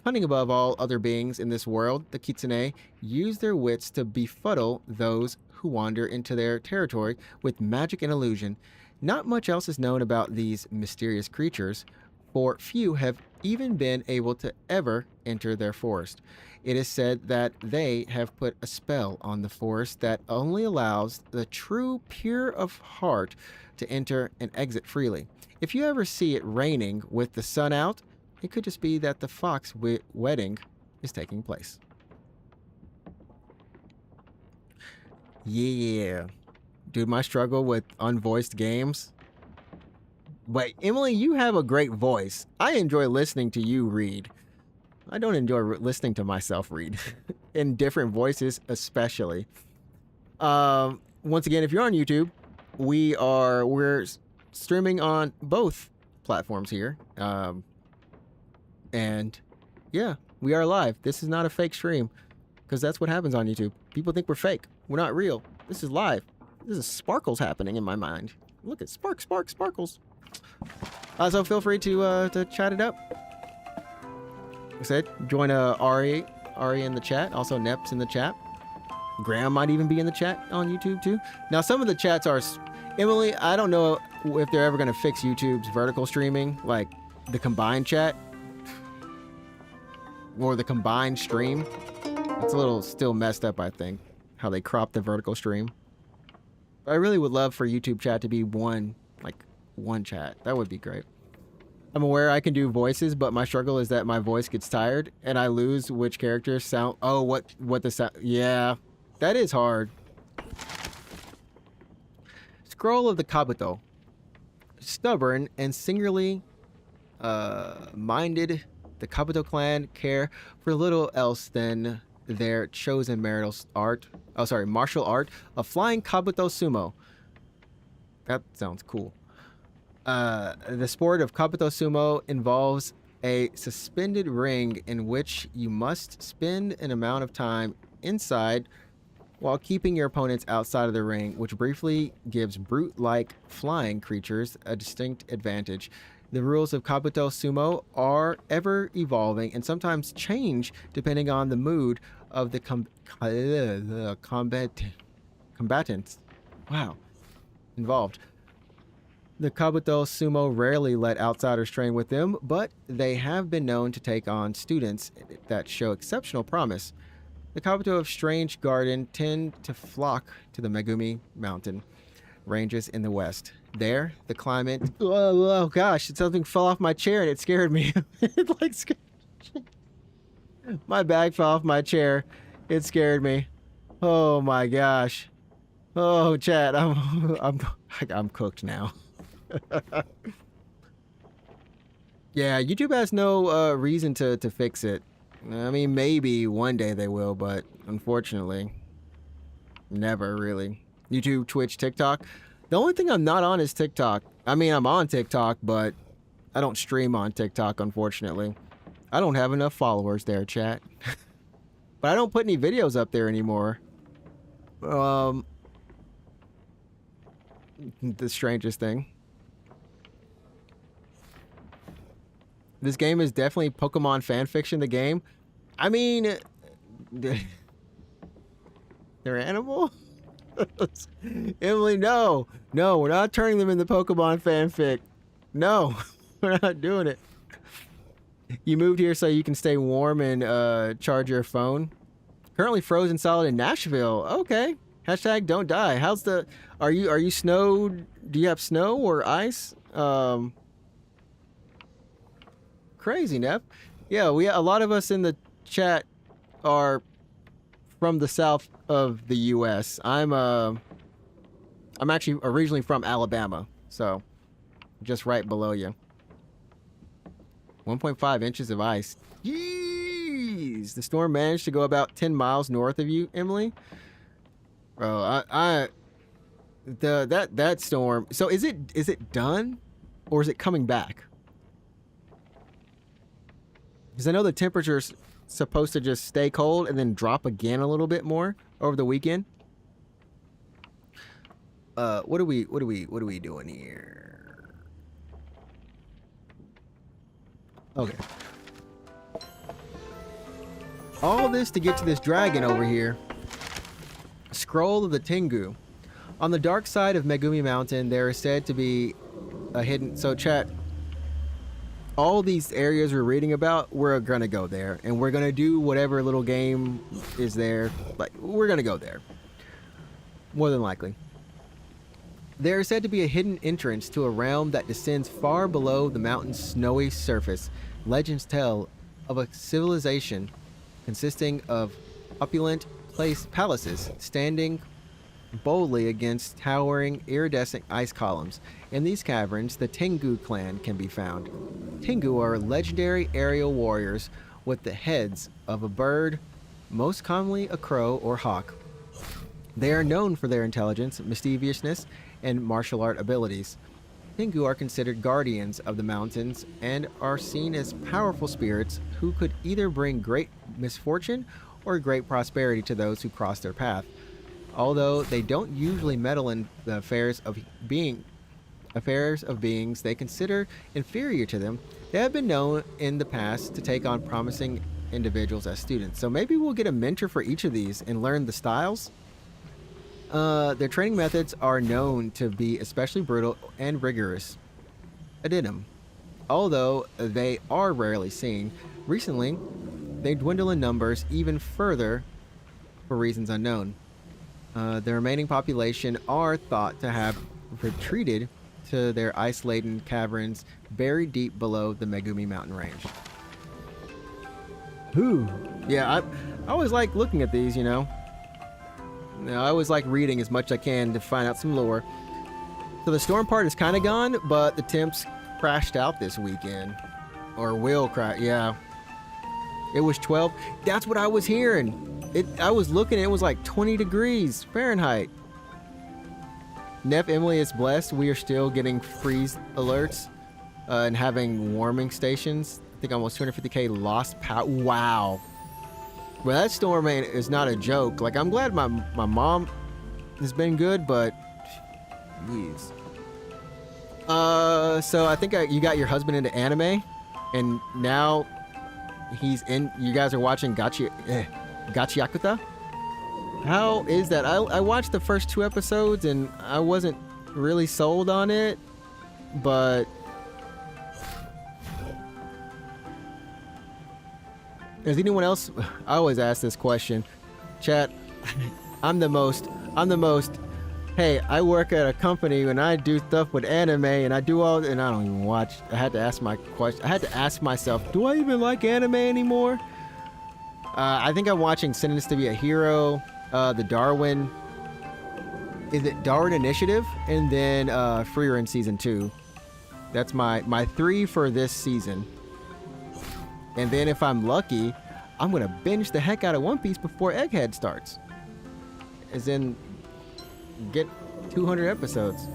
Cunning above all other beings in this world, the Kitsune use their wits to befuddle those who wander into their territory with magic and illusion. Not much else is known about these mysterious creatures, for few have even been able to ever enter their forest. It is said that they have put a spell on the forest that only allows the true pure of heart to enter and exit freely. If you ever see it raining with the sun out, it could just be that the fox wedding is taking place. Yeah. Dude, my struggle with unvoiced games. But Emily, you have a great voice. I enjoy listening to you read. I don't enjoy listening to myself read. In different voices, especially. Once again, if you're on YouTube, we're streaming on both platforms here. And yeah, we are live. This is not a fake stream, because that's what happens on YouTube. People think we're fake. We're not real. This is live. This is sparkles happening in my mind. Look at sparkles. So feel free to chat it up. Like I said, join Ari in the chat. Also, Nep's in the chat. Graham might even be in the chat on YouTube too. Now, some of the chats are... Emily, I don't know if they're ever going to fix YouTube's vertical streaming, like the combined chat. Or the combined stream. It's a little still messed up, I think, how they crop the vertical stream. But I really would love for YouTube chat to be one chat. That would be great. I'm aware I can do voices, but my struggle is that my voice gets tired and I lose which characters sound... Oh, what the sound... Yeah, that is hard. Scroll of the Kabuto. Stubborn and singularly minded, the Kabuto clan care for little else than their chosen martial art of flying Kabuto sumo. That sounds cool. The sport of Kabuto sumo involves a suspended ring in which you must spend an amount of time inside while keeping your opponents outside of the ring, which briefly gives brute-like flying creatures a distinct advantage. The rules of Kabuto sumo are ever evolving and sometimes change depending on the mood of the combatants. Wow. Involved. The Kabuto sumo rarely let outsiders train with them, but they have been known to take on students that show exceptional promise. The Kabuto of Strange Garden tend to flock to the Megumi Mountain ranges in the west. There, the climate... Oh gosh, something fell off my chair and it scared me. My bag fell off my chair. It scared me. Oh my gosh. Oh, chat, I'm cooked now. Yeah, YouTube has no reason to fix it. I mean, maybe one day they will, but unfortunately, never really. YouTube, Twitch, TikTok. The only thing I'm not on is TikTok. I mean, I'm on TikTok, but I don't stream on TikTok, unfortunately. I don't have enough followers there, chat. But I don't put any videos up there anymore. The strangest thing. This game is definitely Pokemon fanfiction, the game. I mean, they're animal? Emily, no. No, we're not turning them into Pokemon fanfic. No, we're not doing it. You moved here so you can stay warm and charge your phone. Currently frozen solid in Nashville. Okay. Hashtag don't die. How's the... Are you snowed? Do you have snow or ice? Crazy, Neff. Yeah, a lot of us in the chat are from the south of the U.S. I'm actually originally from Alabama, so just right below you. 1.5 inches of ice. Jeez! The storm managed to go about 10 miles north of you, Emily. Bro, that storm. So is it done, or is it coming back? Because I know the temperature's supposed to just stay cold and then drop again a little bit more over the weekend. What are we doing here? Okay. All this to get to this dragon over here. Scroll of the Tengu. On the dark side of Megumi Mountain, there is said to be a hidden... So, chat, all these areas we're reading about, we're going to go there. And we're going to do whatever little game is there. Like, we're going to go there. More than likely. There is said to be a hidden entrance to a realm that descends far below the mountain's snowy surface. Legends tell of a civilization consisting of opulent palaces standing boldly against towering, iridescent ice columns. In these caverns, the Tengu clan can be found. Tengu are legendary aerial warriors with the heads of a bird, most commonly a crow or hawk. They are known for their intelligence, mischievousness, and martial art abilities. Tengu are considered guardians of the mountains and are seen as powerful spirits who could either bring great misfortune or great prosperity to those who cross their path. Although they don't usually meddle in the affairs of beings they consider inferior to them, they have been known in the past to take on promising individuals as students. So maybe we'll get a mentor for each of these and learn the styles. Their training methods are known to be especially brutal and rigorous. Addendum. Although they are rarely seen, recently they dwindle in numbers even further for reasons unknown. The remaining population are thought to have retreated to their ice-laden caverns buried deep below the Megumi mountain range. Whew. Yeah, I always like looking at these, you know. I always like reading as much as I can to find out some lore. So the storm part is kind of gone, but the temps crashed out this weekend. Or will crash, yeah. It was 12. That's what I was hearing. I was looking, it was like 20 degrees Fahrenheit. Neff Emily is blessed. We are still getting freeze alerts and having warming stations. I think almost 250k lost power. Wow. Well, that storm, man, is not a joke. Like, I'm glad my mom has been good, but jeez. So I think you got your husband into anime, and now he's in. You guys are watching Gachiakuta. How is that? I watched the first 2 episodes, and I wasn't really sold on it, but is anyone else? I always ask this question, chat. I'm the most Hey, I work at a company and I do stuff with anime and I do all, and I don't even watch. I had to ask I had to ask myself, do I even like anime anymore? I think I'm watching Sentenced to be a Hero, the Darwin. Is it Darwin Initiative? And then Freer season 2. That's my 3 for this season. And then if I'm lucky, I'm gonna binge the heck out of One Piece before Egghead starts. As in, get 200 episodes.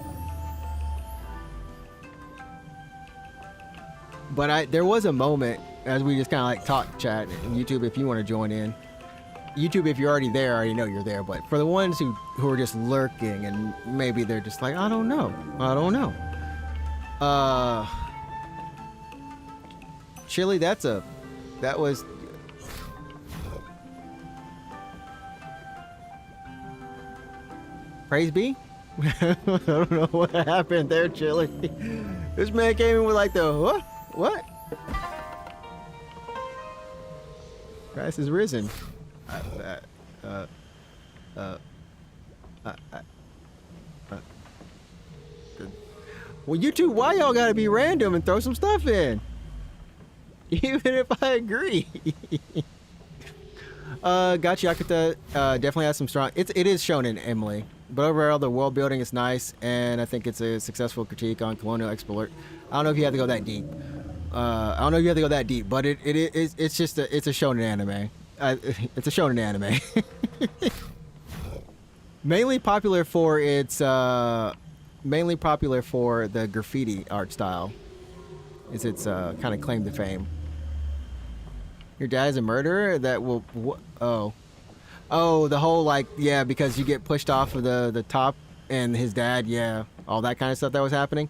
But there was a moment as we just kind of like talk chat. YouTube, if you want to join in. YouTube, if you're already there, I already know you're there. But for the ones who are just lurking and maybe they're just like, I don't know. Chili, that was. Praise be. I don't know what happened there, Chili. This man came in with like the what? Christ is risen. Well, you two, why y'all gotta be random and throw some stuff in? Even if I agree. Gachi Yakuta definitely has some strong. It is shown in Emily, but overall the world building is nice, and I think it's a successful critique on colonial exploit. I don't know if you have to go that deep. But it's just a shonen anime. It's a shonen anime. mainly popular for the graffiti art style. Is its kind of claim to fame. Your dad is a murderer? That will... Oh, the whole, like, yeah, because you get pushed off of the top and his dad, yeah, all that kind of stuff that was happening.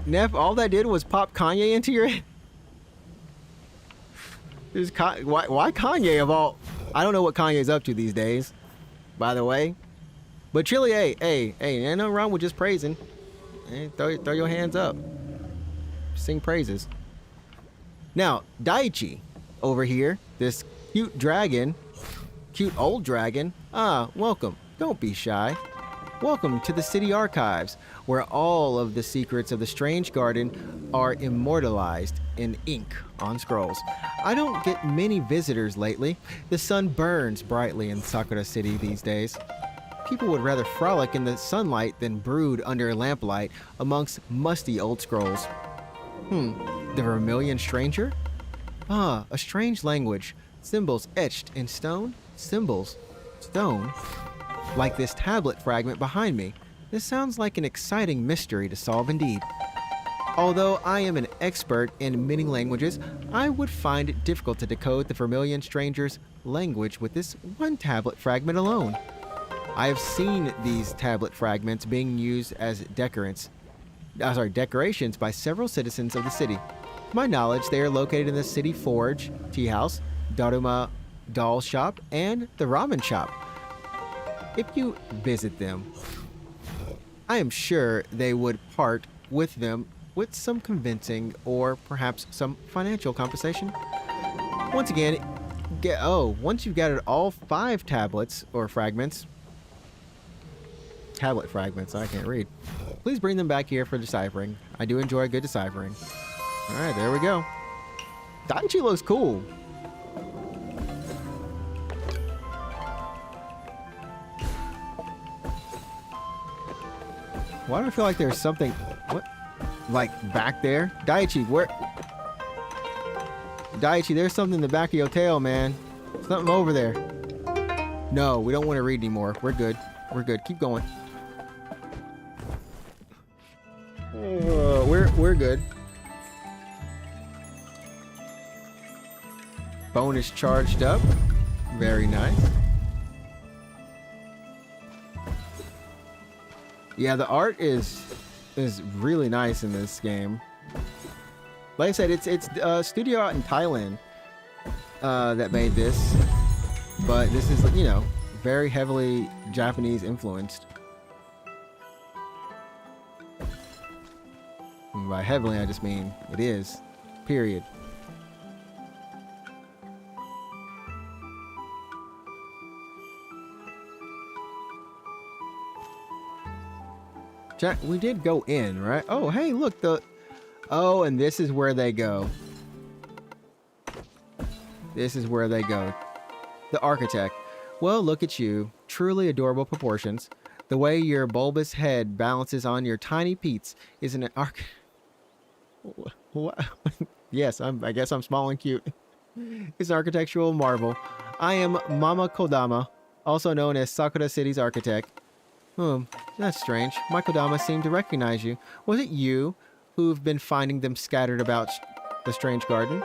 Neff, all that did was pop Kanye into your head. Why Kanye of all... I don't know what Kanye's up to these days, by the way. But Chili, hey, ain't nothing wrong with just praising. Hey, throw your hands up. Sing praises. Now, Daichi over here, this cute old dragon. Welcome. Don't be shy. Welcome to the city archives, where all of the secrets of the strange garden are immortalized in ink on scrolls. I don't get many visitors lately. The sun burns brightly in Sakura City these days. People would rather frolic in the sunlight than brood under a lamplight amongst musty old scrolls. The Vermilion Stranger? A strange language. Symbols etched in stone? Symbols. Stone? Like this tablet fragment behind me. This sounds like an exciting mystery to solve indeed. Although I am an expert in many languages, I would find it difficult to decode the Vermilion Stranger's language with this one tablet fragment alone. I have seen these tablet fragments being used as decorations by several citizens of the city. To my knowledge, they are located in the City Forge, Tea House, Daruma Doll Shop, and the Ramen Shop. If you visit them, I am sure they would part with them with some convincing or perhaps some financial compensation. Once again, once you've gathered all 5 tablets or fragments, tablet fragments, I can't read. Please bring them back here for deciphering. I do enjoy good deciphering. Alright, there we go. Daichi looks cool. Why do I feel like there's something... What? Like, back there? Daichi, where... Daichi, there's something in the back of your tail, man. Something over there. No, we don't want to read anymore. We're good. We're good. Keep going. We're good. Bonus charged up. Very nice. Yeah, the art is really nice in this game. Like I said, it's a studio out in Thailand that made this, but this is, you know, very heavily Japanese influenced. And by heavily, I just mean it is. Period. Jack, we did go in, right? Oh, hey, look, oh, and this is where they go. This is where they go. The architect. Well, look at you. Truly adorable proportions. The way your bulbous head balances on your tiny peats is an What? Yes, I guess I'm small and cute. It's an architectural marvel. I am Mama Kodama, also known as Sakura City's architect. That's strange. My Kodama seemed to recognize you. Was it you who've been finding them scattered about the strange garden?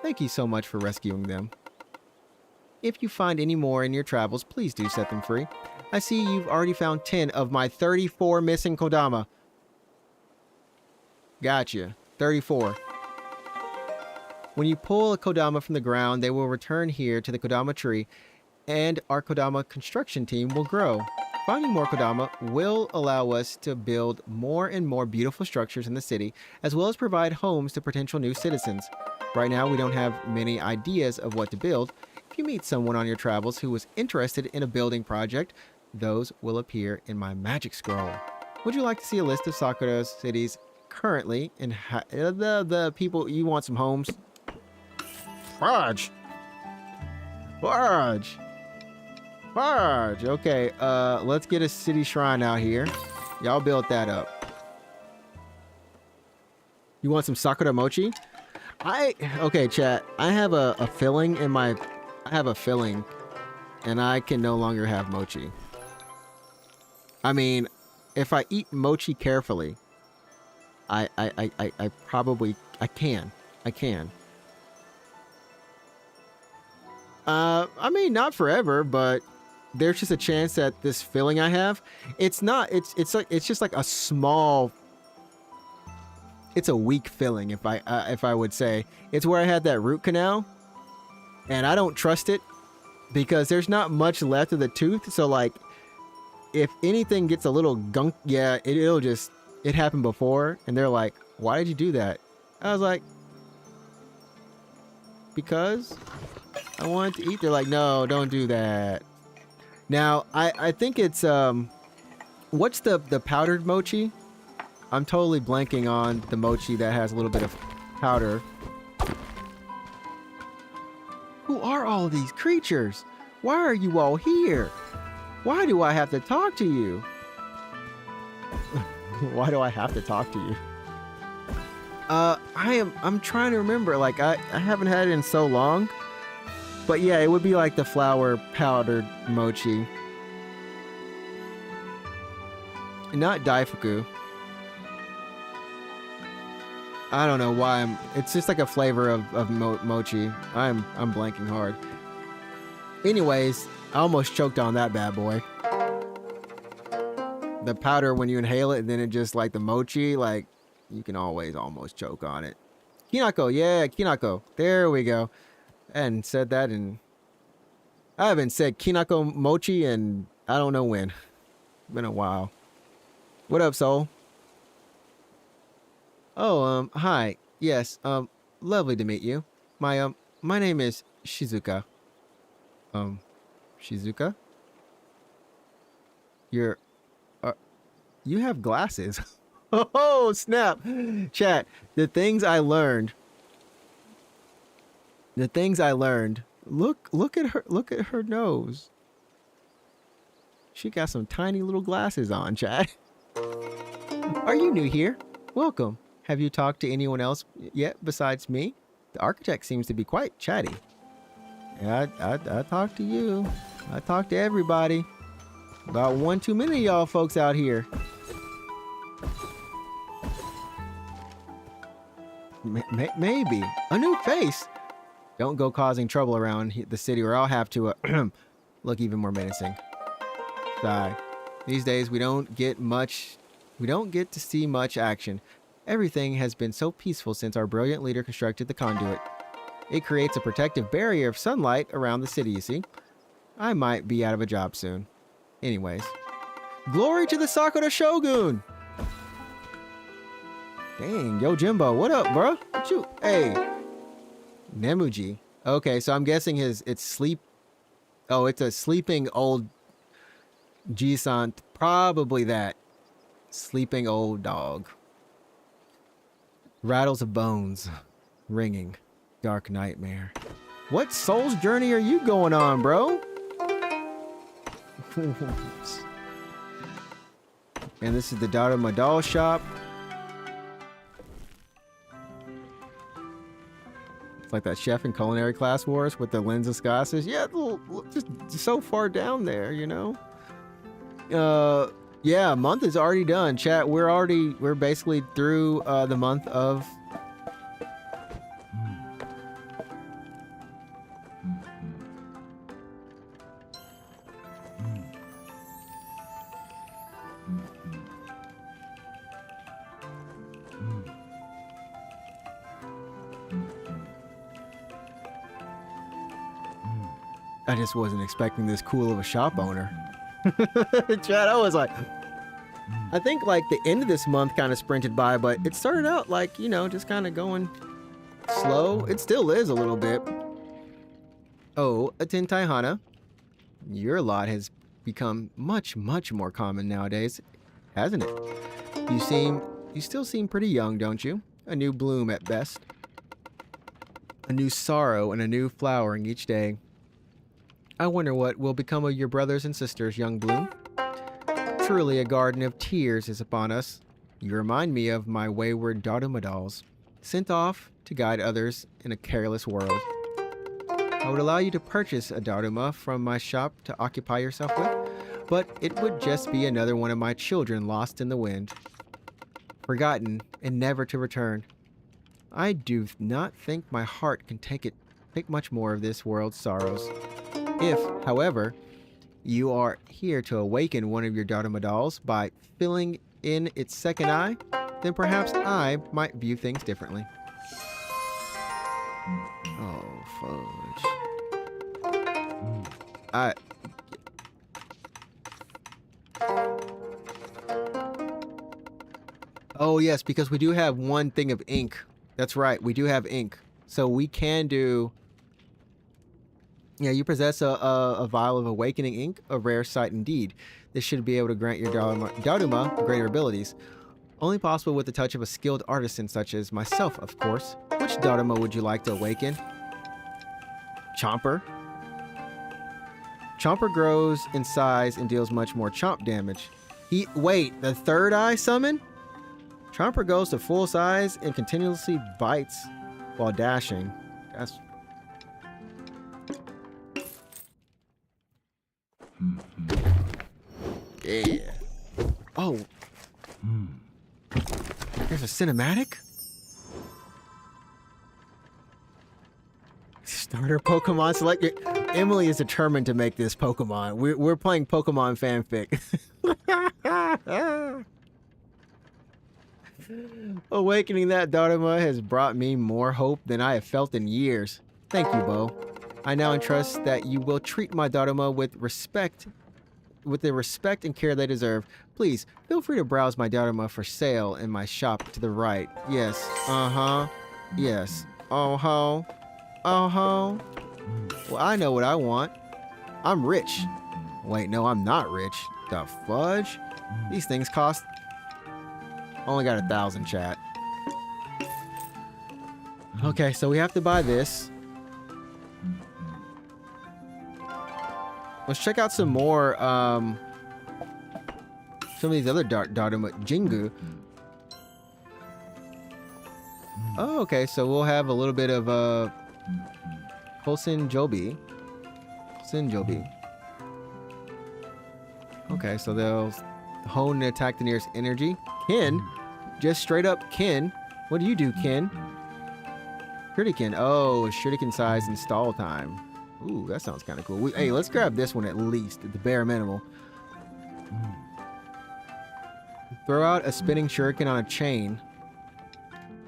Thank you so much for rescuing them. If you find any more in your travels, please do set them free. I see you've already found 10 of my 34 missing Kodama. Gotcha. 34. When you pull a Kodama from the ground, they will return here to the Kodama tree, and our Kodama construction team will grow. Finding more Kodama will allow us to build more and more beautiful structures in the city, as well as provide homes to potential new citizens. Right now, we don't have many ideas of what to build. If you meet someone on your travels who was interested in a building project, those will appear in my magic scroll. Would you like to see a list of Sakura cities currently and the people you want some homes? Fudge! Fudge! Fudge! Okay, let's get a city shrine out here. Y'all built that up. You want some Sakura mochi? Okay, chat. I have a filling in my... I have a filling, and I can no longer have mochi. I mean, if I eat mochi carefully, I probably... I can. I mean, not forever, but there's just a chance that this filling I have, it's just like a small... It's a weak filling, if I would say. It's where I had that root canal, and I don't trust it because there's not much left of the tooth. So like, if anything gets a little gunk, yeah, it'll just... It happened before, and they're like, "Why did you do that?" I was like, "Because I wanted to eat." They're like, "No, don't do that." Now, I think it's what's the powdered mochi? I'm totally blanking on the mochi that has a little bit of powder. Who are all these creatures? Why are you all here? Why do I have to talk to you? Why do I have to talk to you? I'm trying to remember. Like, I haven't had it in so long. But yeah, it would be like the flour powdered mochi. Not daifuku. I don't know why it's just like a flavor of mochi. I'm blanking hard. Anyways, I almost choked on that bad boy. The powder, when you inhale it, and then it just like the mochi, like you can always almost choke on it. Kinako, yeah, kinako. There we go. I hadn't said that in... I haven't said kinako mochi in I don't know when. Been a while. What up, soul? Oh, hi. Yes, lovely to meet you. My name is Shizuka. Shizuka? You have glasses. Oh, snap. Chat, the things I learned. Look at her nose. She got some tiny little glasses on, chat. Are you new here? Welcome. Have you talked to anyone else yet besides me? The architect seems to be quite chatty. Yeah, I talked to you. I talked to everybody. About one too many of y'all folks out here. Maybe. A new face. Don't go causing trouble around the city or I'll have to look even more menacing. Sigh. These days we don't get to see much action. Everything has been so peaceful since our brilliant leader constructed the conduit. It creates a protective barrier of sunlight around the city, you see. I might be out of a job soon. Anyways. Glory to the Sakura Shogun! Dang, yo Jimbo, what up, bro? What you? Hey. Nemuji. Okay, so I'm guessing it's sleep. Oh, it's a sleeping old G-san. Probably that. Sleeping old dog. Rattles of bones. Ringing. Dark nightmare. What soul's journey are you going on, bro? And this is the daughter of my doll shop. It's like that chef in Culinary Class Wars with the lens of glasses. Yeah, just so far down there, you know? Yeah, month is already done. Chat, we're basically through the month of I just wasn't expecting this cool of a shop owner. Chad, I was like, I think like the end of this month kind of sprinted by, but it started out like, you know, just kind of going slow. It still is a little bit. Oh, a Tentai Hana. Your lot has become much, much more common nowadays, hasn't it? You still seem pretty young, don't you? A new bloom at best. A new sorrow and a new flowering each day. I wonder what will become of your brothers and sisters, young bloom. Truly a garden of tears is upon us. You remind me of my wayward Dodoma dolls, sent off to guide others in a careless world. I would allow you to purchase a Dodoma from my shop to occupy yourself with, but it would just be another one of my children lost in the wind, forgotten and never to return. I do not think my heart can take much more of this world's sorrows. If, however, you are here to awaken one of your Dodoma dolls by filling in its second eye, then perhaps I might view things differently. Oh, fudge. Oh, yes, because we do have one thing of ink. That's right, we do have ink. So we can do... Yeah, you possess a vial of awakening ink, a rare sight indeed. This should be able to grant your Dodoma greater abilities. Only possible with the touch of a skilled artisan such as myself, of course. Which Dodoma would you like to awaken? Chomper. Chomper grows in size and deals much more chomp damage. Wait, the third eye summon? Chomper goes to full size and continuously bites while dashing. That's... Yeah. Oh. There's a cinematic? Starter Pokemon select. Emily is determined to make this Pokemon. We're playing Pokemon fanfic. Awakening that Dodoma has brought me more hope than I have felt in years. Thank you, Bo. I now entrust that you will treat my Dodoma with the respect and care they deserve. Please, feel free to browse my Dodoma for sale in my shop to the right. Yes. Uh-huh. Yes. Oh-ho. Oh-ho. Well, I know what I want. I'm rich. Wait, no, I'm not rich. The fudge? These things cost... Only got 1,000, chat. Okay, so we have to buy this. Let's check out some more, some of these other Dodoma. Jingu. Oh, okay, so we'll have a little bit of, Holsin Jobi. Okay, so they'll hone and attack the nearest energy. Kin? Just straight up Kin. What do you do, Kin? Shuriken. Oh, Shuriken size install time. Ooh, that sounds kind of cool. Hey, let's grab this one at least, at the bare minimal. Throw out a spinning shuriken on a chain.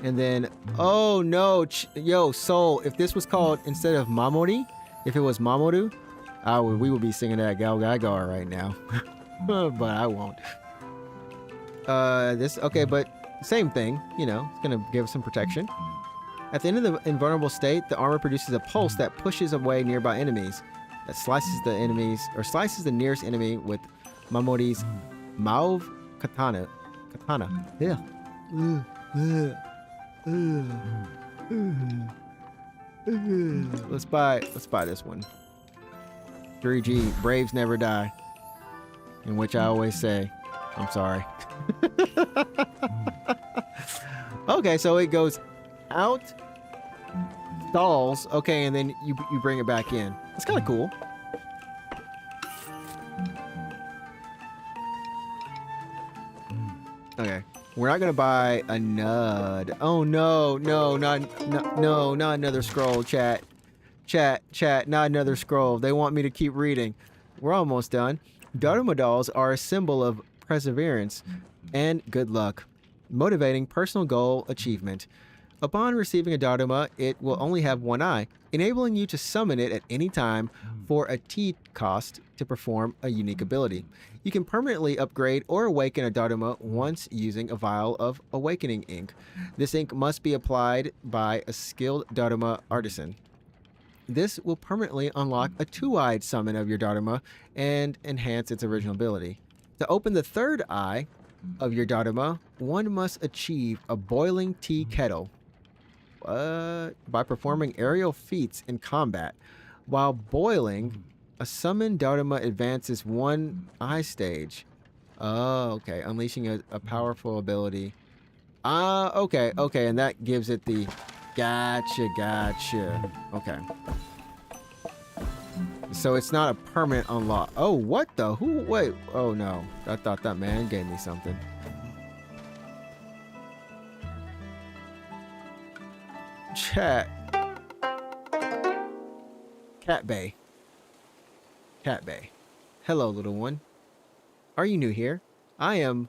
And then, oh no, yo, Soul, if this was called, instead of Mamori, if it was Mamoru, we would be singing that Gal Gagar right now. But I won't. Okay, but same thing, you know, it's gonna give some protection. At the end of the invulnerable state, the armor produces a pulse that pushes away nearby enemies, that slices the nearest enemy with Mamori's Mauve Katana. Katana. Yeah. Let's buy this one. 3G, Braves never die. In which I always say, I'm sorry. Okay, so it goes out, stalls, okay, and then you bring it back in. That's kind of cool. Okay, we're not gonna buy a nud. Oh no, not another scroll. Chat, not another scroll. They want me to keep reading. We're almost done. Dharma dolls are a symbol of perseverance and good luck, motivating personal goal achievement. Upon receiving a Dharma, it will only have one eye, enabling you to summon it at any time for a T cost to perform a unique ability. You can permanently upgrade or awaken a Dharma once using a vial of awakening ink. This ink must be applied by a skilled Dharma artisan. This will permanently unlock a two-eyed summon of your Dharma and enhance its original ability. To open the third eye of your Dharma, one must achieve a boiling tea kettle by performing aerial feats in combat. While boiling, a summoned Dharma advances one eye stage. Oh, okay. Unleashing a powerful ability. Okay, and that gives it the... Gotcha. Okay. So it's not a permanent unlock. Oh, what the? Who? Wait. Oh, no. I thought that man gave me something. Chat. Cat Bay. Hello, little one. Are you new here? I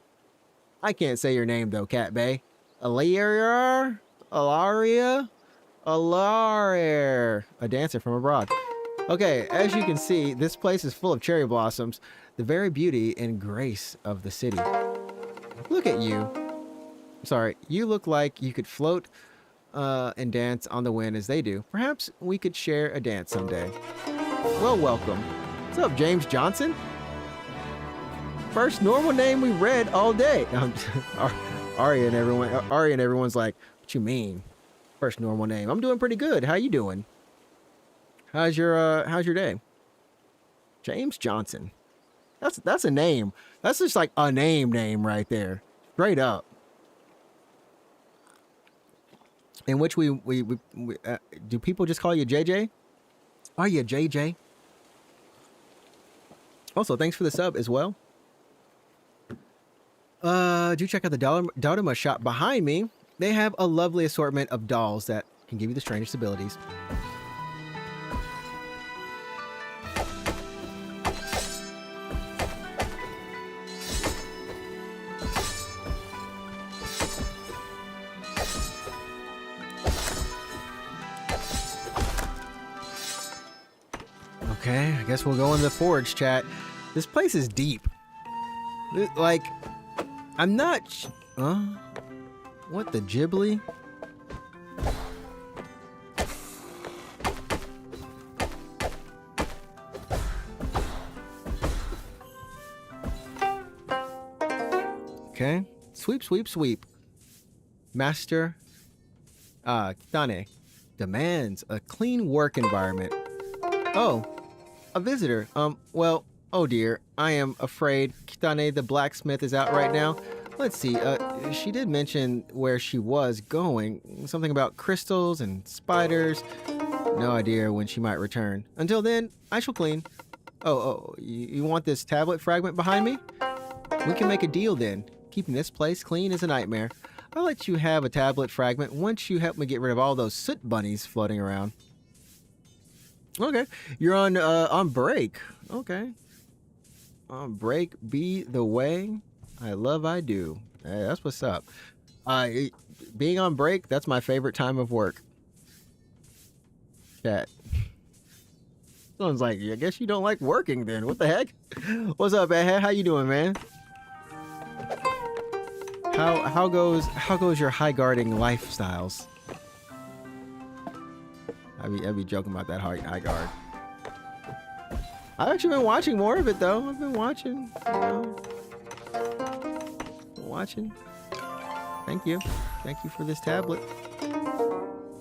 can't say your name, though, Cat Bay. Alaria? A dancer from abroad. Okay, as you can see, this place is full of cherry blossoms, the very beauty and grace of the city. Look at you. Sorry, you look like you could float and dance on the wind as they do. Perhaps we could share a dance someday. Well, welcome. What's up, James Johnson? First normal name we read all day. Ari and everyone's like, what you mean? First normal name. I'm doing pretty good. How you doing? How's your day? James Johnson. That's a name. That's just like a name right there. Straight up. In which we do people just call you JJ? Are you JJ? Also, thanks for the sub as well. Do check out the Dharma shop behind me. They have a lovely assortment of dolls that can give you the strangest abilities. Okay, I guess we'll go in the forge, chat. This place is deep. Like, I'm not... What the Ghibli? Okay. Sweep. Master Kitane demands a clean work environment. Oh, a visitor. Well, oh dear. I am afraid Kitane the blacksmith is out right now. Let's see, she did mention where she was going. Something about crystals and spiders. No idea when she might return. Until then, I shall clean. Oh, you want this tablet fragment behind me? We can make a deal then. Keeping this place clean is a nightmare. I'll let you have a tablet fragment once you help me get rid of all those soot bunnies floating around. Okay, you're on break. Okay. On break be the way. I do. Hey, that's what's up. Being on break, that's my favorite time of work. Chat. Someone's like, I guess you don't like working then. What the heck? What's up, Ed? How you doing, man? How goes your high guarding lifestyles? I'd be joking about that high guard. I've actually been watching more of it though. I've been watching, watching. Thank you. Thank you for this tablet.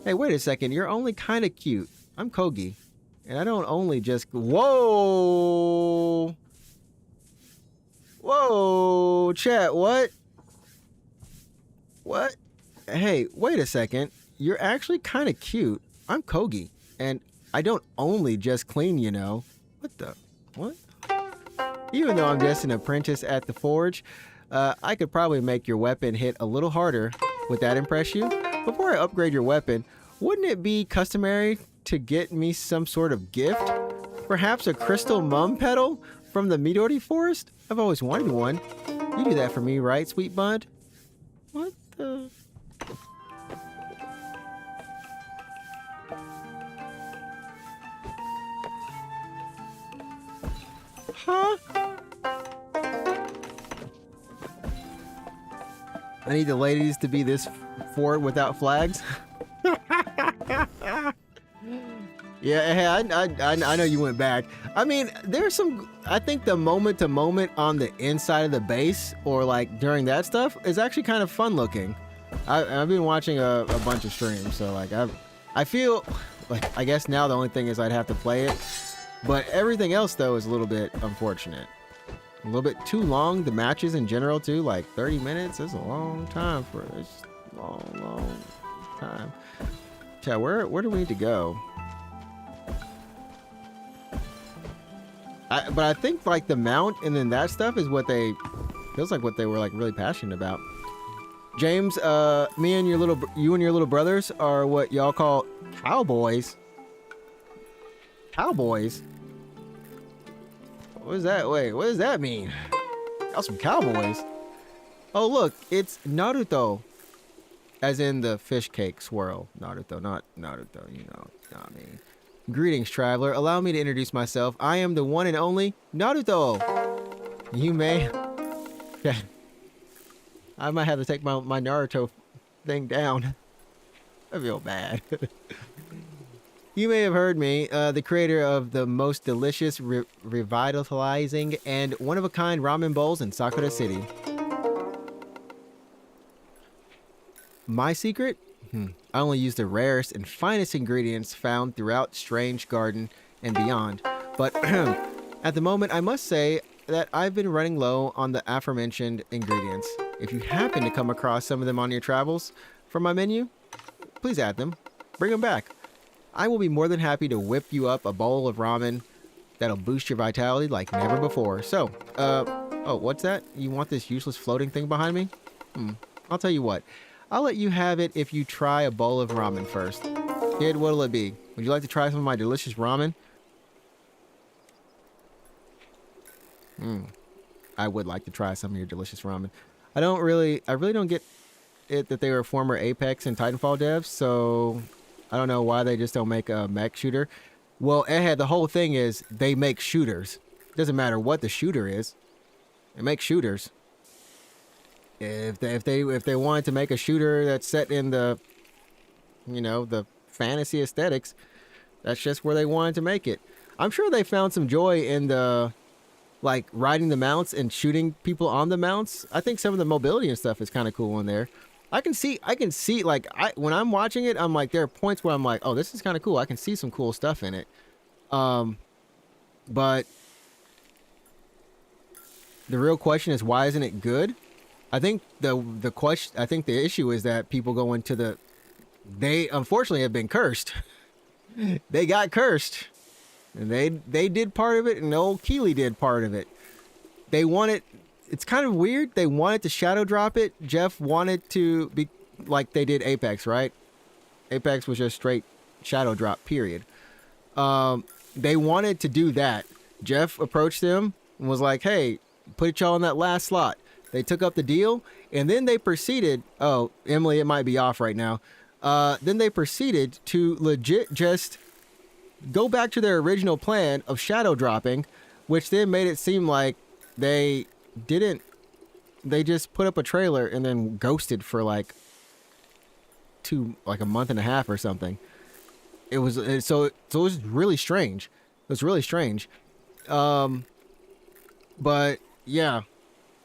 Hey, wait a second. You're only kind of cute. I'm Kogi. And I don't only just... Whoa! Whoa! Chat, what? What? Hey, wait a second. You're actually kind of cute. I'm Kogi. And I don't only just clean, you know. What the... What? Even though I'm just an apprentice at the forge, I could probably make your weapon hit a little harder. Would that impress you? Before I upgrade your weapon, wouldn't it be customary to get me some sort of gift? Perhaps a crystal mum petal from the Midori forest? I've always wanted one. You do that for me, right, sweet bud? What the... Huh? I need the ladies to be this forward without flags. Yeah, hey, I know you went back. I mean, there's some... I think the moment to moment on the inside of the base, or like during that stuff, is actually kind of fun looking. I've been watching a bunch of streams, so like I feel like, I guess now the only thing is I'd have to play it. But everything else though is a little bit unfortunate. A little bit too long. The matches in general too, like 30 minutes is a long time for it's long time. Chat, where do we need to go? But I think like the mount and then that stuff is what they feels like what they were like really passionate about. James, you and your little brothers are what y'all call cowboys. Cowboys? What is that? Wait, what does that mean? Y'all some cowboys. Oh look, it's Naruto. As in the fish cake swirl. Naruto, not Naruto, you know what I mean. Greetings, traveler. Allow me to introduce myself. I am the one and only Naruto. You may... I might have to take my Naruto thing down. I feel bad. You may have heard me, the creator of the most delicious, revitalizing, and one-of-a-kind ramen bowls in Sakura City. My secret? I only use the rarest and finest ingredients found throughout Strange Garden and beyond. But at the moment, I must say that I've been running low on the aforementioned ingredients. If you happen to come across some of them on your travels from my menu, please add them. Bring them back. I will be more than happy to whip you up a bowl of ramen that'll boost your vitality like never before. So, oh, what's that? You want this useless floating thing behind me? I'll tell you what. I'll let you have it if you try a bowl of ramen first. Kid, what'll it be? Would you like to try some of my delicious ramen? I would like to try some of your delicious ramen. I really don't get it that they were former Apex and Titanfall devs, so I don't know why they just don't make a mech shooter. Well, the whole thing is they make shooters. Doesn't matter what the shooter is. They make shooters. If they wanted to make a shooter that's set in the, you know, the fantasy aesthetics, that's just where they wanted to make it. I'm sure they found some joy in the, like, riding the mounts and shooting people on the mounts. I think some of the mobility and stuff is kind of cool in there. I can see like when I'm watching it, I'm like, there are points where I'm like, oh, this is kind of cool. I can see some cool stuff in it. But the real question is, why isn't it good? I think the issue is that people go into they unfortunately have been cursed. They got cursed. And they did part of it, and old Keeley did part of it. They wanted, it's kind of weird. They wanted to shadow drop it. Jeff wanted to be like they did Apex, right? Apex was just straight shadow drop, period. They wanted to do that. Jeff approached them and was like, hey, put y'all in that last slot. They took up the deal, and then they proceeded, oh, Emily, it might be off right now. Then they proceeded to legit just go back to their original plan of shadow dropping, which then made it seem like they just put up a trailer and then ghosted for like a month and a half or something. It was really strange. It was really strange. But yeah,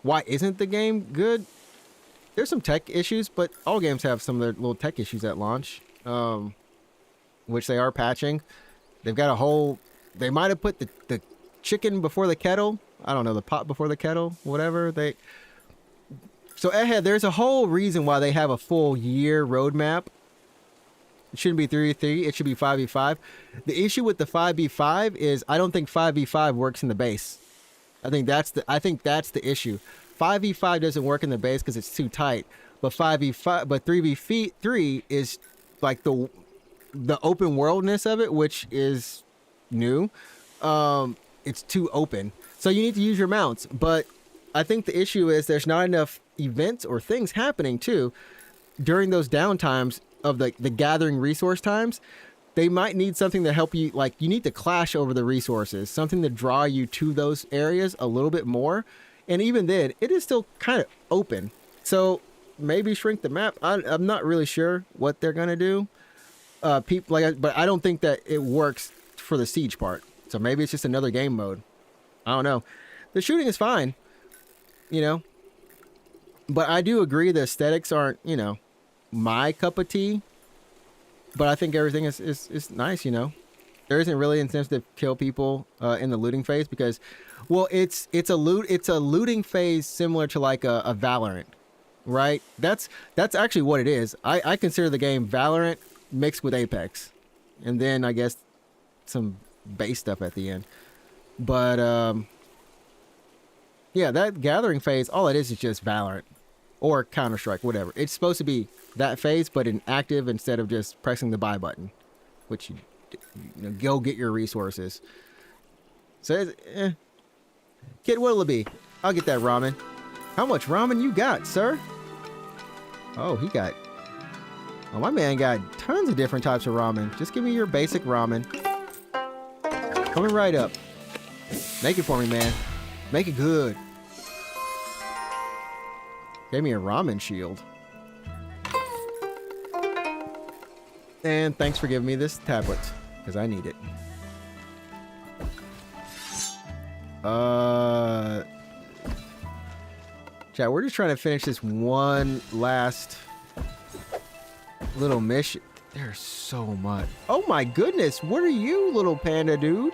why isn't the game good? there's some tech issues, but all games have some of their little tech issues at launch, which they are patching. They've got a whole, they might have put the chicken before the kettle. I don't know, the pot before the kettle, whatever. So ahead, there's a whole reason why they have a full year roadmap. It shouldn't be 3v3, it should be 5v5. The issue with the 5v5 is I don't think 5v5 works in the base. I think that's the issue. 5v5 doesn't work in the base because it's too tight. But 3v3 is like the open worldness of it, which is new. It's too open. So you need to use your mounts. But I think the issue is there's not enough events or things happening too during those downtimes of the gathering resource times. They might need something to help you, like you need to clash over the resources, something to draw you to those areas a little bit more. And even then, it is still kind of open. So maybe shrink the map. I'm not really sure what they're gonna do. But I don't think that it works for the siege part. So maybe it's just another game mode. I don't know. The shooting is fine, you know. But I do agree the aesthetics aren't, you know, my cup of tea. But I think everything is nice, you know. There isn't really incentive to kill people in the looting phase because, well, it's a looting phase similar to like a Valorant, right? That's actually what it is. I consider the game Valorant mixed with Apex, and then I guess some base stuff at the end. But yeah, that gathering phase, all it is just Valorant or Counter-Strike, whatever. It's supposed to be that phase, but in active instead of just pressing the buy button, which you know, go get your resources. So, Kid Willoughby, I'll get that ramen. How much ramen you got, sir? Oh, my man got tons of different types of ramen. Just give me your basic ramen. Coming right up. Make it for me, man. Make it good. Gave me a ramen shield. And thanks for giving me this tablet, because I need it. Chat, we're just trying to finish this one last little mission. There's so much. Oh my goodness, what are you, little panda dude?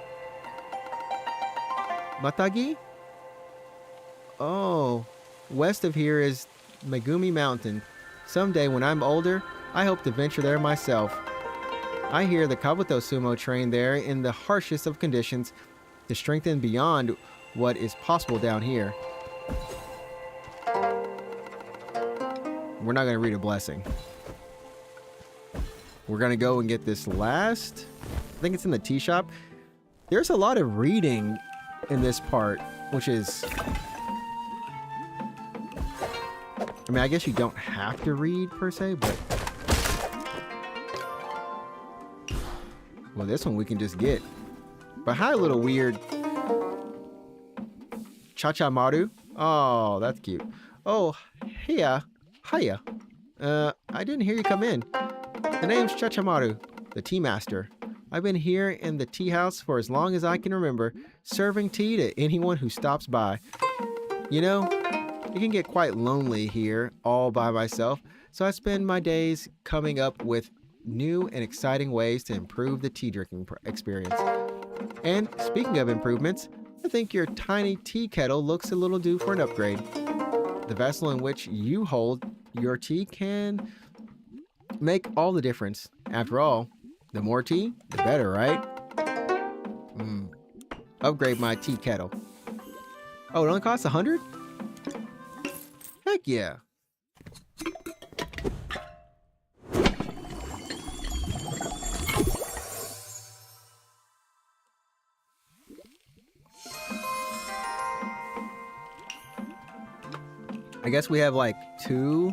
Matagi? Oh, west of here is Megumi Mountain. Someday when I'm older, I hope to venture there myself. I hear the Kabuto sumo train there in the harshest of conditions to strengthen beyond what is possible down here. We're not going to read a blessing. We're going to go and get this last. I think it's in the tea shop. There's a lot of reading in this part, which is... I mean, I guess you don't have to read per se, but... Well, this one we can just get. But hi, little weird... Chachamaru. Oh, that's cute. Oh, hiya. Hiya. I didn't hear you come in. The name's Chachamaru, the tea master. I've been here in the tea house for as long as I can remember, serving tea to anyone who stops by. You know, it can get quite lonely here all by myself, so I spend my days coming up with new and exciting ways to improve the tea drinking experience. And speaking of improvements, I think your tiny tea kettle looks a little due for an upgrade. The vessel in which you hold your tea can make all the difference. After all, the more tea, the better, right? Upgrade my tea kettle. Oh, it only costs 100? Heck yeah. I guess we have like two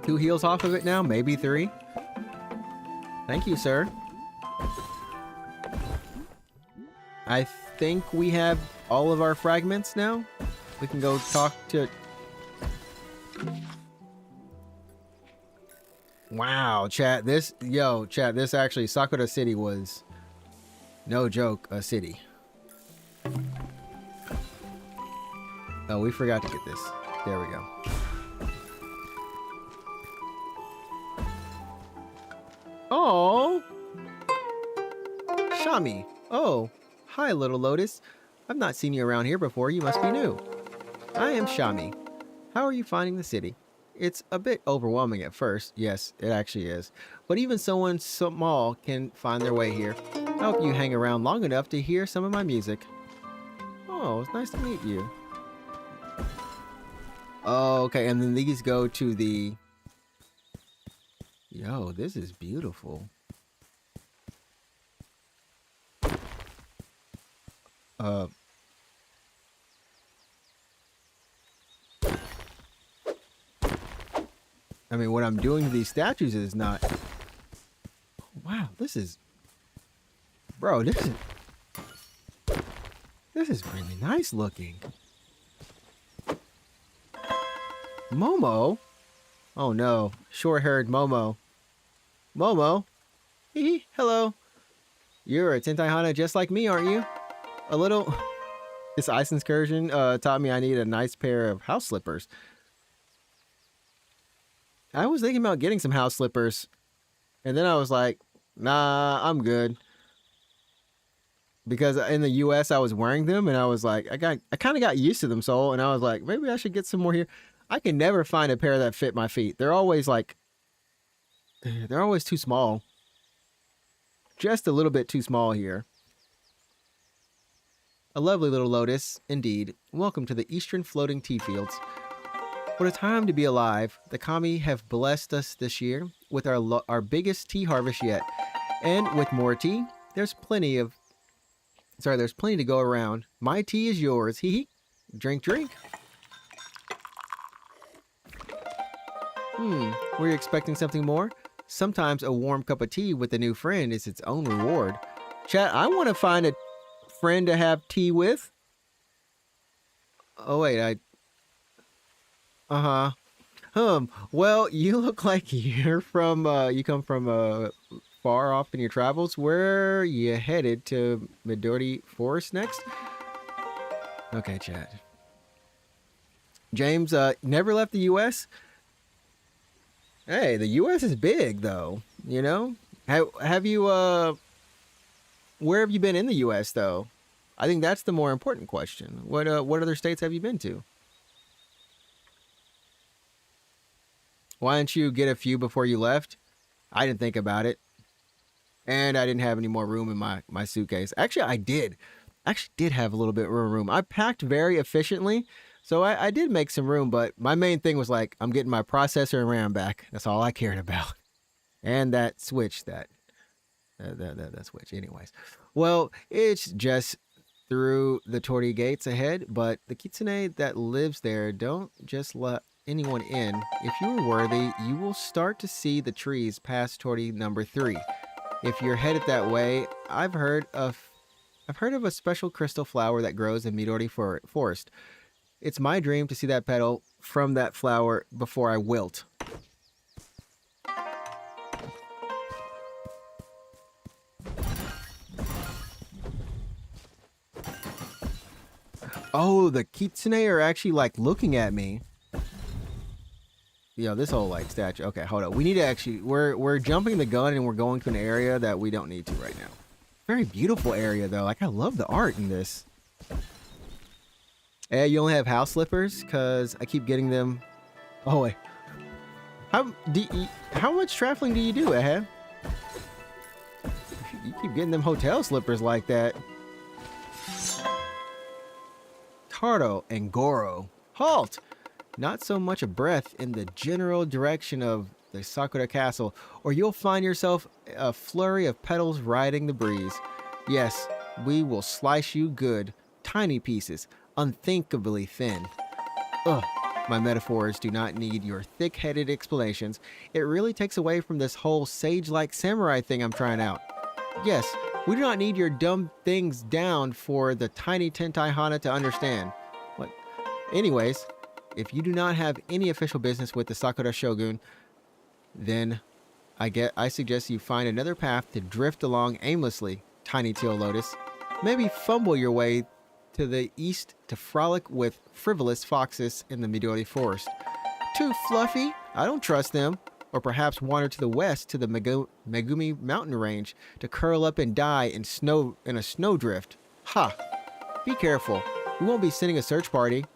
heals off of it now, maybe 3. Thank you, sir. I think we have all of our fragments now. We can go talk to... Wow, chat, this actually, Sakura City was, no joke, a city. Oh, we forgot to get this. There we go. Oh, Shami. Oh, hi, little Lotus. I've not seen you around here before. You must be new. I am Shami. How are you finding the city? It's a bit overwhelming at first. Yes, it actually is. But even someone small can find their way here. I hope you hang around long enough to hear some of my music. Oh, it's nice to meet you. Oh, okay, and then these go to the... Yo, this is beautiful. I mean, what I'm doing to these statues is not... Wow, this is... Bro, this is really nice looking. Momo? Oh no, short-haired Momo. Momo? Hee, hello. You're a Tentai Hana just like me, aren't you? A little... This ice excursion taught me I need a nice pair of house slippers. I was thinking about getting some house slippers, and then I was like, nah, I'm good. Because in the US I was wearing them, and I was like, I kind of got used to them, so, and I was like, maybe I should get some more here. I can never find a pair that fit my feet. They're always like, they're always too small. Just a little bit too small here. A lovely little lotus, indeed. Welcome to the Eastern Floating Tea Fields. What a time to be alive. The kami have blessed us this year with our biggest tea harvest yet. And with more tea, there's plenty to go around. My tea is yours. Hee hee. Drink, drink. Were you expecting something more? Sometimes a warm cup of tea with a new friend is its own reward. Chat, I want to find a friend to have tea with. Oh wait, well, you look like you're from you come from far off in your travels. Where are you headed? To Midori Forest next? Okay, chat. James never left the US. Hey, the US is big though, you know? Have you where have you been in the US though? I think that's the more important question. What other states have you been to? Why didn't you get a few before you left? I didn't think about it. And I didn't have any more room in my suitcase. Actually, I did. Actually did have a little bit of room. I packed very efficiently. So I did make some room, but my main thing was like, I'm getting my processor and RAM back. That's all I cared about. And that switch, that switch. Anyways. Well, it's just through the Tori gates ahead, but the kitsune that lives there don't just let anyone in. If you are worthy, you will start to see the trees past Tori number 3. If you're headed that way, I've heard of a special crystal flower that grows in Midori Forest. It's my dream to see that petal from that flower before I wilt. Oh, the kitsune are actually like looking at me. Yo, this whole like statue. Okay, hold up. We need to actually, we're jumping the gun and we're going to an area that we don't need to right now. Very beautiful area though. Like I love the art in this. Hey, you only have house slippers? Cause I keep getting them. Oh wait. How much traveling do you do, Ahab? You keep getting them hotel slippers like that. Tardo and Goro. Halt! Not so much a breath in the general direction of the Sakura Castle, or you'll find yourself a flurry of petals riding the breeze. Yes, we will slice you good. Tiny pieces, unthinkably thin. Ugh, my metaphors do not need your thick-headed explanations. It really takes away from this whole sage-like samurai thing I'm trying out. Yes, we do not need your dumb things down for the tiny Tentai Hana to understand. What? Anyways, if you do not have any official business with the Sakura Shogun, then I suggest you find another path to drift along aimlessly, tiny Teal Lotus. Maybe fumble your way to the east to frolic with frivolous foxes in the Midori Forest. Too fluffy? I don't trust them. Or perhaps wander to the west to the Megumi mountain range to curl up and die in a snowdrift. Ha! Be careful. We won't be sending a search party.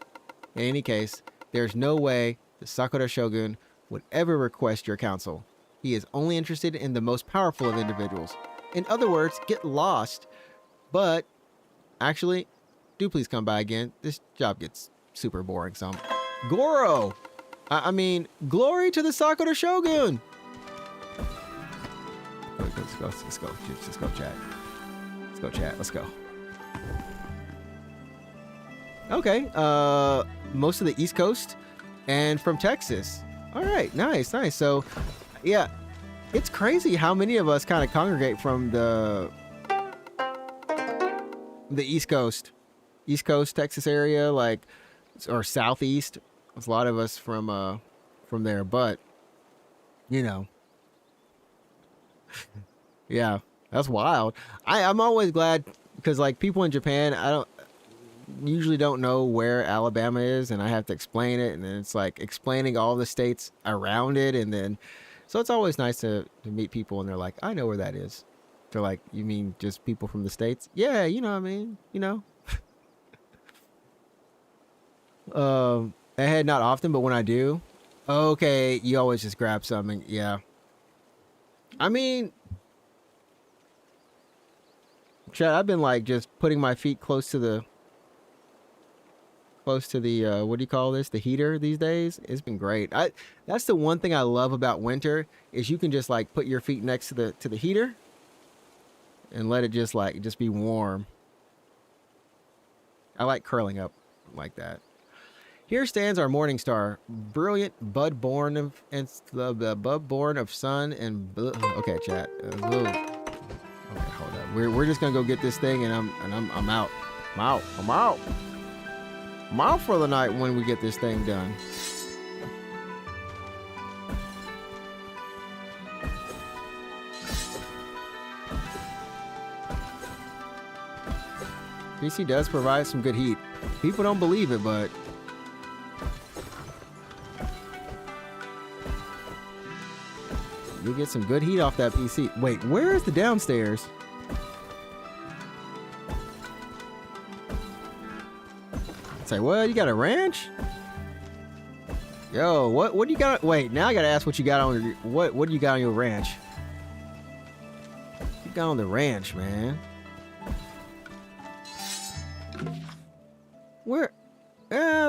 In any case, there's no way the Sakura Shogun would ever request your counsel. He is only interested in the most powerful of individuals. In other words, get lost. But, actually, do please come by again. This job gets super boring, so... Goro! I mean, glory to the Sakura Shogun! Let's go, chat. Let's go, chat. Let's go. Okay, most of the East Coast and from Texas. All right, nice. So, yeah, it's crazy how many of us kind of congregate from the East Coast, Texas area, like, or Southeast. There's a lot of us from there, but you know, yeah, that's wild. I'm always glad because like people in Japan, usually don't know where Alabama is, and I have to explain it, and then it's like explaining all the states around it, and then so it's always nice to meet people, and they're like, I know where that is. They're like, you mean just people from the states? Yeah, you know what I mean, you know. Ahead, not often, but when I do, okay, you always just grab something. Yeah. I mean, Chad, I've been like just putting my feet close to the what do you call this? The heater these days. It's been great. That's the one thing I love about winter is you can just like put your feet next to the heater and let it just be warm. I like curling up like that. Here stands our morning star, brilliant bud born of sun and okay, chat. Okay, hold up. We're just gonna go get this thing, and I'm out. I'm out for the night when we get this thing done. PC does provide some good heat. People don't believe it, but you get some good heat off that PC. Wait, where is the downstairs? Say, well, you got a ranch? Yo, what do you got? Wait, now I gotta ask what you got on your, what do you got on your ranch? What you got on the ranch, man? Where?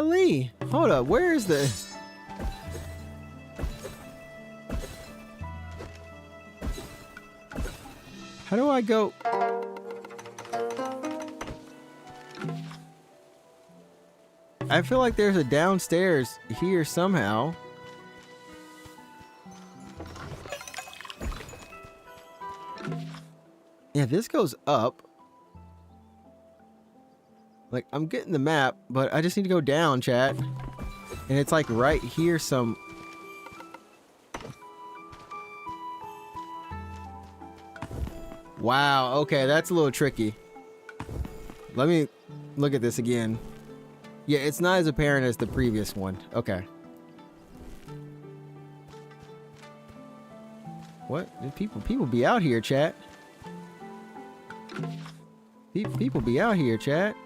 Lee, hold up, where is the... How do I go? I feel like there's a downstairs here somehow. Yeah, this goes up. Like, I'm getting the map, but I just need to go down, chat. And it's like right here some... Wow, okay, that's a little tricky. Let me look at this again. Yeah, it's not as apparent as the previous one. Okay. What? People be out here, chat. People be out here, chat.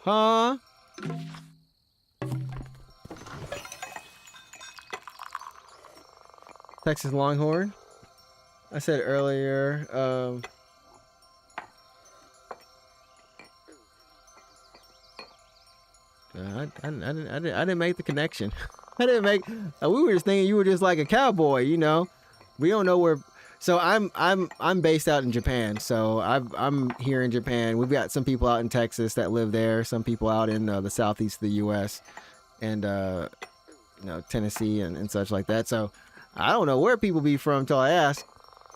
Huh? Texas Longhorn. I said earlier, I didn't make the connection. I didn't make. We were just thinking you were just like a cowboy, you know. We don't know where. So I'm based out in Japan. So I'm here in Japan. We've got some people out in Texas that live there. Some people out in the southeast of the U.S. and you know, Tennessee and such like that. So I don't know where people be from until I ask.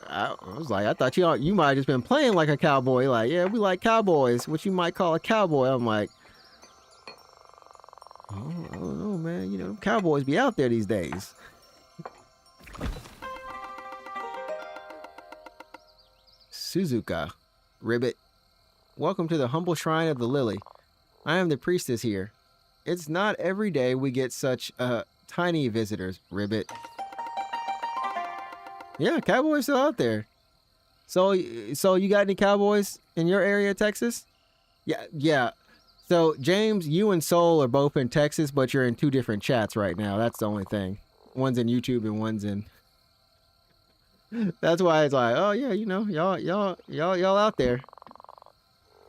I was like, I thought you might have just been playing like a cowboy. Like, yeah, we like cowboys, what you might call a cowboy. I'm like, oh, I don't know, man. You know, cowboys be out there these days. Suzuka, Ribbit. Welcome to the humble shrine of the lily. I am the priestess here. It's not every day we get such tiny visitors, Ribbit. Yeah, cowboys still out there. So you got any cowboys in your area, Texas? Yeah. So James, you and Soul are both in Texas, but you're in two different chats right now. That's the only thing. One's in YouTube and one's in. That's why it's like, oh yeah, you know, y'all out there.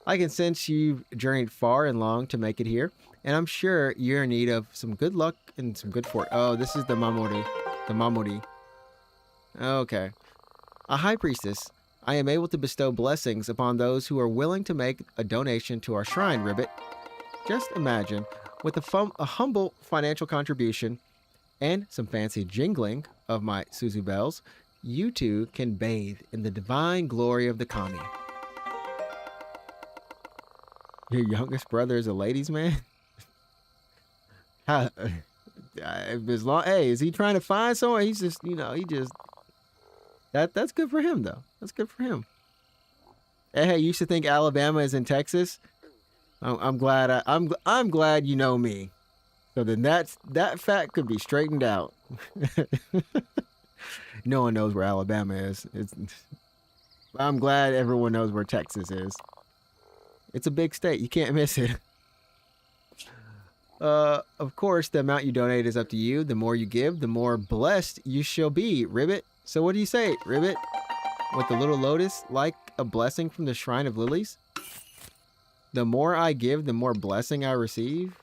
I can sense you've journeyed far and long to make it here, and I'm sure you're in need of some good luck and some good fortune. Oh, this is the Mamori. The Mamori. Okay. A high priestess. I am able to bestow blessings upon those who are willing to make a donation to our shrine, Ribbit. Just imagine, with a humble financial contribution and some fancy jingling of my Suzu bells, you two can bathe in the divine glory of the kami. Your youngest brother is a ladies' man? As long, hey, is he trying to find someone? He's just, you know, that's good for him, though. That's good for him. Hey, you used to think Alabama is in Texas? I'm glad. I'm glad you know me. So then that fact could be straightened out. No one knows where Alabama is. I'm glad everyone knows where Texas is. It's a big state. You can't miss it. Of course, the amount you donate is up to you. The more you give, the more blessed you shall be, Ribbit. So what do you say, Ribbit? With the little lotus, like a blessing from the Shrine of Lilies? The more I give, the more blessing I receive?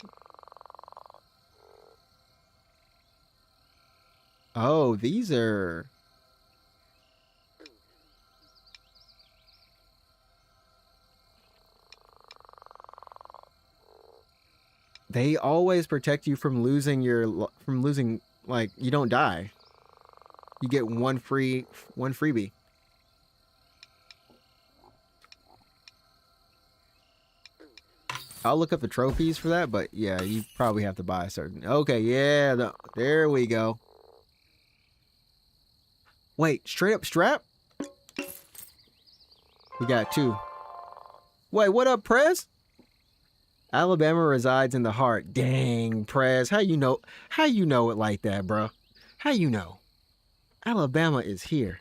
Oh, these are... They always protect you from losing like, you don't die. You get one freebie. I'll look up the trophies for that, but yeah, you probably have to buy a certain... Okay, yeah, there we go. Wait, straight up strap? We got two. Wait, what up, Prez? Alabama resides in the heart. Dang, Prez, how you know it like that, bro? How you know? Alabama is here,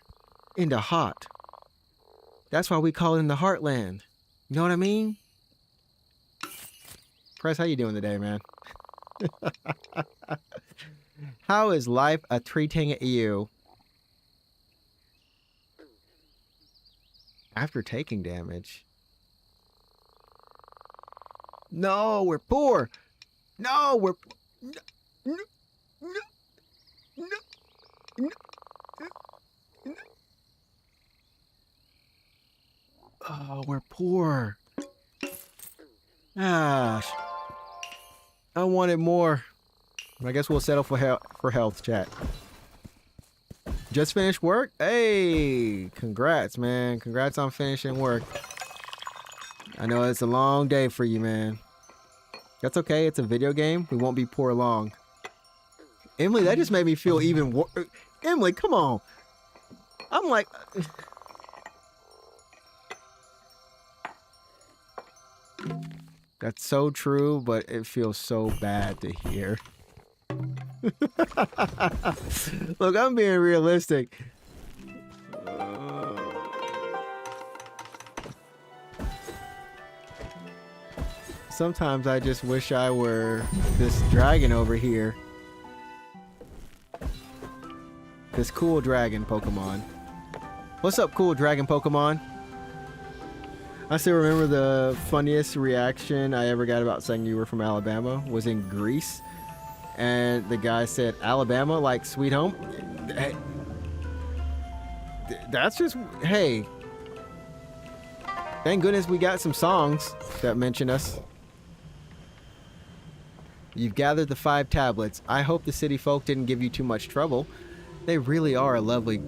in the heart. That's why we call it in the heartland. You know what I mean? Prez, how you doing today, man? How is life a treating you? After taking damage. No, we're poor. No, we're... No. Oh, we're poor. Ah, I wanted more. I guess we'll settle for health, chat. Just finished work? Hey, congrats, man. Congrats on finishing work. I know it's a long day for you, man. That's okay. It's a video game. We won't be poor long. Emily, that just made me feel even worse. Emily, come on. I'm like... That's so true, but it feels so bad to hear. Look, I'm being realistic. Sometimes I just wish I were this dragon over here. This cool dragon Pokemon. What's up, cool dragon Pokemon? I still remember the funniest reaction I ever got about saying you were from Alabama was in Greece. And the guy said, Alabama, like sweet home? That's just, hey. Thank goodness we got some songs that mention us. You've gathered the 5 tablets. I hope the city folk didn't give you too much trouble. They really are lovely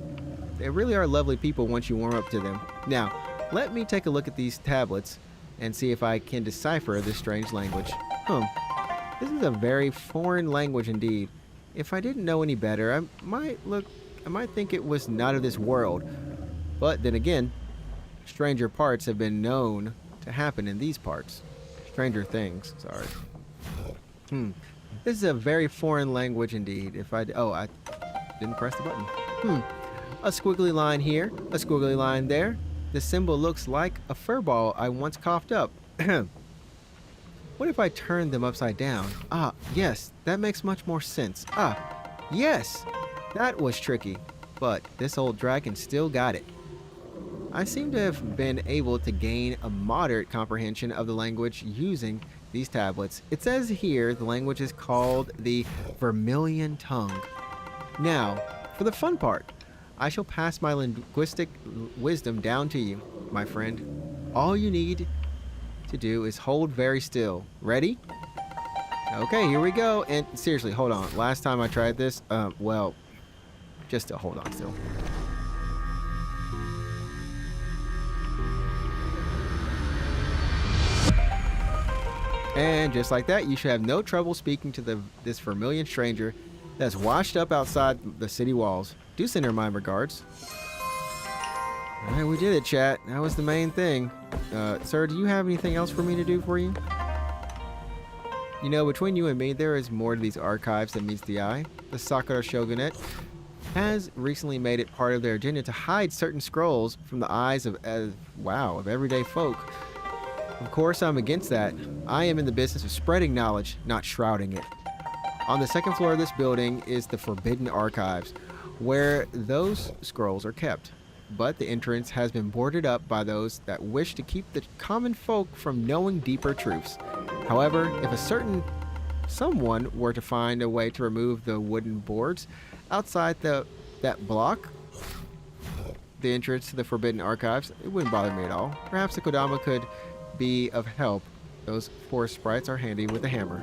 people once you warm up to them. Now, let me take a look at these tablets and see if I can decipher this strange language. This is a very foreign language indeed. If I didn't know any better, I might think it was not of this world. But then again, stranger parts have been known to happen in these parts. Stranger things, sorry. This is a very foreign language indeed. If I didn't press the button. A squiggly line here, a squiggly line there. The symbol looks like a fur ball I once coughed up. What if I turned them upside down? Ah, yes, that makes much more sense. Ah, yes, that was tricky, but this old dragon still got it. I seem to have been able to gain a moderate comprehension of the language using these tablets. It says here the language is called the Vermilion Tongue. Now, for the fun part, I shall pass my linguistic wisdom down to you, my friend. All you need to do is hold very still. Ready? Okay, here we go. And seriously, hold on. Last time I tried this, well, just hold on still. And just like that, you should have no trouble speaking to this vermilion stranger that's washed up outside the city walls. Do send her my regards. All right, we did it, chat. That was the main thing. Sir, do you have anything else for me to do for you? You know, between you and me, there is more to these archives than meets the eye. The Sakura Shogunate has recently made it part of their agenda to hide certain scrolls from the eyes of everyday folk. Of course, I'm against that. I am in the business of spreading knowledge, not shrouding it. On the second floor of this building is the Forbidden Archives, where those scrolls are kept. But the entrance has been boarded up by those that wish to keep the common folk from knowing deeper truths. However, if a certain someone were to find a way to remove the wooden boards outside that block the entrance to the Forbidden Archives, it wouldn't bother me at all. Perhaps the Kodama could be of help. Those forest sprites are handy with a hammer.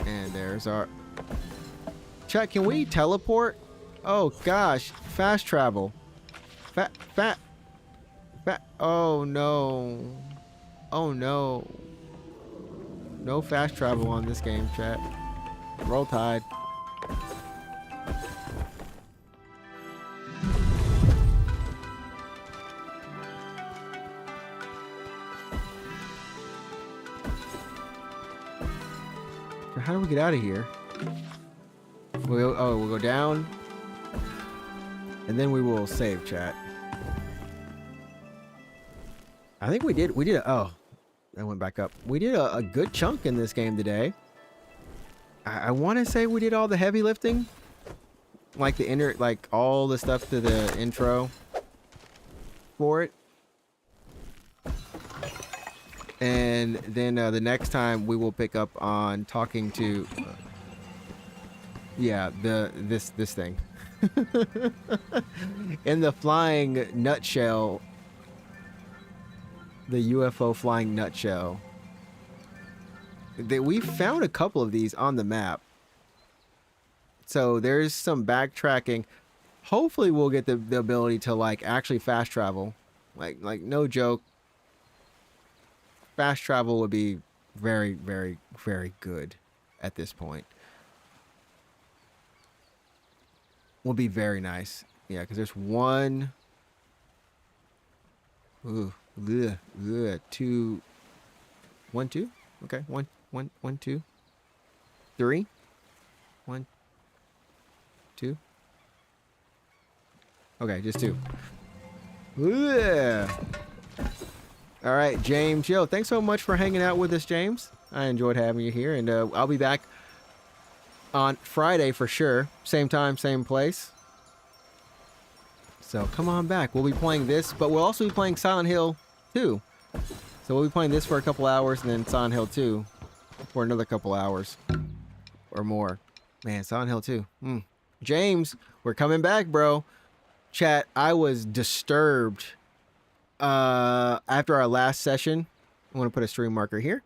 And there's our... Chat, can we teleport? Oh gosh, fast travel. Oh no. Oh no. No fast travel on this game, chat. Roll Tide. So how do we get out of here? We'll go down. And then we will save, chat. I think we did that went back up. We did a good chunk in this game today. I want to say we did all the heavy lifting. Like all the stuff to the intro for it. And then the next time we will pick up on talking to this thing. In the flying nutshell, the UFO flying nutshell. We found a couple of these on the map, so there's some backtracking. Hopefully, we'll get the ability to actually fast travel. Like no joke. Fast travel would be very, very, very good at this point. Will be very nice. Yeah, because there's one. Ooh, two. 1, 2. Okay, 1, 2, 3. 1, 2. Okay, just 2. Ugh. All right, James. Yo, thanks so much for hanging out with us, James. I enjoyed having you here, and I'll be back on Friday for sure. Same time, same place. So come on back. We'll be playing this, but we'll also be playing Silent Hill 2. So we'll be playing this for a couple hours, and then Silent Hill 2 for another couple hours or more. Man, Silent Hill 2. James, we're coming back, bro. Chat, I was disturbed after our last session. I want to put a stream marker here.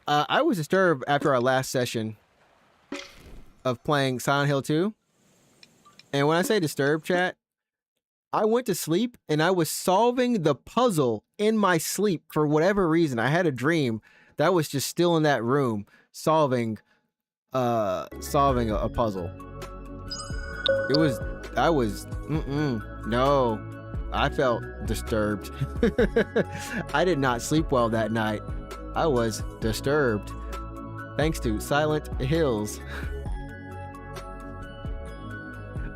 I was disturbed after our last session of playing Silent Hill 2. And when I say disturbed, chat, I went to sleep and I was solving the puzzle in my sleep for whatever reason. I had a dream that was just still in that room solving a puzzle. No, I felt disturbed. I did not sleep well that night. I was disturbed. Thanks to Silent Hills.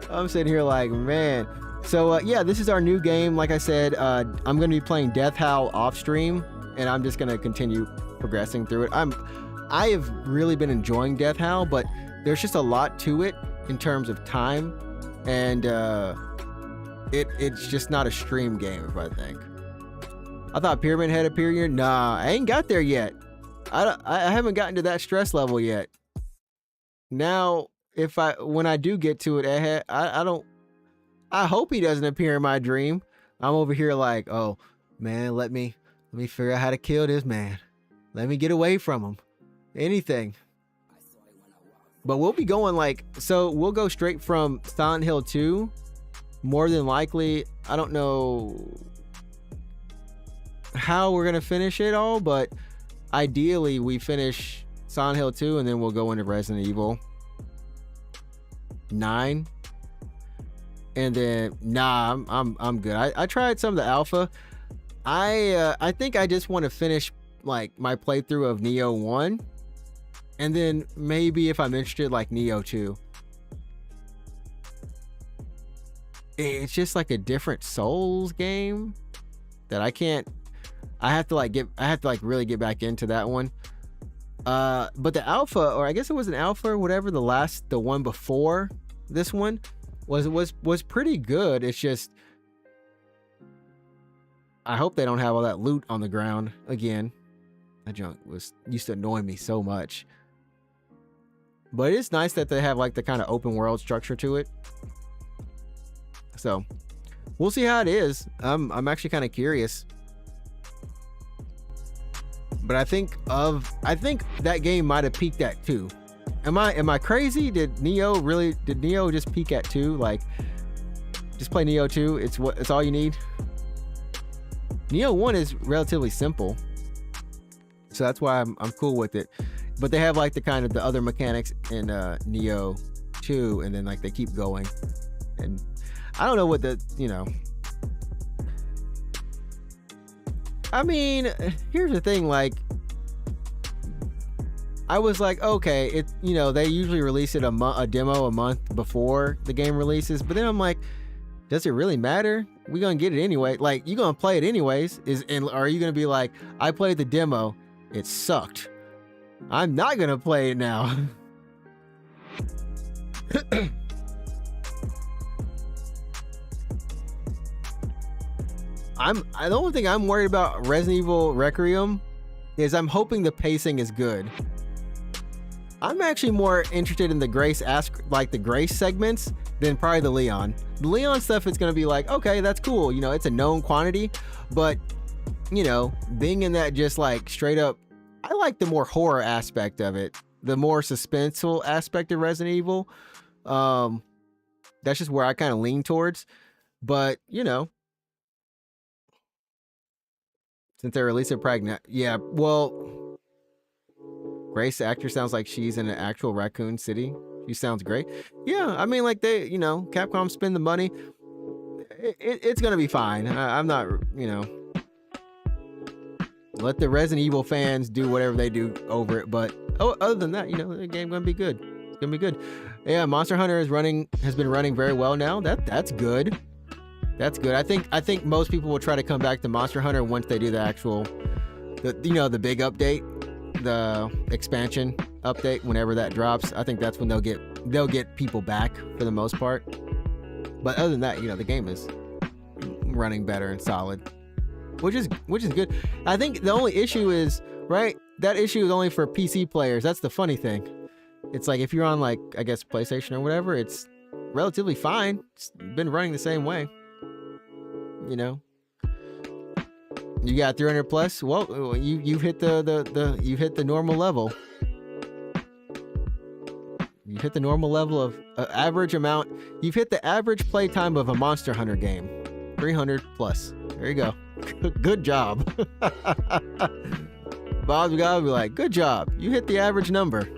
I'm sitting here like, man. So yeah, this is our new game. Like I said, I'm going to be playing Death Howl off stream, and I'm just going to continue progressing through it. I have really been enjoying Death Howl, but there's just a lot to it in terms of time, and it's just not a stream game, I think. I thought Pyramid had a period. Nah, I ain't got there yet. I haven't gotten to that stress level yet. Now, when I do get to it, I hope he doesn't appear in my dream. I'm over here like, oh man, let me figure out how to kill this man. Let me get away from him. Anything. But we'll be going so we'll go straight from Silent Hill 2. More than likely, I don't know how we're gonna finish it all, but ideally we finish Silent Hill 2 and then we'll go into Resident Evil 9. And then I'm good. I tried some of the alpha. I think I just want to finish like my playthrough of Neo 1, and then maybe if I'm interested, like Neo 2. It's just like a different Souls game that I have to really get back into that one. But the alpha, or I guess it was an alpha or whatever, the one before this one was pretty good. It's just I hope they don't have all that loot on the ground again. That junk used to annoy me so much. But it's nice that they have like the kind of open world structure to it. So we'll see how it is. I'm actually kind of curious. But I think that game might have peaked at 2. Am I crazy? Did Neo just peak at 2? Like, just play Neo 2. It's all you need. Neo 1 is relatively simple, so that's why I'm cool with it. But they have like the other mechanics in Neo 2, and then like they keep going. And I don't know what I mean, here's the thing, like, I was like, okay, they usually release it a demo a month before the game releases, but then I'm like, does it really matter? We're gonna get it anyway. Like, you're gonna play it anyways. Or are you gonna be like, I played the demo, it sucked, I'm not gonna play it now? The only thing I'm worried about Resident Evil Requiem is I'm hoping the pacing is good. I'm actually more interested in the Grace segments than probably the Leon. The Leon stuff is going to be like, okay, that's cool. It's a known quantity, but being in that just like straight up, I like the more horror aspect of it, the more suspenseful aspect of Resident Evil. That's just where I kind of lean towards, but since they released it pregnant. Yeah, well, Grace, the actor, sounds like she's in an actual Raccoon City. She sounds great. Yeah, I mean, like Capcom spend the money. It's going to be fine. I'm not, let the Resident Evil fans do whatever they do over it. But other than that, the game going to be good. It's going to be good. Yeah, Monster Hunter has been running very well now. That's good. That's good. I think most people will try to come back to Monster Hunter once they do the big update, the expansion update, whenever that drops. I think that's when they'll get people back for the most part. But other than that, the game is running better and solid, which is good. I think the only issue is, right, that issue is only for PC players. That's the funny thing. It's like if you're on like, I guess, PlayStation or whatever, it's relatively fine. It's been running the same way. You got 300 plus. Well, you've hit you've hit the normal level. You hit the normal level of average amount. You've hit the average playtime of a Monster Hunter game. 300 plus. There you go. Good job. Bob's gotta be like, good job. You hit the average number.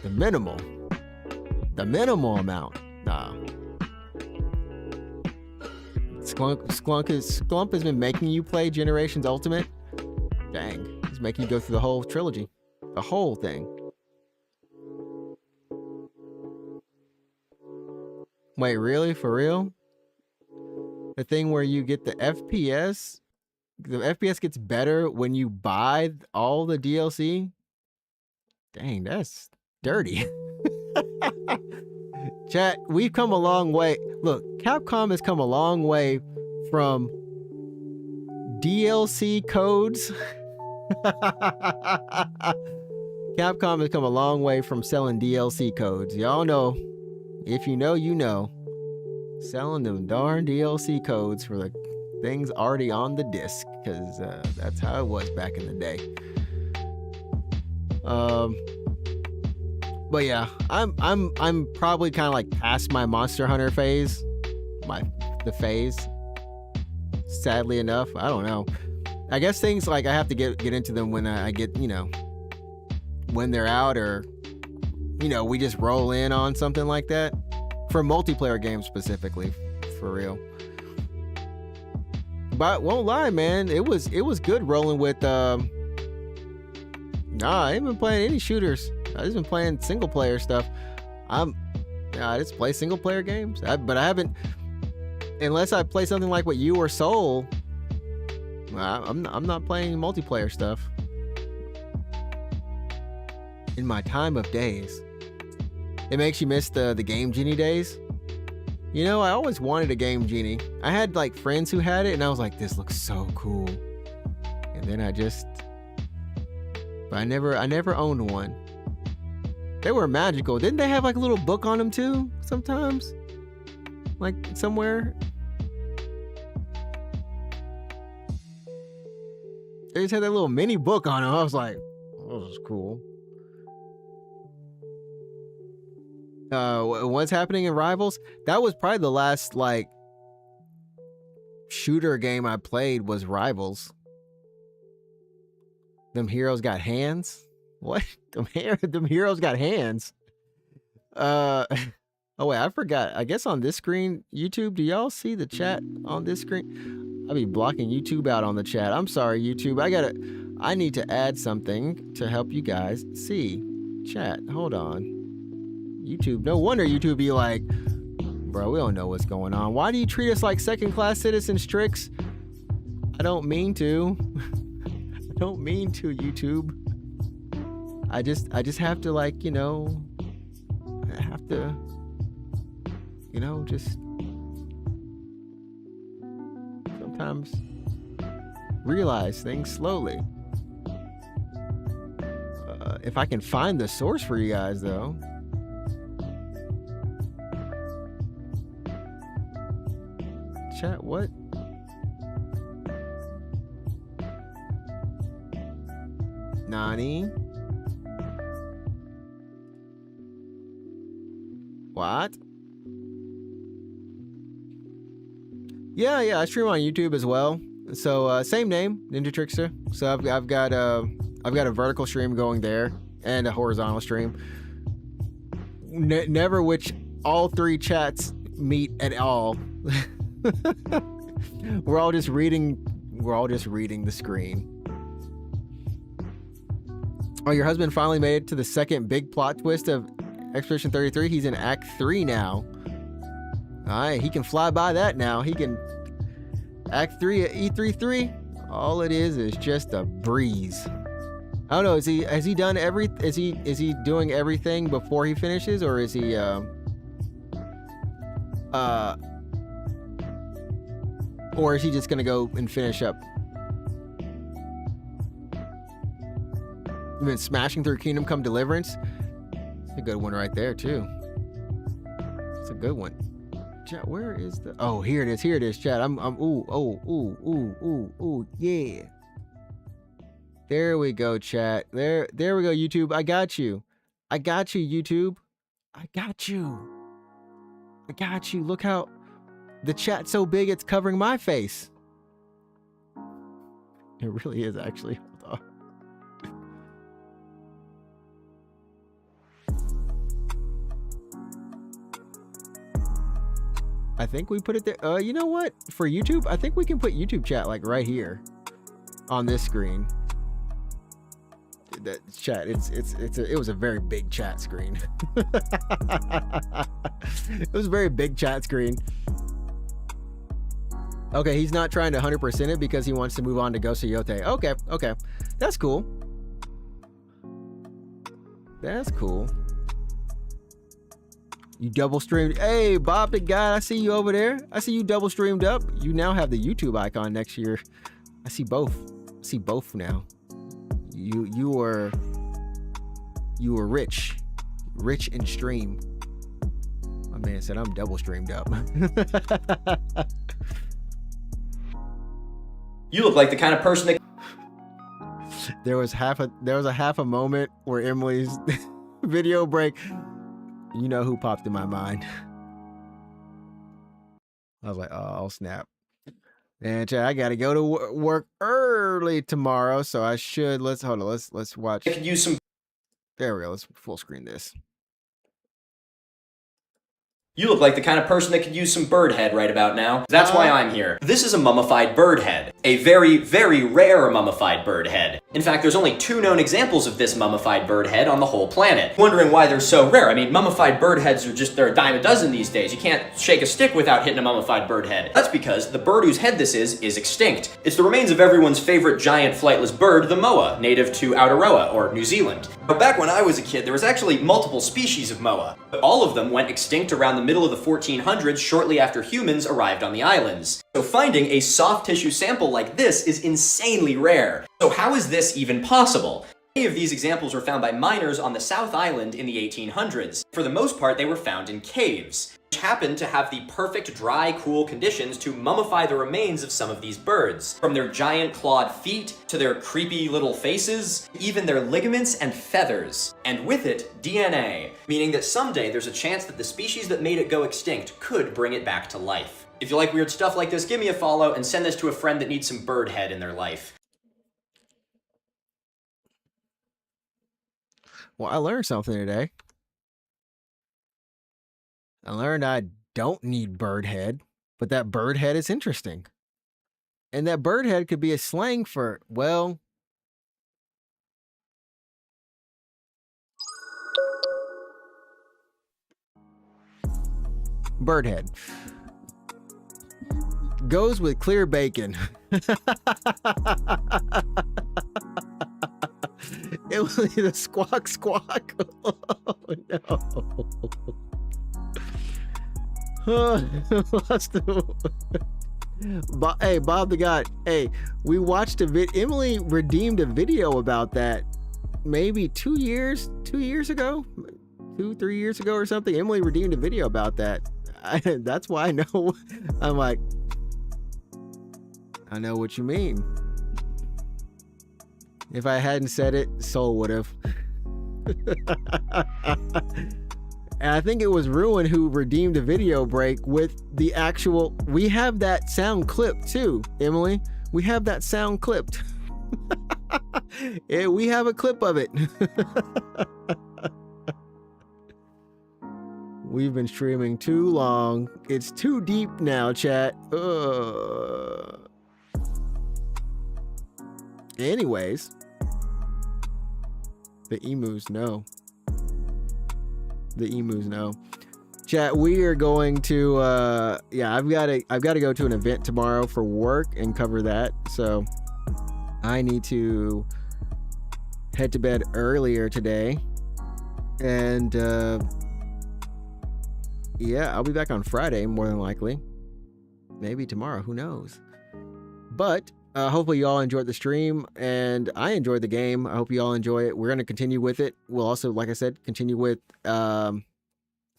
The minimal amount. Nah. Sklunk has been making you play Generations Ultimate. Dang, he's make you go through the whole trilogy. The whole thing. Wait, really? For real? The thing where you get the FPS gets better when you buy all the DLC? Dang, that's dirty. Chat, we've come a long way. Look, Capcom has come a long way from DLC codes. Capcom has come a long way from selling DLC codes. Y'all know, if you know, you know. Selling them darn DLC codes for the things already on the disc, because that's how it was back in the day. But yeah, I'm probably kind of like past my Monster Hunter phase, the phase. Sadly enough, I don't know. I guess things like I have to get into them when I get, you know, when they're out, or you know, we just roll in on something like that. For multiplayer games specifically, for real. But won't lie, man, it was good rolling with nah, I ain't been playing any shooters. I just been playing single player stuff. I just play single player games. But I haven't, unless I play something like what you or Soul, I'm not playing multiplayer stuff. In my time of days. It makes you miss the Game Genie days. You know, I always wanted a Game Genie. I had like friends who had it, and I was like, this looks so cool. And then but I never owned one. They were magical. Didn't they have like a little book on them too sometimes? Like somewhere? They just had that little mini book on them. I was like, oh, this is cool. What's happening in Rivals? That was probably the last like shooter game I played was Rivals. Them heroes got hands? What? Them heroes got hands? Oh wait, I forgot. I guess on this screen, YouTube, do y'all see the chat on this screen? I'll be blocking YouTube out on the chat. I'm sorry, YouTube. I need to add something to help you guys see chat. Hold on. YouTube, no wonder YouTube be like, bro, we don't know what's going on. Why do you treat us like second-class citizens, Trix? I don't mean to. I don't mean to, YouTube. I just have to, like, you know, I have to, you know, just sometimes realize things slowly. If I can find the source for you guys, though. Chat, what? Nani? What? Yeah, I stream on YouTube as well. So same name, NinjaTrixta. So I've got a vertical stream going there and a horizontal stream. Never which all three chats meet at all. We're all just reading the screen. Oh, your husband finally made it to the second big plot twist of Expedition 33. He's in Act 3 now. Alright, he can fly by that now. He can Act 3 at E33. All it is just a breeze. I don't know, is he done is he doing everything before he finishes, or is he or is he just gonna go and finish up? You've been smashing through Kingdom Come Deliverance. It's a good one right there too. It's a good one. Chat, where is the? Oh, here it is. Here it is. Chat. Ooh, yeah. There we go, chat. There we go, YouTube. I got you. I got you, YouTube. I got you. I got you. Look how the chat's so big it's covering my face. It really is, actually. Hold on. I think we put it there. You know what? For YouTube, I think we can put YouTube chat like right here on this screen. that chat. It was a very big chat screen. It was a very big chat screen. Okay, he's not trying to 100% it because he wants to move on to Ghost of Yote. Okay, that's cool. That's cool. You double streamed. Hey, Bob the guy, I see you over there. I see you double streamed up. You now have the YouTube icon next to your. I see both. I see both now. You were rich in stream. My man said I'm double streamed up. You look like the kind of person that there was a half a moment where Emily's video break. You know who popped in my mind? I was like, oh snap. And I gotta go to work early tomorrow, so I should. Let's watch. could use some. There we go. Let's full screen this. You look like the kind of person that could use some bird head right about now. That's why I'm here. This is a mummified bird head. A very, very rare mummified bird head. In fact, there's only 2 known examples of this mummified bird head on the whole planet. Wondering why they're so rare. I mean, mummified bird heads are they're a dime a dozen these days. You can't shake a stick without hitting a mummified bird head. That's because the bird whose head this is extinct. It's the remains of everyone's favorite giant flightless bird, the moa, native to Aotearoa, or New Zealand. But back when I was a kid, there was actually multiple species of moa. But all of them went extinct around the middle of the 1400s, shortly after humans arrived on the islands. So finding a soft tissue sample like this is insanely rare. So how is this even possible? Many of these examples were found by miners on the South Island in the 1800s. For the most part, they were found in caves, which happened to have the perfect dry, cool conditions to mummify the remains of some of these birds. From their giant clawed feet, to their creepy little faces, even their ligaments and feathers. And with it, DNA, meaning that someday there's a chance that the species that made it go extinct could bring it back to life. If you like weird stuff like this, give me a follow and send this to a friend that needs some bird head in their life. Well, I learned something today. I learned I don't need bird head, but that bird head is interesting. And that bird head could be a slang for, well, bird head. Goes with clear bacon. It was the squawk squawk. Oh no. Hey, Bob the God. Hey, we watched Emily redeemed a video about that maybe 2 years ago, 3 years ago or something. Emily redeemed a video about that. That's why I know. I'm like, I know what you mean. If I hadn't said it, Soul would have. And I think it was Ruin who redeemed a video break with the actual. We have that sound clipped too, Emily. We have that sound clipped. Yeah, we have a clip of it. We've been streaming too long. It's too deep now, chat. Anyways, the emus know. The emus know. Chat, we are going to yeah, I've got to go to an event tomorrow for work and cover that. So I need to head to bed earlier today. And yeah, I'll be back on Friday more than likely. Maybe tomorrow, who knows. But hopefully you all enjoyed the stream, and I enjoyed the game. I hope you all enjoy it. We're going to continue with it. We'll also, like I said, continue with Silent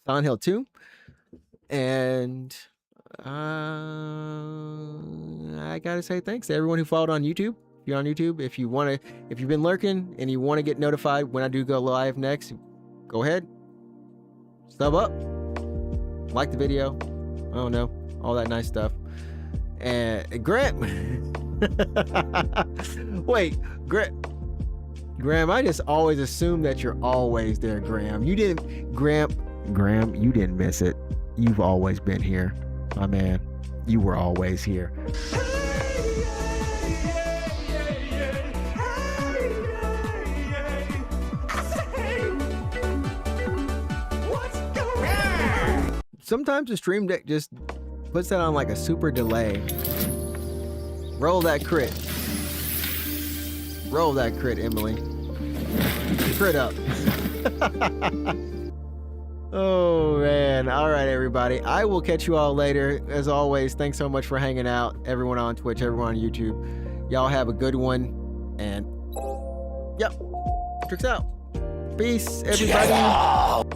Hill 2. And I got to say thanks to everyone who followed on YouTube. If you're on YouTube, if you've been lurking and you want to get notified when I do go live next, go ahead. Sub up. Like the video. I don't know. All that nice stuff. And Grant. Wait, Graham, I just always assume that you're always there, Graham. You didn't, Graham, you didn't miss it. You've always been here, my man. You were always here. sometimes the stream deck just puts that on like a super delay. Roll that crit. Roll that crit, Emily. Crit up. Oh, man. All right, everybody. I will catch you all later. As always, thanks so much for hanging out. Everyone on Twitch, everyone on YouTube. Y'all have a good one. And, yep. Tricks out. Peace, everybody.